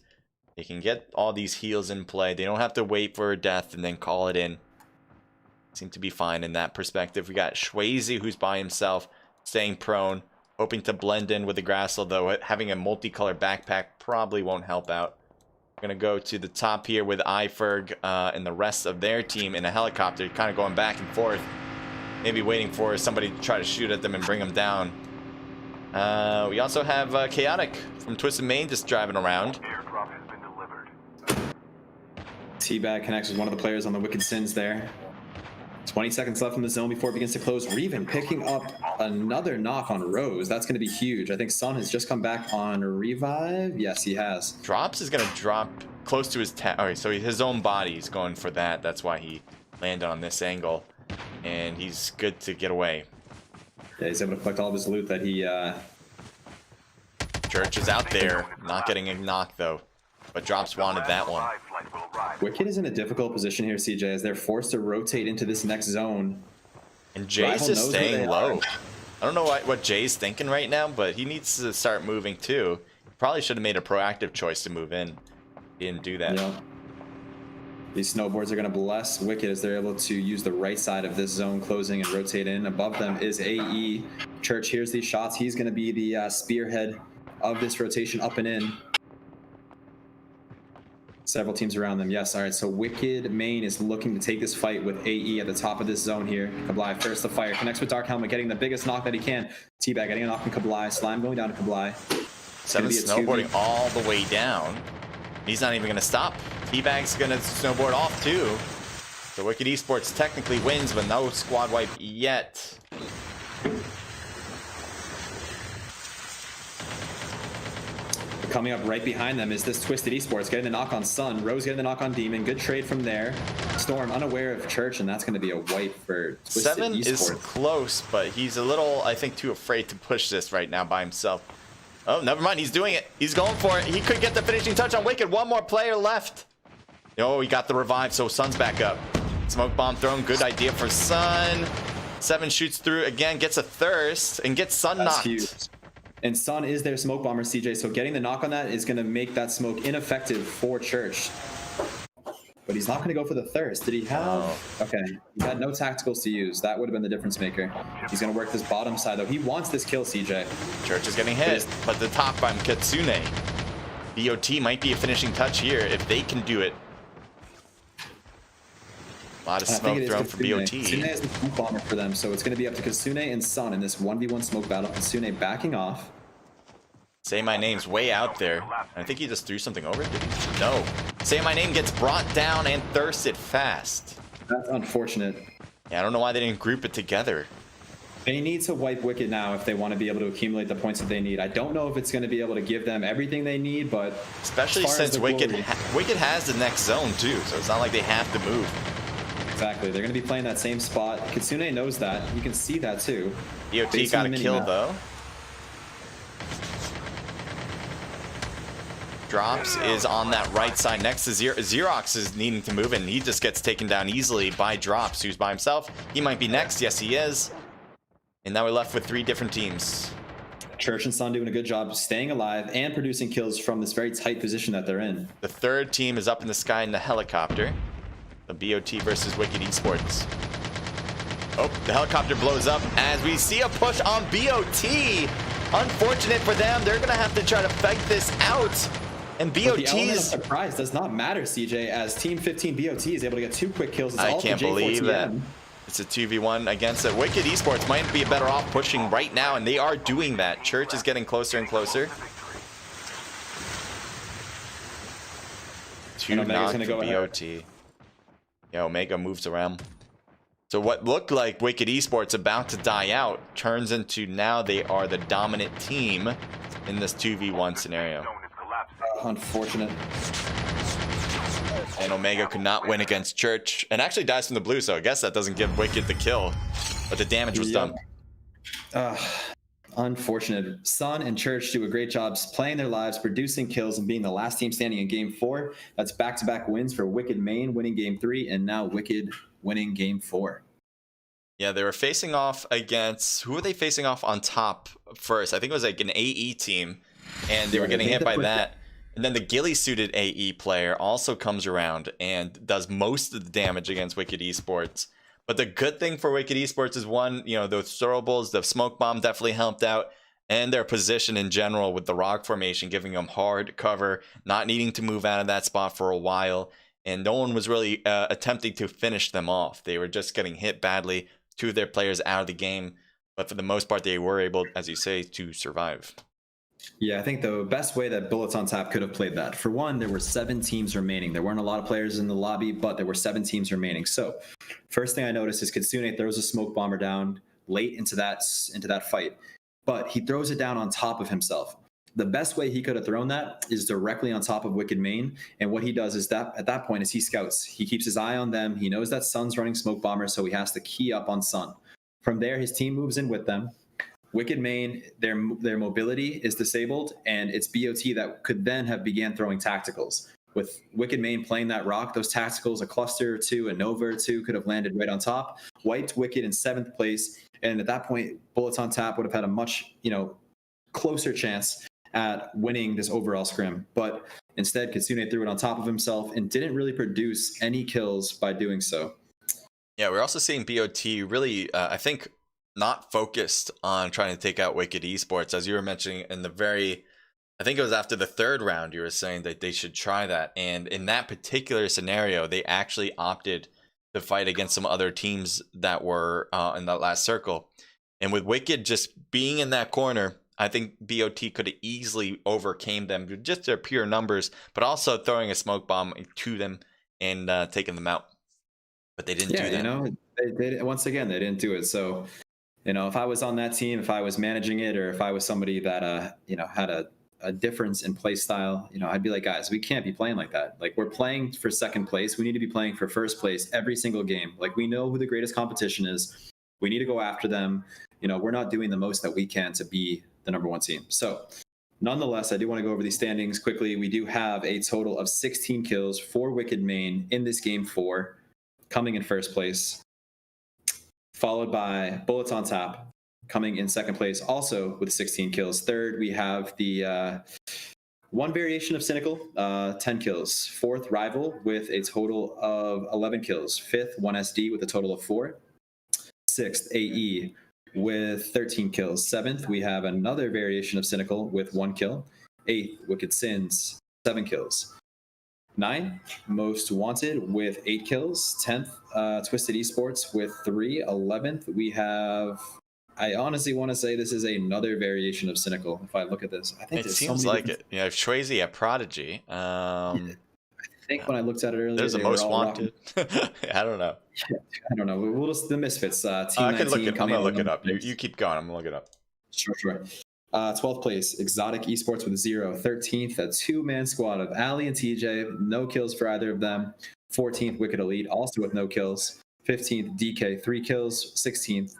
They can get all these heals in play. They don't have to wait for a death and then call it in. Seem to be fine in that perspective. We got Schwazy, who's by himself, staying prone, hoping to blend in with the grass, although having a multicolored backpack probably won't help out. Gonna go to the top here with iFerg and the rest of their team in a helicopter, kind of going back and forth. Maybe waiting for somebody to try to shoot at them and bring them down. We also have Chaotic from Twisted Main just driving around. Airdrop has been delivered. Teabag connects with one of the players on the Wicked Sins there. 20 seconds left in the zone before it begins to close. Reven picking up another knock on Rose. That's going to be huge. I think Sun has just come back on revive. Yes, he has. Drops is going to drop close to his okay, so his own body is going for that. That's why he landed on this angle. And he's good to get away. Yeah, he's able to collect all of his loot that he... Church is out there, not getting a knock though. But Drops wanted that one. Wicked is in a difficult position here, CJ, as they're forced to rotate into this next zone. And Jay's just staying low. I don't know what Jay's thinking right now, but he needs to start moving too. He probably should have made a proactive choice to move in. He didn't do that. Yeah. These snowboards are going to bless Wicked as they're able to use the right side of this zone closing and rotate in. Above them is AE. Church hears these shots. He's going to be the spearhead of this rotation up and in. Several teams around them. Yes. All right. So Wicked Main is looking to take this fight with AE at the top of this zone here. Kablai first to fire. Connects with Dark Helmet, getting the biggest knock that he can. Teabag getting a knock from Kablai. Slime going down to Kablai. 7 snowboarding all the way down. He's not even going to stop. Teabag's going to snowboard off too. So Wicked Esports technically wins, but no squad wipe yet. Coming up right behind them is this Twisted Esports getting the knock on Sun. Rose getting the knock on Demon. Good trade from there. Storm unaware of Church, and that's going to be a wipe for Twisted 7 Esports. is close, but he's a little, I think, too afraid to push this right now by himself. Oh, never mind. He's doing it. He's going for it. He could get the finishing touch on Wicked. One more player left. Oh, he got the revive, so Sun's back up. Smoke bomb thrown. Good idea for Sun. 7 shoots through again, gets a thirst, and gets Sun knocked. Huge. And Sun is their smoke bomber, CJ, so getting the knock on that is going to make that smoke ineffective for Church. But he's not going to go for the thirst. Did he have... Oh. Okay, he had no tacticals to use. That would have been the difference maker. He's going to work this bottom side, though. He wants this kill, CJ. Church is getting hit, but the top by Kitsune. BOT might be a finishing touch here if they can do it. A lot of smoke thrown from BOT. Kitsune is the smoke bomber for them, so it's going to be up to Kitsune and Sun in this 1v1 smoke battle. Kitsune backing off. Say My Name's way out there. I think he just threw something over. Did he? No. Say My Name gets brought down and thirsted fast. That's unfortunate. Yeah, I don't know why they didn't group it together. They need to wipe Wicked now if they want to be able to accumulate the points that they need. I don't know if it's going to be able to give them everything they need, but... Especially since Wicked has the next zone too, so it's not like they have to move. Exactly. They're going to be playing that same spot. Kitsune knows that. You can see that too. BOT got a kill though. Drops is on that right side next to Xerox is needing to move, and he just gets taken down easily by Drops, who's by himself. He might be next. Yes, he is. And now we're left with 3 different teams. Church and Sun doing a good job staying alive and producing kills from this very tight position that they're in. The third team is up in the sky in the helicopter. The BOT versus Wicked Esports. Oh, the helicopter blows up as we see a push on BOT. Unfortunate for them. They're going to have to try to fight this out. And But the element of BOT's... surprise does not matter, CJ, as Team 15 BOT is able to get 2 quick kills. It's I all can't for J4TM. believe that. It's a 2v1 against it. Wicked Esports might be better off pushing right now, and they are doing that. Church is getting closer and closer. 2 knock for BOT. Yeah, Omega moves around. So what looked like Wicked Esports about to die out turns into now they are the dominant team in this 2v1 scenario. Unfortunate. And Omega could not win against Church, and actually dies from the blue, so I guess that doesn't give Wicked the kill, but the damage was done. Unfortunate. Sun and Church do a great job playing their lives, producing kills, and being the last team standing in Game 4. That's back-to-back wins for Wicked Main, winning Game 3, and now Wicked winning Game 4. Yeah, they were facing off against... Who were they facing off on top first? I think it was like an AE team, and they were getting hit by that. And then the ghillie-suited AE player also comes around and does most of the damage against Wicked Esports. But the good thing for Wicked Esports is, one, you know, those throwables, the smoke bomb definitely helped out. and their position in general with the rock formation, giving them hard cover, not needing to move out of that spot for a while. And no one was really attempting to finish them off. They were just getting hit badly, 2 of their players out of the game. But for the most part, they were able, as you say, to survive. Yeah, I think the best way that Bullets on Tap could have played that, for one, there were 7 teams remaining. There weren't a lot of players in the lobby, but there were 7 teams remaining. So first thing I noticed is Kitsune throws a smoke bomber down late into that fight, but he throws it down on top of himself. The best way he could have thrown that is directly on top of Wicked Main. And what he does is that at that point is he scouts. He keeps his eye on them. He knows that Sun's running smoke bomber, so he has to key up on Sun. From there, his team moves in with them. Wicked Main, their mobility is disabled, and it's BOT that could then have began throwing tacticals. With Wicked Main playing that rock, those tacticals, a cluster or 2, a Nova or 2 could have landed right on top, wiped Wicked in 7th place, and at that point, Bullets on Tap would have had a much, closer chance at winning this overall scrim. But instead, Kitsune threw it on top of himself and didn't really produce any kills by doing so. Yeah, we're also seeing BOT really, I think, not focused on trying to take out Wicked Esports. As you were mentioning in I think it was after the 3rd round, you were saying that they should try that. And in that particular scenario, they actually opted to fight against some other teams that were in that last circle. And with Wicked just being in that corner, I think BOT could have easily overcame them with just their pure numbers, but also throwing a smoke bomb to them and taking them out. But they didn't do that. They once again, they didn't do it. So, if I was on that team, if I was managing it, or if I was somebody that, had a difference in play style, I'd be like, guys, we can't be playing like that. Like, we're playing for 2nd place. We need to be playing for 1st place every single game. Like, we know who the greatest competition is. We need to go after them. We're not doing the most that we can to be the number 1 team. So nonetheless, I do want to go over these standings quickly. We do have a total of 16 kills for Wicked Main in this game 4, coming in 1st place, followed by Bullets on Tap, coming in 2nd place, also with 16 kills. 3rd, we have the one variation of Cynical, 10 kills. 4th, Rival, with a total of 11 kills. 5th, 1SD, with a total of 4. 6th, AE, with 13 kills. 7th, we have another variation of Cynical with 1 kill. 8th, Wicked Sins, 7 kills. 9th, Most Wanted with 8 kills. 10th, Twisted Esports with 3. 11th, we have, I honestly want to say this is another variation of Cynical. If I look at this, I think it seems like it. Yeah, Shwazy at Prodigy. I think when I looked at it earlier, there's a Most Wanted. I don't know. I don't know. We'll just the Misfits. Team I can look 19 it. I'm gonna look it up. You keep going. I'm gonna look it up. Sure. 12th place, Exotic Esports with 0. 13th, a 2-man squad of Ali and TJ, no kills for either of them. 14th, Wicked Elite, also with no kills. 15th, DK, 3 kills. 16th,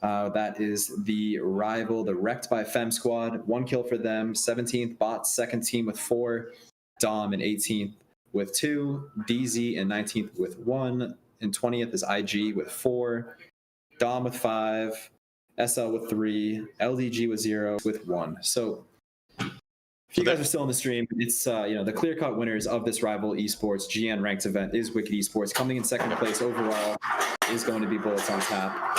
that is the Rival, the Wrecked by Fem squad, 1 kill for them. 17th, Bot, 2nd team with 4. Dom in 18th with 2. DZ in 19th with 1. And 20th is IG with 4. Dom with 5. SL with 3, LDG with 0, with 1. So if you guys are still in the stream, it's the clear-cut winners of this Rival Esports GN ranked event is Wicked Esports. Coming in 2nd place overall is going to be Bullets on Tap.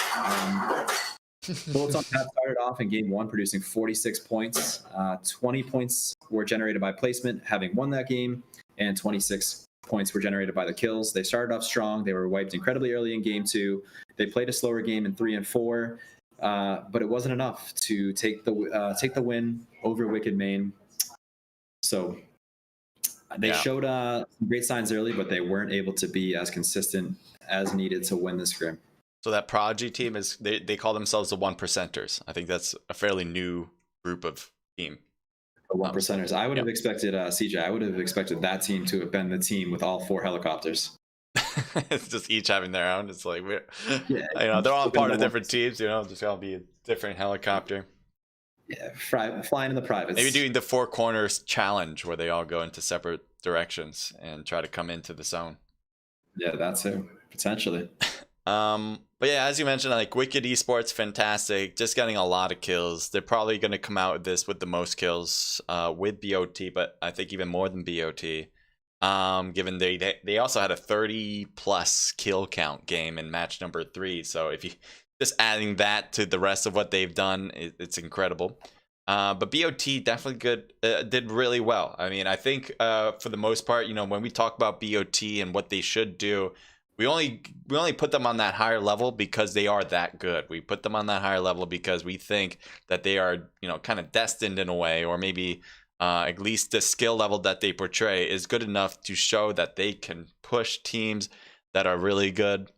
Bullets on Tap started off in game 1 producing 46 points. 20 points were generated by placement, having won that game, and 26 points were generated by the kills. They started off strong. They were wiped incredibly early in game 2. They played a slower game in 3 and 4. But it wasn't enough to take the win over Wicked Main. So they showed great signs early, but they weren't able to be as consistent as needed to win this scrim. So that Prodigy team is they call themselves the 1%ers. I think that's a fairly new group of team. The 1%ers. I would have expected CJ. I would have expected that team to have been the team with all 4 helicopters. It's just each having their own. It's like they're all part of different teams. Just gonna be a different helicopter. Yeah, flying in the privates. Maybe doing the 4 corners challenge where they all go into separate directions and try to come into the zone. Yeah, that's it potentially. But yeah, as you mentioned, like Wicked Esports, fantastic, just getting a lot of kills. They're probably gonna come out with this with the most kills with BOT, but I think even more than BOT. Given they also had a 30+ kill count game in match number 3, so if you just adding that to the rest of what they've done, it's incredible. But BOT definitely good, did really well. I mean, I think for the most part, when we talk about BOT and what they should do, we only put them on that higher level because they are that good. We put them on that higher level because we think that they are, kind of destined in a way, or maybe at least the skill level that they portray is good enough to show that they can push teams that are really good.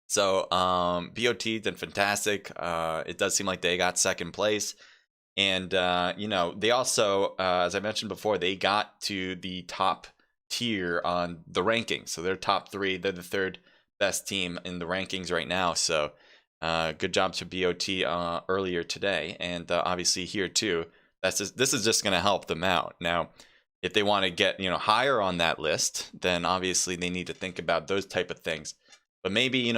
So BOT did fantastic. It does seem like they got second place. And, they also, as I mentioned before, they got to the top tier on the rankings. So they're top 3. They're the 3rd best team in the rankings right now. So good job to BOT earlier today. And obviously here too, this is just going to help them out. Now, if they want to get, higher on that list, then obviously they need to think about those type of things. But maybe,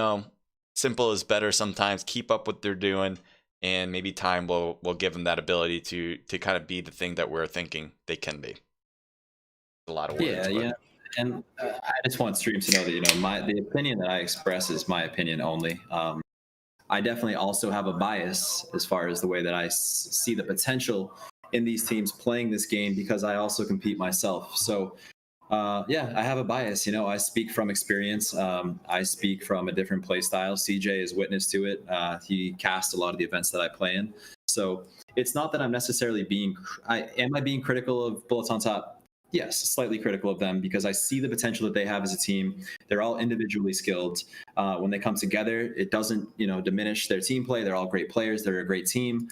simple is better sometimes. Keep up what they're doing. And maybe time will give them that ability to kind of be the thing that we're thinking they can be. A lot of words. Yeah, but... yeah. And I just want streams to know that the opinion that I express is my opinion only. I definitely also have a bias as far as the way that I see the potential in these teams playing this game, because I also compete myself. So yeah, I have a bias. I speak from experience. I speak from a different play style. CJ is witness to it. He cast a lot of the events that I play in. So it's not that I'm necessarily being critical of Bullets on Top? Yes, slightly critical of them, because I see the potential that they have as a team. They're all individually skilled. When they come together, it doesn't diminish their team play. They're all great players. They're a great team.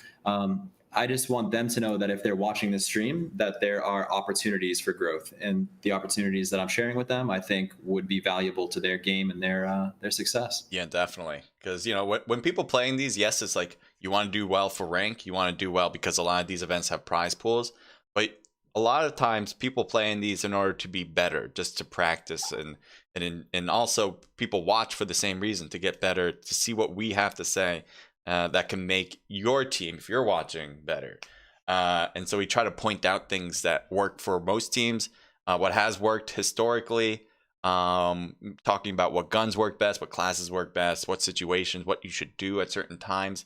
I just want them to know that if they're watching this stream, that there are opportunities for growth, and the opportunities that I'm sharing with them, I think, would be valuable to their game and their success. Yeah, definitely. Because when people playing these, yes, it's like you want to do well for rank, you want to do well because a lot of these events have prize pools, but a lot of times people playing these in order to be better, just to practice, and also people watch for the same reason, to get better, to see what we have to say. That can make your team, if you're watching, better. And so we try to point out things that work for most teams, what has worked historically, talking about what guns work best, what classes work best, what situations, what you should do at certain times.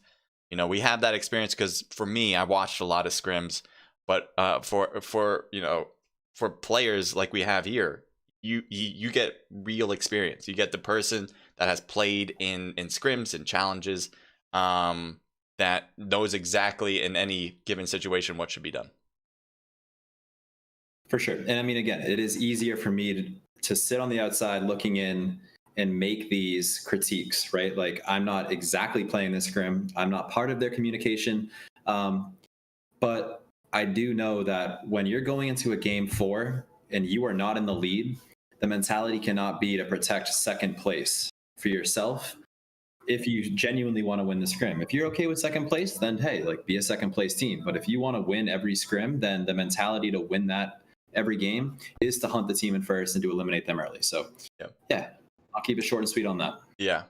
We have that experience because for me, I watched a lot of scrims, but for players like we have here, you get real experience. You get the person that has played in scrims and challenges, that knows exactly in any given situation what should be done. For sure. And I mean, again, it is easier for me to sit on the outside looking in and make these critiques, right? Like, I'm not exactly playing this scrim. I'm not part of their communication. But I do know that when you're going into a game 4 and you are not in the lead, the mentality cannot be to protect second place for yourself. If you genuinely want to win the scrim, if you're okay with second place, then hey, be a second place team. But if you want to win every scrim, then the mentality to win that every game is to hunt the team in first and to eliminate them early. So yeah, I'll keep it short and sweet on that. Yeah,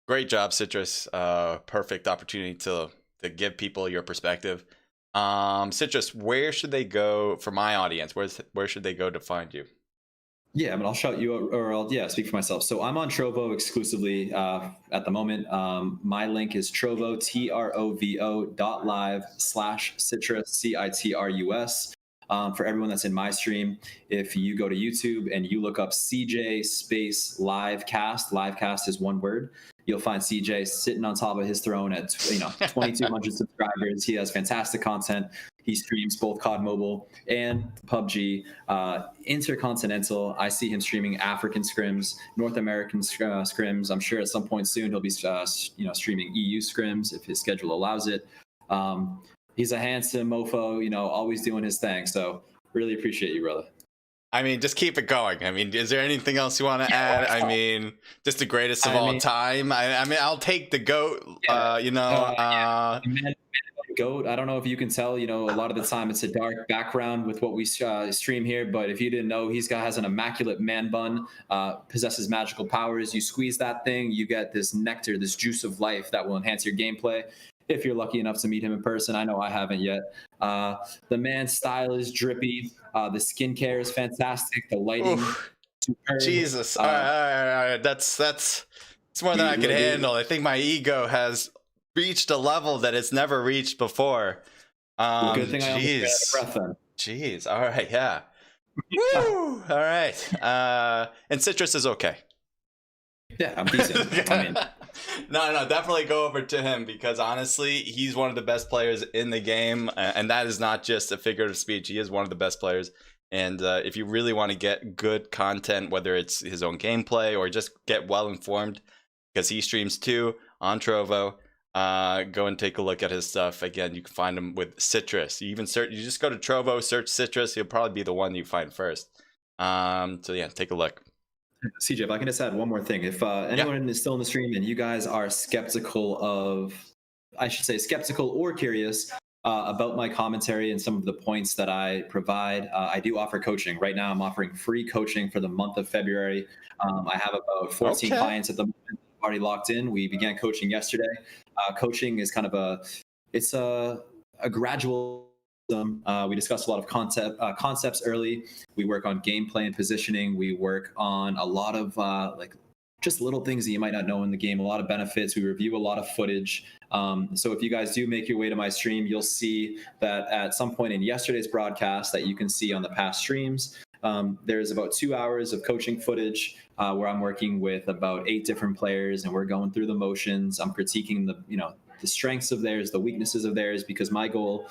great job, Citrus. Perfect opportunity to give people your perspective. Citrus, where should they go for my audience? Where should they go to find you? Yeah, I'll shout you, or I'll speak for myself. So I'm on Trovo exclusively at the moment. My link is Trovo, trovo.live/citrus, CITRUS. For everyone that's in my stream, if you go to YouTube and you look up CJ space Livecast is one word, you'll find CJ sitting on top of his throne at 2,200 subscribers. He has fantastic content. He streams both CoDMobile and PUBG, intercontinental. I see him streaming African scrims, North American scrims. I'm sure at some point soon he'll be streaming EU scrims if his schedule allows it. He's a handsome mofo, always doing his thing. So really appreciate you, brother. I mean, just keep it going. I mean, is there anything else you want to add? I mean, just the greatest of all time. I mean, I'll take the GOAT, GOAT. I don't know if you can tell, a lot of the time it's a dark background with what we stream here, but if you didn't know, has an immaculate man bun, possesses magical powers. You squeeze that thing, you get this nectar, this juice of life that will enhance your gameplay. If you're lucky enough to meet him in person. I know I haven't yet. The man's style is drippy. The skincare is fantastic. The lighting, superb. Jesus. All right. That's more than I can handle. I think my ego has reached a level that it's never reached before. Well, good thing I almost ran out Jeez. of breath then. Jeez. All right. Yeah. Woo! All right. And Citrus is okay. Yeah, I'm decent. I mean, no, definitely go over to him because honestly, he's one of the best players in the game, and that is not just a figure of speech. He is one of the best players. And if you really want to get good content, whether it's his own gameplay or just get well informed, because he streams too on Trovo, go and take a look at his stuff. Again, you can find him with Citrus. You just go to Trovo, search Citrus. He'll probably be the one you find first. So yeah, take a look. CJ, if I can just add one more thing. If anyone is still in the stream and you guys are skeptical or curious about my commentary and some of the points that I provide, I do offer coaching. Right now, I'm offering free coaching for the month of February. I have about 14 clients at the moment already locked in. We began coaching yesterday. Coaching is kind of a gradual. We discuss a lot of concepts early. We work on gameplay and positioning. We work on a lot of just little things that you might not know in the game, a lot of benefits. We review a lot of footage. So if you guys do make your way to my stream, you'll see that at some point in yesterday's broadcast that you can see on the past streams, there's about 2 hours of coaching footage where I'm working with about 8 different players and we're going through the motions. I'm critiquing the strengths of theirs, the weaknesses of theirs, because my goal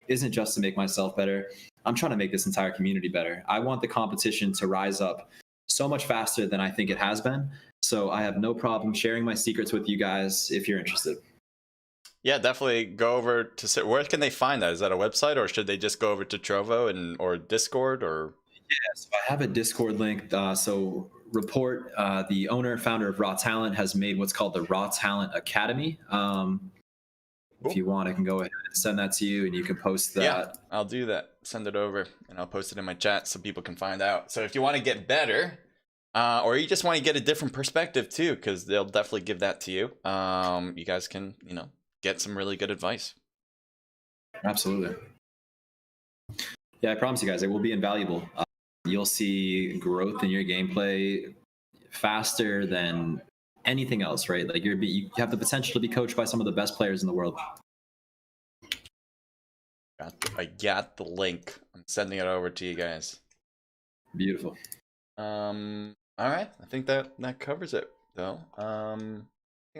isn't just to make myself better. I'm trying to make this entire community better. I want the competition to rise up so much faster than I think it has been. So I have no problem sharing my secrets with you guys if you're interested. Yeah, definitely go over to where can they find that? Is that a website or should they just go over to Trovo or Discord or? Yeah, so I have a Discord link. So Report, the owner, founder of Raw Talent, has made what's called the Raw Talent Academy. If you want, I can go ahead and send that to you and you can post that. Yeah, I'll do that. Send it over and I'll post it in my chat so people can find out. So if you want to get better or you just want to get a different perspective too, because they'll definitely give that to you. You guys can, get some really good advice. Absolutely. Yeah, I promise you guys, it will be invaluable. You'll see growth in your gameplay faster than anything else, right? Like you have the potential to be coached by some of the best players in the world. I got the link. I'm sending it over to you guys. Beautiful. All right. I think that covers it though. Anything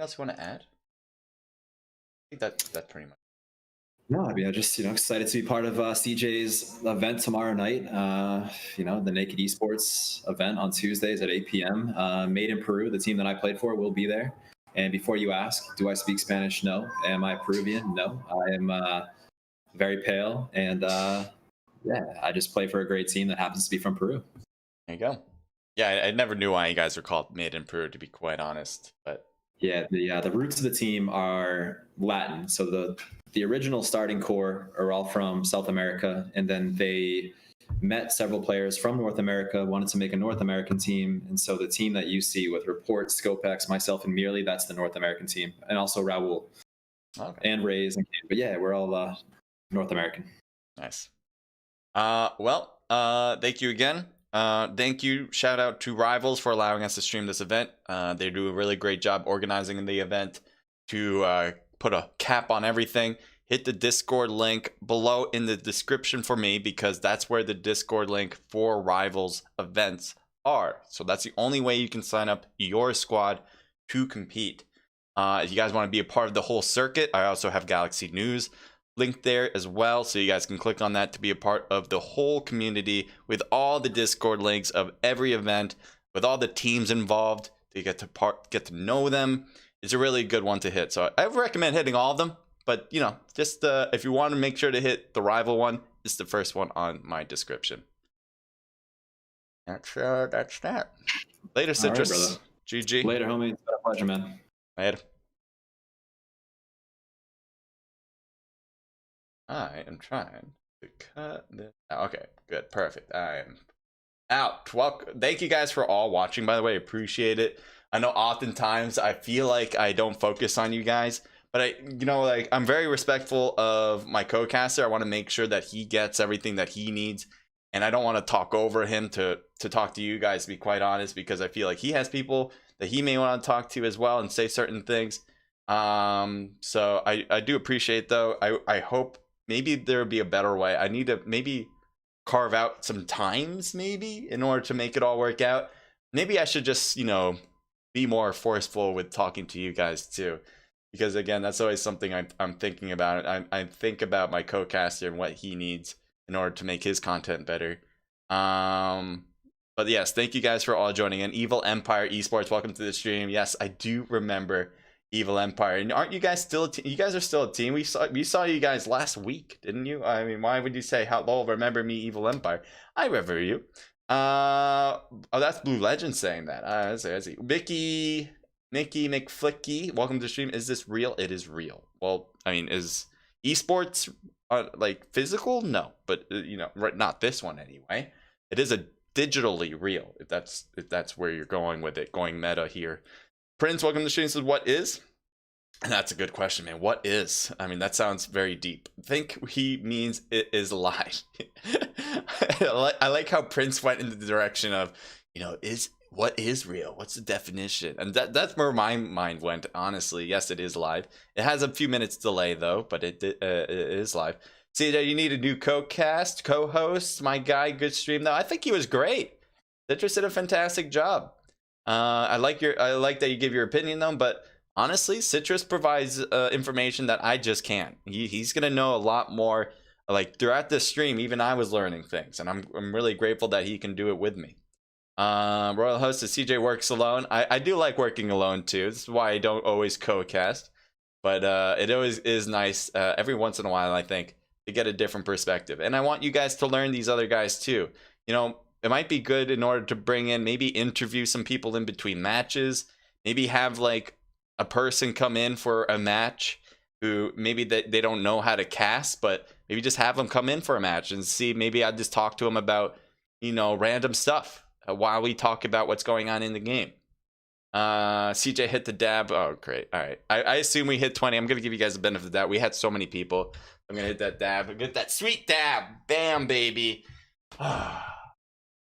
else you want to add? I think that's pretty much. No, I mean, I'm just excited to be part of CJ's event tomorrow night. The Naked Esports event on Tuesdays at 8 p.m. Made in Peru, the team that I played for, will be there. And before you ask, do I speak Spanish? No. Am I Peruvian? No. I am very pale, and I just play for a great team that happens to be from Peru. There you go. Yeah, I never knew why you guys were called Made in Peru, to be quite honest. But yeah, the roots of the team are Latin. So the original starting core are all from South America, and then they met several players from North America, wanted to make a North American team, and so the team that you see with Report, Scopex, myself, and Merely, that's the North American team, and also Raul, and Rays, but yeah, we're all North American. Nice. Thank you again. Thank you. Shout out to Rivals for allowing us to stream this event. They do a really great job organizing the event to put a cap on everything. Hit the Discord link below in the description for me, because that's where the Discord link for Rivals events are. So that's the only way you can sign up your squad to compete. If you guys want to be a part of the whole circuit, I also have Galaxy News linked there as well, so you guys can click on that to be a part of the whole community with all the Discord links of every event, with all the teams involved. You get to know them. It's a really good one to hit. So I recommend hitting all of them, but just if you want to make sure to hit the rival one, it's the first one on my description. That's that. Later, Citrus. All right, GG. Later, homie. It's been a pleasure, man. Later. I am trying to cut this. Okay, good, perfect. I am out. Thank you guys for all watching, by the way. Appreciate it. I know oftentimes I feel like I don't focus on you guys, but I'm very respectful of my co-caster. I want to make sure that he gets everything that he needs, and I don't want to talk over him to talk to you guys, to be quite honest, because I feel like he has people that he may want to talk to as well and say certain things. So I do appreciate, though. I hope maybe there would be a better way. I need to maybe carve out some times maybe in order to make it all work out. Maybe I should just, be more forceful with talking to you guys too. Because again, that's always something I'm thinking about. I think about my co-caster and what he needs in order to make his content better. But yes, thank you guys for all joining in. Evil Empire Esports, welcome to the stream. Yes, I do remember Evil Empire. And aren't you guys still a team? You guys are still a team. We saw you guys last week, didn't you? I mean, why would you say, hello, remember me, Evil Empire? I remember you. Oh, that's Blue Legend saying that. I see. Mickey McFlicky, welcome to the stream. Is this real? It is real. Well, I mean, is esports like physical? No, but right, not this one anyway. It is a digitally real, if that's where you're going with it, going meta here. Prince, welcome to the stream. Says, what is? And that's a good question, man. What is? I mean, that sounds very deep. I think he means it is live. I like how Prince went in the direction of, what is real? What's the definition? And that's where my mind went, honestly. Yes, it is live. It has a few minutes delay, though, but it is live. CJ, you need a new co-host. My guy, good stream, though. I think he was great. Citrus did a fantastic job. I like that you give your opinion, though, but honestly, Citrus provides information that I just can't. He's gonna know a lot more. Like throughout this stream, even I was learning things, and I'm really grateful that he can do it with me. Royal Host says CJ works alone. I do like working alone too. This is why I don't always co-cast, but it always is nice every once in a while, I think, to get a different perspective. And I want you guys to learn these other guys too. It might be good in order to bring in, maybe interview some people in between matches, maybe have like a person come in for a match who maybe they don't know how to cast, but maybe just have them come in for a match and see. Maybe I'll just talk to them about random stuff while we talk about what's going on in the game. CJ hit the dab. Oh, great. All right. I assume we hit 20. I'm going to give you guys the benefit of that. We had so many people. I'm going to hit that dab. Get that sweet dab. Bam, baby.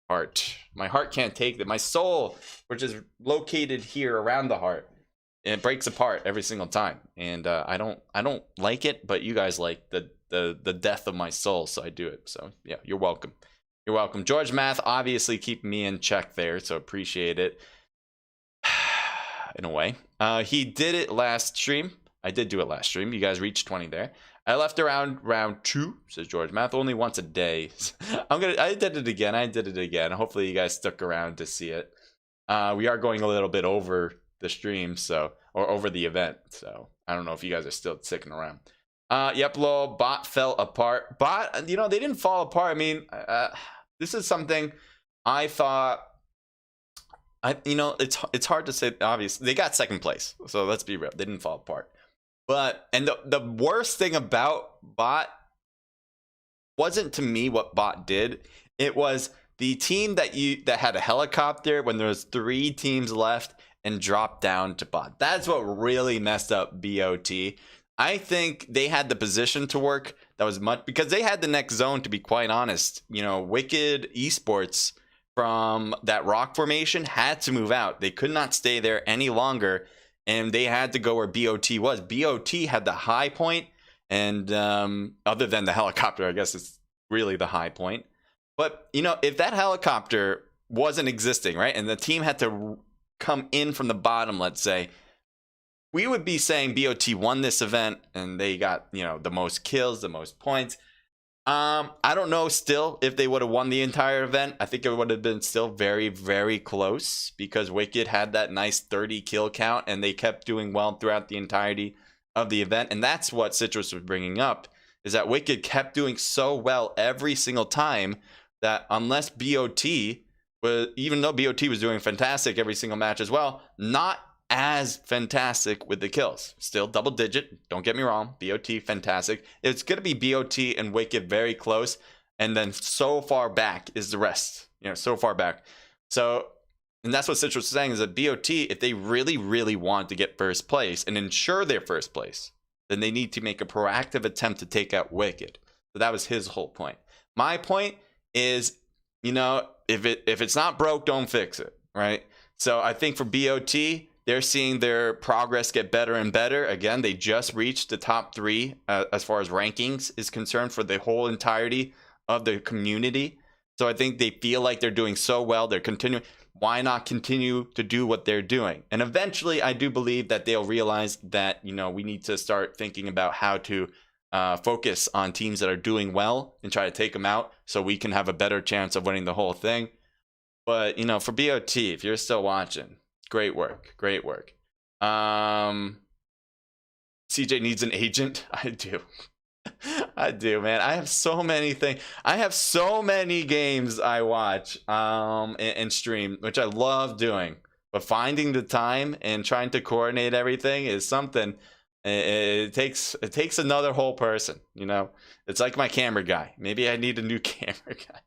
Heart. My heart can't take that. My soul, which is located here around the heart, it breaks apart every single time. And I don't like it, but you guys like the death of my soul, so I do it. So yeah, you're welcome. You're welcome. George Math obviously keeping me in check there, so appreciate it. In a way. He did it last stream. I did do it last stream. You guys reached 20 there. I left around round 2, says George Math, only once a day. I did it again. Hopefully you guys stuck around to see it. We are going a little bit over the stream, or over the event, so I don't know if you guys are still sticking around. Yep, lol, bot fell apart. Bot, they didn't fall apart. I mean, this is something I thought. It's hard to say. Obviously, they got second place, so let's be real. They didn't fall apart. But the worst thing about bot wasn't, to me, what bot did. It was the team that had a helicopter when there was 3 teams left and dropped down to bot. That's what really messed up BOT. I think they had the position to work. That was much because they had the next zone, to be quite honest. Wicked Esports from that rock formation had to move out. They could not stay there any longer, and they had to go where BOT was. BOT had the high point, and other than the helicopter, I guess it's really the high point. But, if that helicopter wasn't existing, right, and the team had to come in from the bottom, let's say, we would be saying BOT won this event, and they got, the most kills, the most points. I don't know still if they would have won the entire event. I think it would have been still very, very close because Wicked had that nice 30 kill count and they kept doing well throughout the entirety of the event. And that's what Citrus was bringing up, is that Wicked kept doing so well every single time that unless BOT was, even though BOT was doing fantastic every single match as well, not as fantastic with the kills. Still double digit, don't get me wrong. BOT fantastic. It's going to be BOT and Wicked very close, and then so far back is the rest. So far back. So, and that's what Citrus was saying, is that BOT, if they really, really want to get first place and ensure their first place, then they need to make a proactive attempt to take out Wicked. So that was his whole point. My point is, if it's not broke, don't fix it, right? So I think for BOT, they're seeing their progress get better and better. Again, they just reached the top 3 as far as rankings is concerned for the whole entirety of the community. So I think they feel like they're doing so well. They're continuing. Why not continue to do what they're doing? And eventually, I do believe that they'll realize that, you know, we need to start thinking about how to focus on teams that are doing well and try to take them out so we can have a better chance of winning the whole thing. But, you know, for BOT, if you're still watching, great work. Great work. CJ needs an agent. I do. I do, man. I have so many things. I have so many games I watch and stream, which I love doing. But finding the time and trying to coordinate everything is something. It takes another whole person, you know. It's like my camera guy. Maybe I need a new camera guy.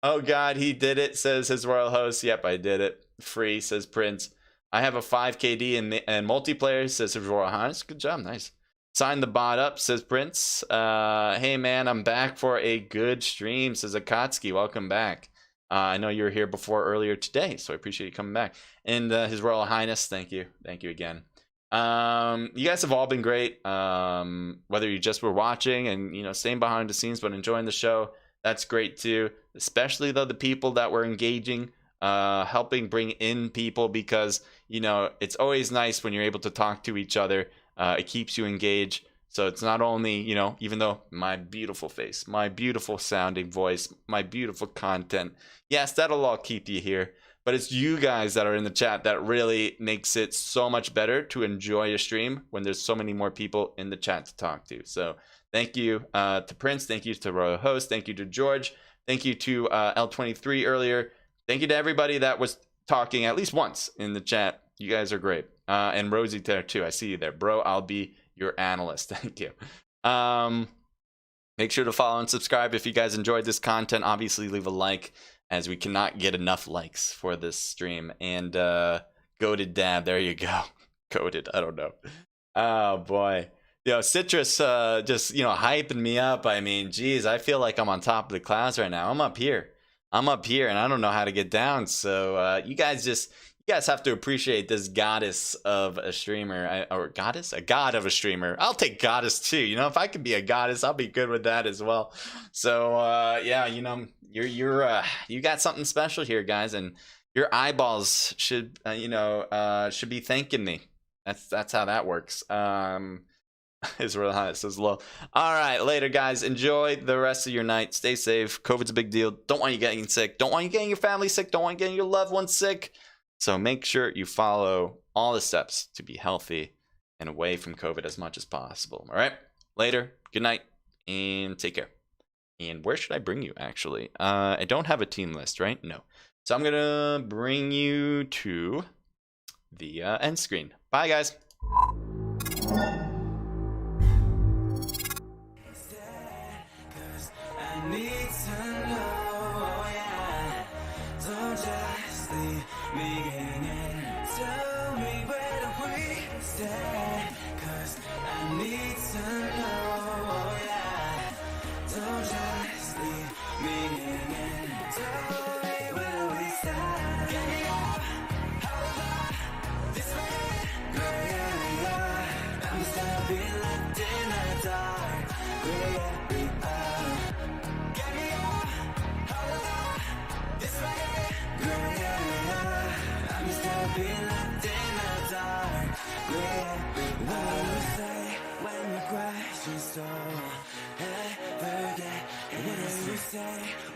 Oh God, he did it, says his royal host. Yep, I did it. Free, says Prince. I have a 5 KD and multiplayer, says his royal highness. Good job, nice. Sign the bot up, says Prince. Hey man, I'm back for a good stream, says Akatsuki. Welcome back. I know you were here before earlier today, so I appreciate you coming back. And his royal highness, thank you again. You guys have all been great. Whether you just were watching and, you know, staying behind the scenes but enjoying the show, that's great too. Especially though the people that were engaging, helping bring in people, because, you know, it's always nice when you're able to talk to each other. It keeps you engaged. So it's not only, you know, even though my beautiful face, my beautiful sounding voice, my beautiful content, yes, that'll all keep you here. But it's you guys that are in the chat that really makes it so much better to enjoy a stream when there's so many more people in the chat to talk to. So thank you to Prince. Thank you to Royal Host. Thank you to George. Thank you to L23 earlier. Thank you to everybody that was talking at least once in the chat. You guys are great. And Rosie there too. I see you there, bro. I'll be your analyst. Thank you. Make sure to follow and subscribe if you guys enjoyed this content. Obviously, leave a like, as we cannot get enough likes for this stream. And goated dab, there you go. Goated, I don't know. Oh boy. Yo, Citrus just, you know, hyping me up. I mean, geez, I feel like I'm on top of the class right now. I'm up here and I don't know how to get down. So you guys have to appreciate this goddess of a streamer, or goddess, a god of a streamer. I'll take goddess too. You know, if I can be a goddess, I'll be good with that as well. So yeah, you know, you got something special here, guys, and your eyeballs should should be thanking me. That's how that works. Israel High says low. All right, later, guys. Enjoy the rest of your night. Stay safe. COVID's a big deal. Don't want you getting sick. Don't want you getting your family sick. Don't want you getting your loved ones sick. So make sure you follow all the steps to be healthy and away from COVID as much as possible. All right, later. Good night and take care. And where should I bring you, actually? I don't have a team list, right? No. So I'm going to bring you to the end screen. Bye, guys.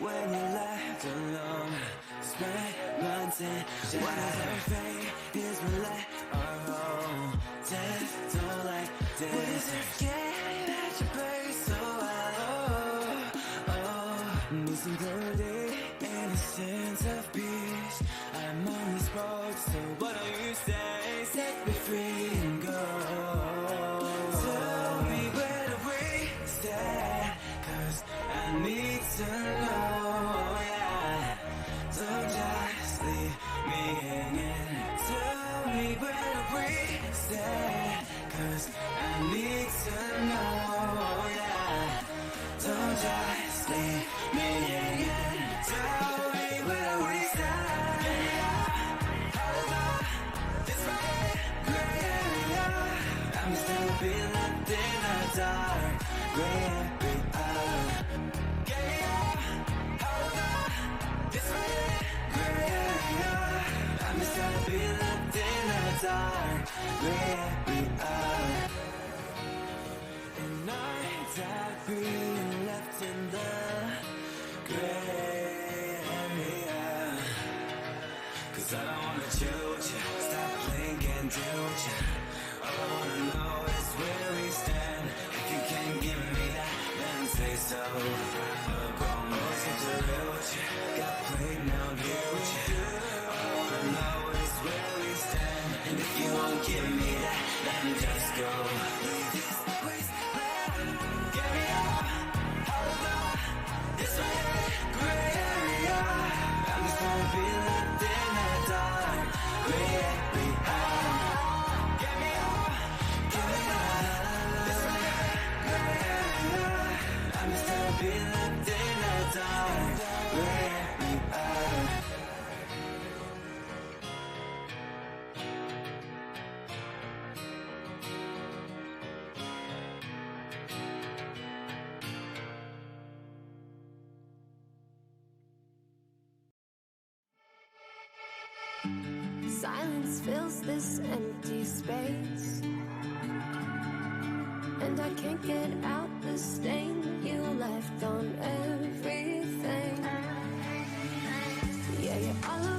When you're left alone, spend months in whatever fate is we let our home. Death don't like this. We're scared that you play so well. Missing clarity, innocence of peace. I'm on this road, so what do you say? Set me free and go. Tell me where do we stand, 'cause I need to know, yeah. Don't just leave me hanging. Tell me where do we stand, 'cause I need to know, yeah. Don't just leave me hanging. Tell me where do we stand. This way. I'm just gonna be left in the dark. Get me up, hold on, this way, I'm just gonna be left in the dark. And I die being left in the gray area. 'Cause I don't wanna choose you, stop blinking, do you? All I wanna know is where we stand. If you can't give me that, then say so. Almost get to real with you, got played now, here with you. All I wanna know is where we stand. And if you won't give me that, then just go. Leave this wasteland. Get me up, hold on, this way, gray area. I'm just gonna be left in the dark. Gray area. Get me up, this way, gray area. I'm just gonna be left in the dark. Gray area. Silence fills this empty space, and I can't get out the stain you left on everything. Yeah, you're all